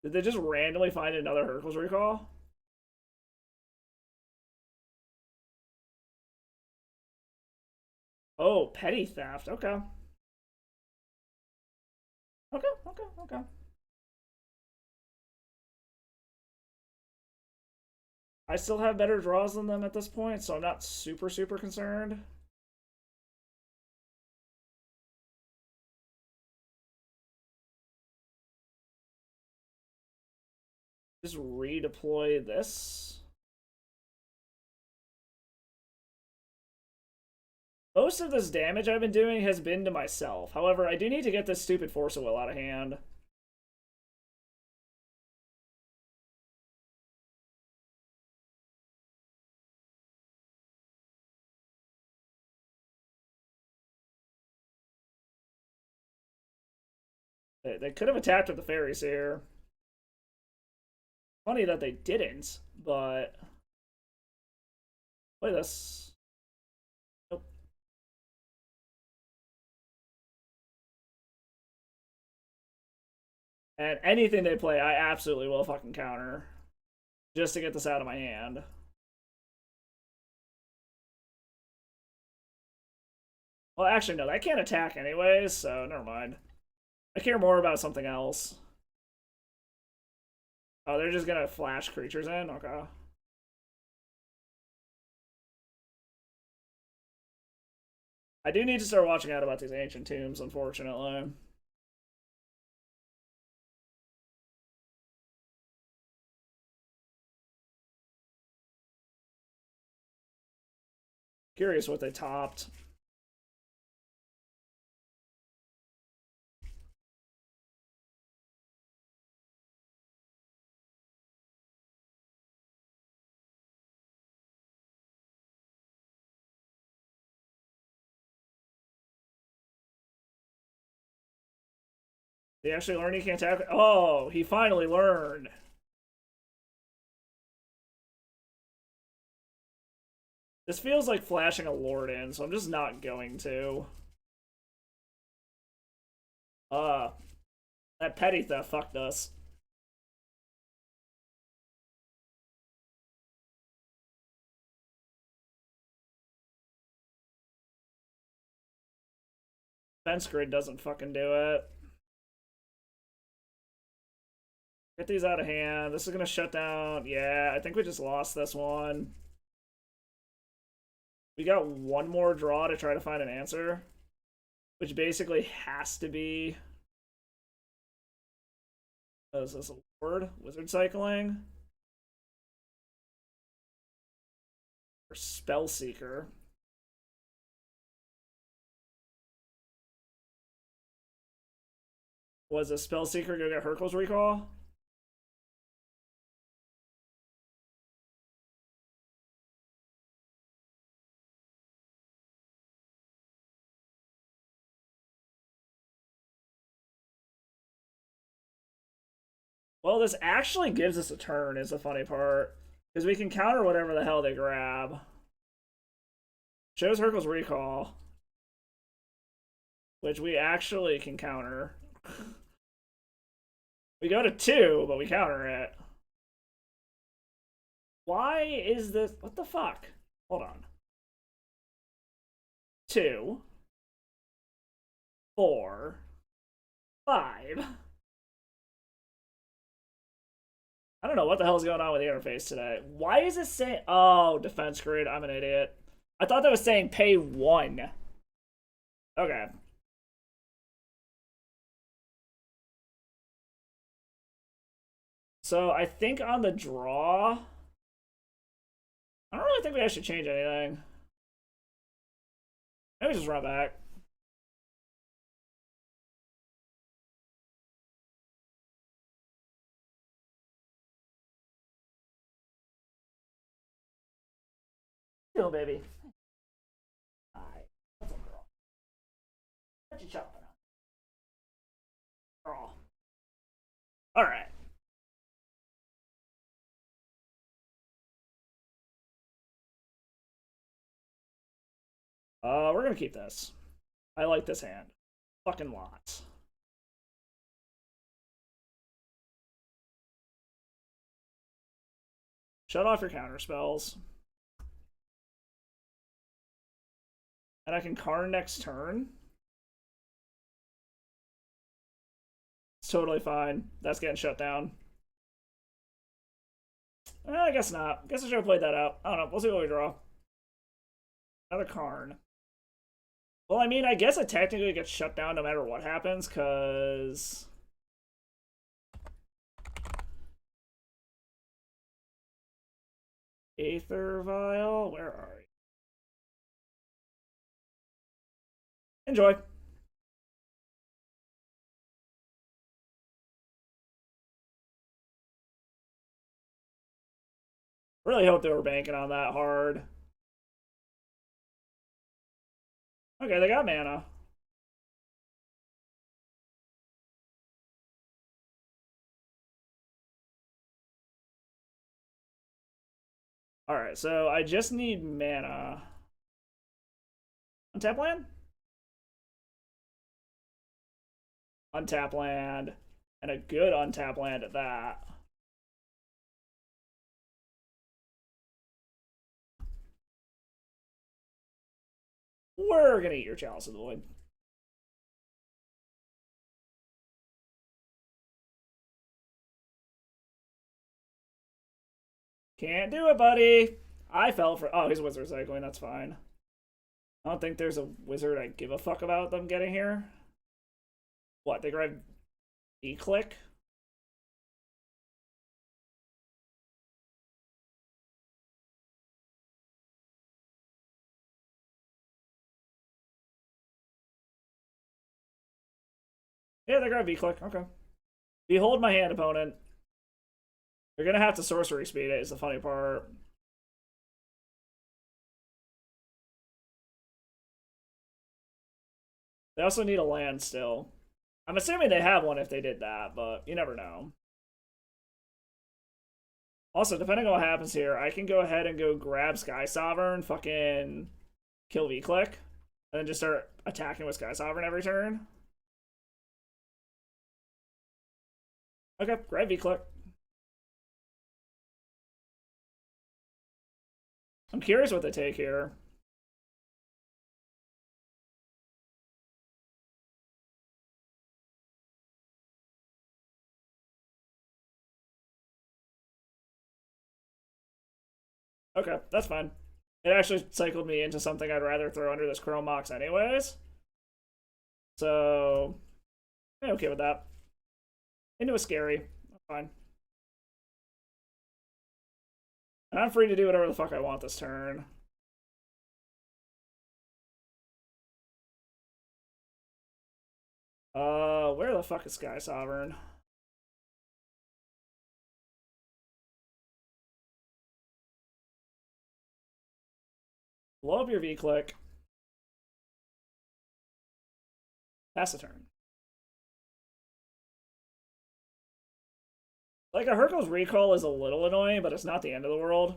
Did they just randomly find another Hurkyl's Recall? Oh, petty theft. Okay. Okay. I still have better draws than them at this point, so I'm not super concerned. Just redeploy this. Most of this damage I've been doing has been to myself. However, I do need to get this stupid Force of Will out of hand. They could have attacked with the fairies here. Funny that they didn't, but play this. Nope. And anything they play, I absolutely will fucking counter. Just to get this out of my hand. Well, actually, no, I can't attack anyways, so never mind. I care more about something else. Oh, they're just gonna flash creatures in? Okay. I do need to start watching out about these ancient tombs, unfortunately. Curious what they topped. He actually learned he can't attack. Oh, he finally learned. This feels like flashing a lord in, so I'm just not going to. That petty theft fucked us. Fence grid doesn't fucking do it. Get these out of hand. This is gonna shut down. Yeah, I think we just lost this one. We got one more draw to try to find an answer, which basically has to be. What is this, a word? Wizard cycling? Or spell seeker? Was a spell seeker gonna get Hurkyl's Recall? Well, this actually gives us a turn, is the funny part. Because we can counter whatever the hell they grab. Shows Hercule's Recall. Which we actually can counter. We go to 2, but we counter it. Why is this? What the fuck? Hold on. 2, 4, 5. I don't know what the hell's going on with the interface today. Why is it saying... Oh, defense grid. I'm an idiot. I thought that was saying pay 1. Okay. So I think on the draw... I don't really think we should change anything. Maybe just run back. Chill, baby. Alright. What's up, girl? What you chopping on? Girl. Alright. We're gonna keep this. I like this hand. Fucking lots. Shut off your counter spells. And I can Karn next turn. It's totally fine. That's getting shut down. I guess not. Guess I should have played that out. I don't know. We'll see what we draw. Another Karn. Well, I mean, I guess it technically gets shut down no matter what happens, because... Aether Vial? Where are you? Enjoy. Really hope they were banking on that hard. Okay, they got mana. Alright, so I just need mana. Untap land? Untap land. And a good untap land at that. We're gonna eat your Chalice of the Void. Can't do it, buddy. I fell for... Oh, he's wizard cycling. That's fine. I don't think there's a wizard I give a fuck about them getting here. What? They grab E-click? Yeah, they grab V-click. Okay. Behold my hand, opponent. They're gonna have to sorcery speed it, is the funny part. They also need a land still. I'm assuming they have one if they did that, but you never know. Also, depending on what happens here, I can go ahead and go grab Sky Sovereign, fucking kill V-click, and then just start attacking with Sky Sovereign every turn. Okay, grab V-click. I'm curious what they take here. Okay, that's fine. It actually cycled me into something I'd rather throw under this Chrome Mox anyways. So, I'm okay with that. Into a scary. That's fine. And I'm free to do whatever the fuck I want this turn. Where the fuck is Sky Sovereign? Blow up your V-click. Pass the turn. Like, a Hercule's recall is a little annoying, but it's not the end of the world.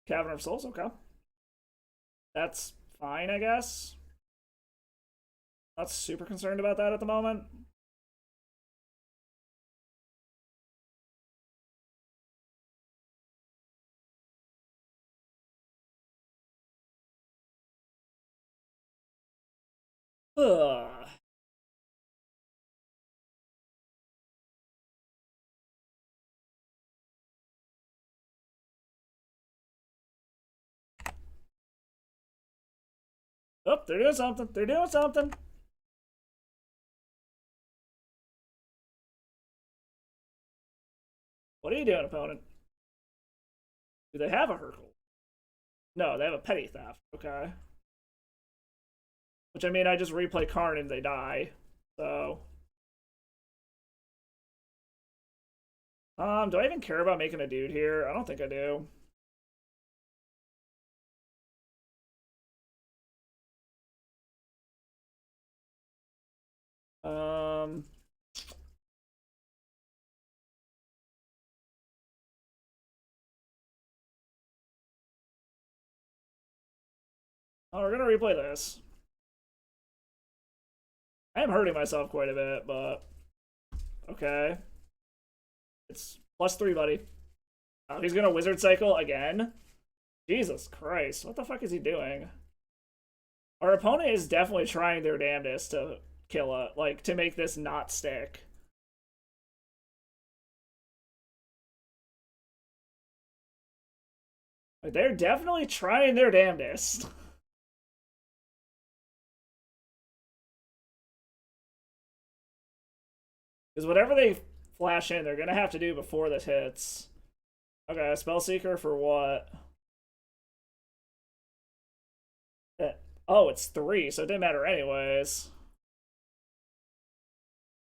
Cavern of Souls, okay. That's fine, I guess. Not super concerned about that at the moment. Ugh. Oh, they're doing something. They're doing something. What are you doing, opponent? Do they have a Hercule? No, they have a petty theft. Okay. Which, I mean, I just replay Karn and they die. So. Do I even care about making a dude here? I don't think I do. Um. Oh, we're gonna replay this. I am hurting myself quite a bit, but okay. It's +3, buddy. Oh, he's gonna Wizard Cycle again? Jesus Christ, what the fuck is he doing? Our opponent is definitely trying their damnedest to kill it, like, to make this not stick. Like, they're definitely trying their damnedest. Because whatever they flash in, they're gonna have to do before this hits. Okay, Spellseeker for what? Oh, it's 3, so it didn't matter anyways.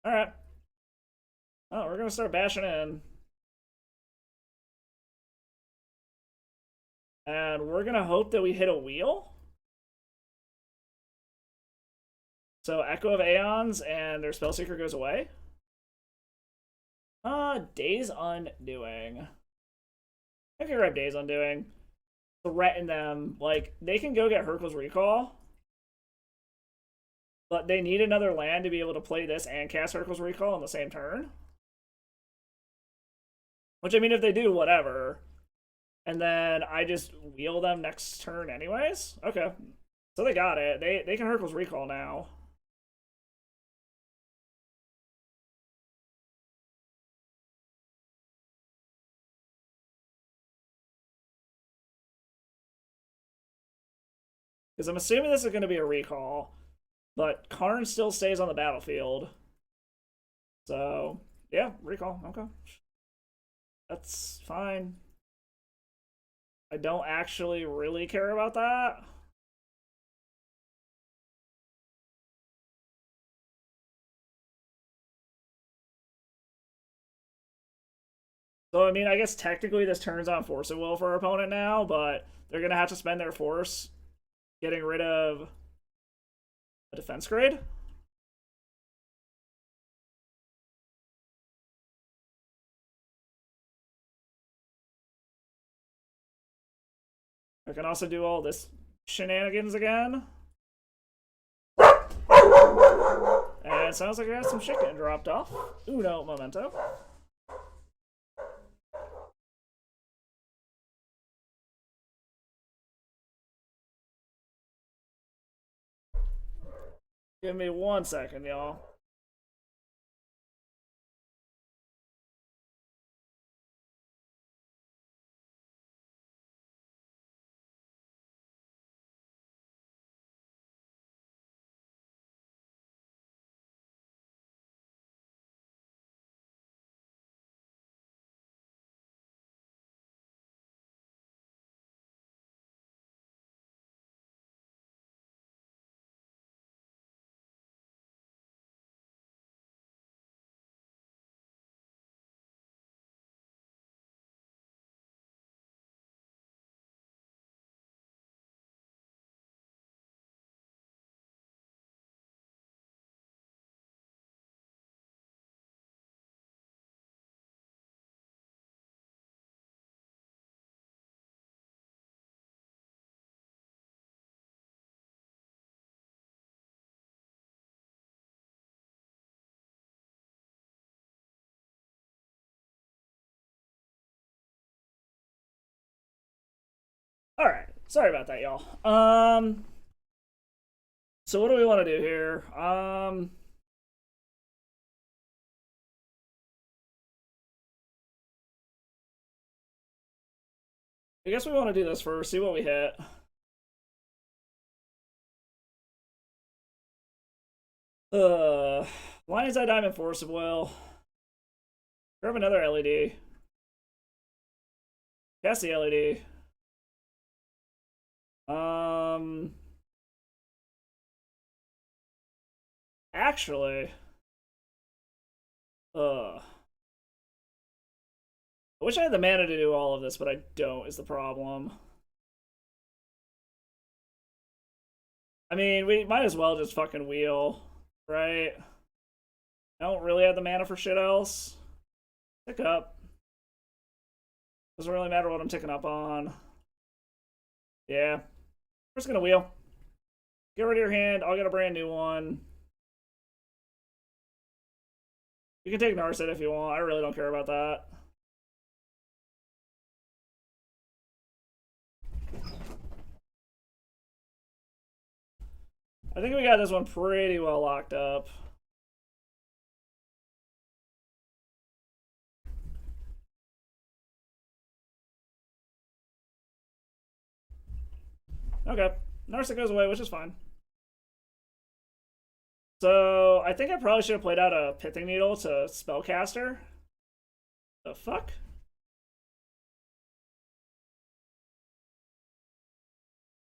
Alright. Oh, we're gonna start bashing in. And we're gonna hope that we hit a wheel. So Echo of Aeons and their Spellseeker goes away. Days Undoing. I can grab Days Undoing. Threaten them. Like, they can go get Hercule's Recall. But they need another land to be able to play this and cast Hercule's Recall on the same turn. Which, I mean, if they do, whatever. And then I just wheel them next turn anyways? Okay. So they got it. They can Hercule's Recall now. Because I'm assuming this is going to be a recall. But Karn still stays on the battlefield. So, yeah, recall. Okay. That's fine. I don't actually really care about that. So, I mean, I guess technically this turns on Force of Will for our opponent now, but they're going to have to spend their Force getting rid of a defense grade. I can also do all this shenanigans again. And it sounds like I got some shit getting dropped off. Uno momento. Give me 1 second, y'all. All right. Sorry about that, y'all. So what do we want to do here? I guess we want to do this first. See what we hit. Lion's Eye Diamond Force of Will. Grab another LED. Cast the LED. Actually, I wish I had the mana to do all of this, but I don't, is the problem. I mean, we might as well just fucking wheel, right? I don't really have the mana for shit else. Pick up. Doesn't really matter what I'm ticking up on. Yeah. We're just gonna wheel. Get rid of your hand. I'll get a brand new one. You can take Narset if you want. I really don't care about that. I think we got this one pretty well locked up. Okay. Narset goes away, which is fine. So, I think I probably should have played out a Pithing Needle to Spellcaster. The fuck?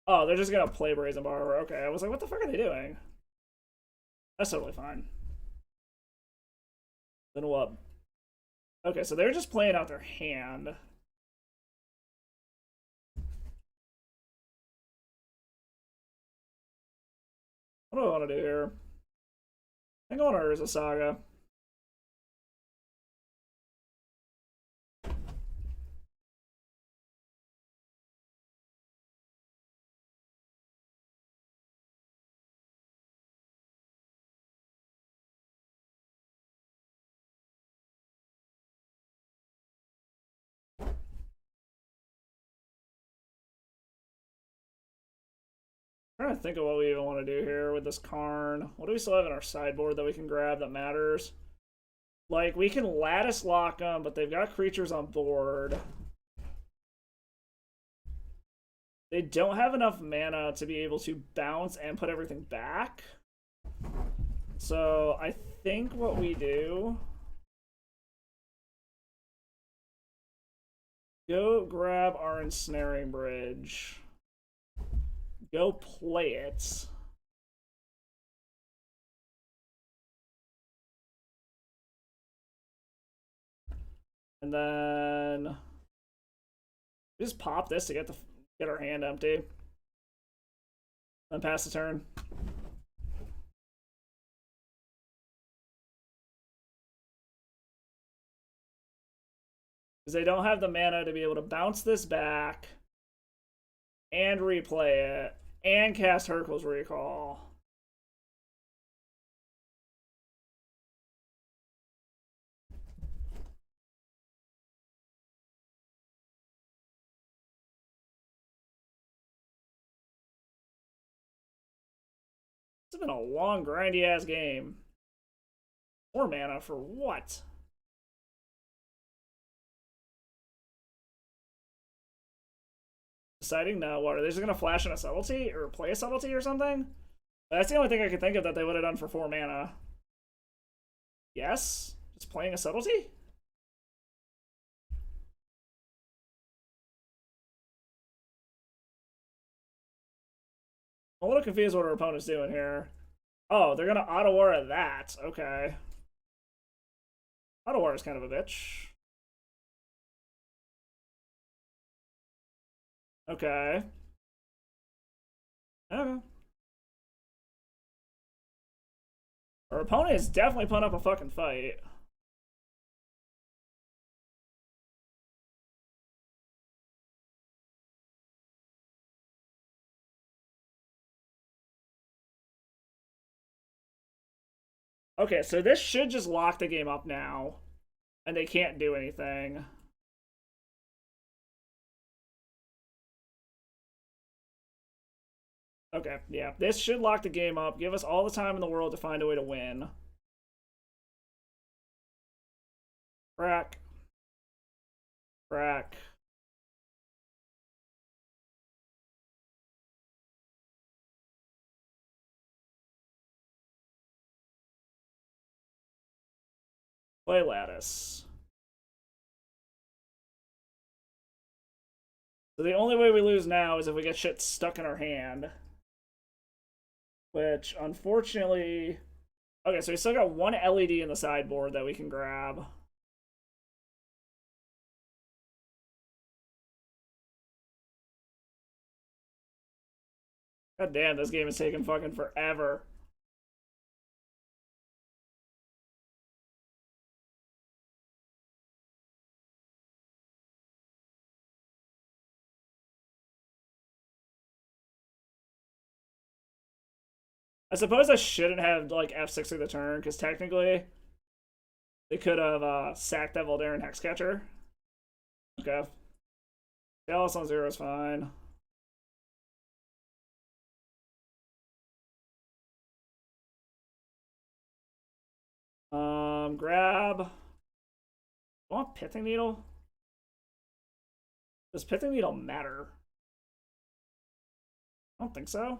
Oh, they're just gonna play Brazen Barber. Okay, I was like, what the fuck are they doing? That's totally fine. Then what? Okay, so they're just playing out their hand. What do I want to do here? I think I want to Urza Saga. I'm trying to think of what we even want to do here with this Karn. What do we still have in our sideboard that we can grab that matters? Like, we can Lattice lock them, but they've got creatures on board. They don't have enough mana to be able to bounce and put everything back. So I think what we do... Go grab our Ensnaring Bridge. Go play it. And then just pop this to get our hand empty. Then pass the turn. Because they don't have the mana to be able to bounce this back and replay it and cast Hurkyl's Recall. It's been a long, grindy ass game. More mana for what? Deciding no. What are they just gonna flash in a subtlety or play a subtlety or something? That's the only thing I could think of that they would have done for 4 mana. Yes? Just playing a subtlety? I'm a little confused what our opponent's doing here. Oh, they're gonna auto-aura that. Okay. Auto-aura is kind of a bitch. Okay. Okay. Our opponent is definitely putting up a fucking fight. Okay, so this should just lock the game up now. And they can't do anything. Okay, yeah. This should lock the game up. Give us all the time in the world to find a way to win. Crack. Crack. Play lattice. So the only way we lose now is if we get shit stuck in our hand. Which, unfortunately... Okay, so we still got one LED in the sideboard that we can grab. God damn, this game is taking fucking forever. I suppose I shouldn't have, like, F6 of the turn, because technically they could have sacked that Voldaren Hexcatcher. Okay. Dallas on 0 is fine. Grab. I want Pithing Needle? Does Pithing Needle matter? I don't think so.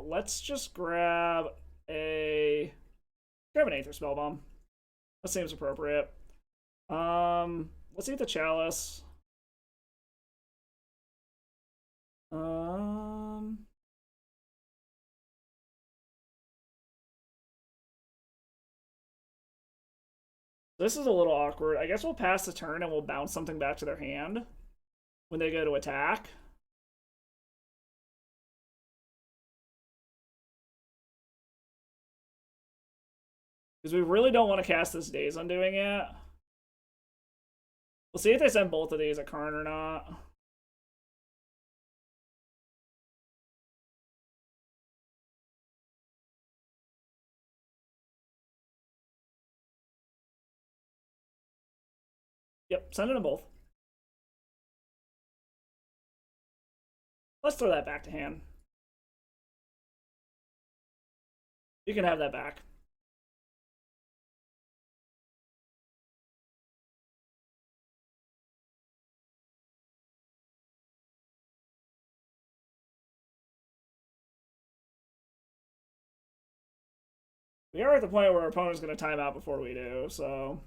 Let's just grab an Aether Spellbomb. That seems appropriate. Let's eat the Chalice. This is a little awkward. I guess we'll pass the turn and we'll bounce something back to their hand when they go to attack. Because we really don't want to cast this Days Undoing yet. We'll see if they send both of these at Karn or not. Yep, send them both. Let's throw that back to hand. You can have that back. We are at the point where our opponent's going to time out before we do, so...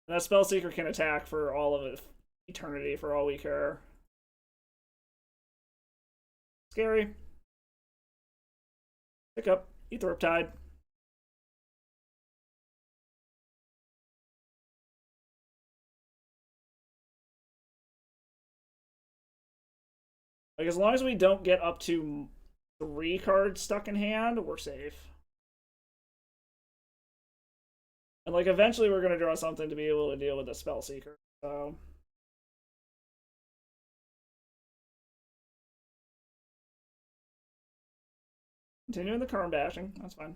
And that Spellseeker can attack for all of eternity, for all we care. Scary. Pick up. Eat the Riptide. Like, as long as we don't get up to 3 cards stuck in hand, we're safe. And, like, eventually we're going to draw something to be able to deal with the Spellseeker, so... Continuing the Karn bashing, that's fine.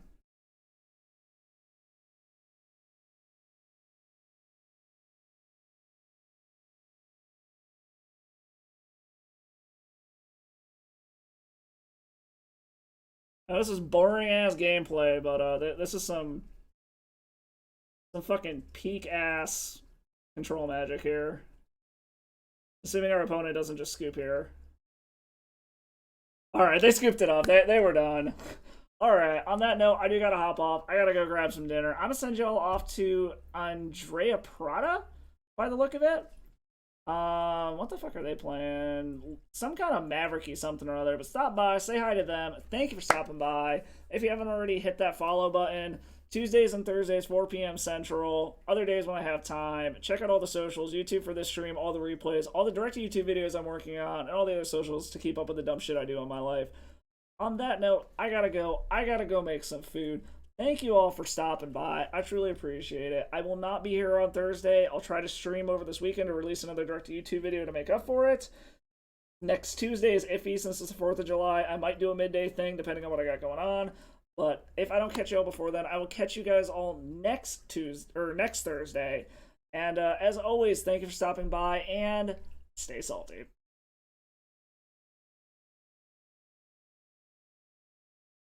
Now, this is boring ass gameplay, but this is some fucking peak ass control magic here. Assuming our opponent doesn't just scoop here. Alright, they scooped it up. They were done. Alright, on that note, I do gotta hop off. I gotta go grab some dinner. I'm gonna send y'all off to Andrea Prada, by the look of it. What the fuck are they playing? Some kind of Mavericky something or other. But stop by, say hi to them. Thank you for stopping by. If you haven't already, hit that follow button. Tuesdays and Thursdays, 4 p.m. Central. Other days when I have time. Check out all the socials. YouTube for this stream, all the replays, all the direct YouTube videos I'm working on, and all the other socials to keep up with the dumb shit I do in my life. On that note, I gotta go. I gotta go make some food. Thank you all for stopping by. I truly appreciate it. I will not be here on Thursday. I'll try to stream over this weekend to release another direct YouTube video to make up for it. Next Tuesday is iffy since it's the 4th of July. I might do a midday thing depending on what I got going on. But if I don't catch you all before then, I will catch you guys all next Tuesday or next Thursday. And as always, thank you for stopping by and stay salty.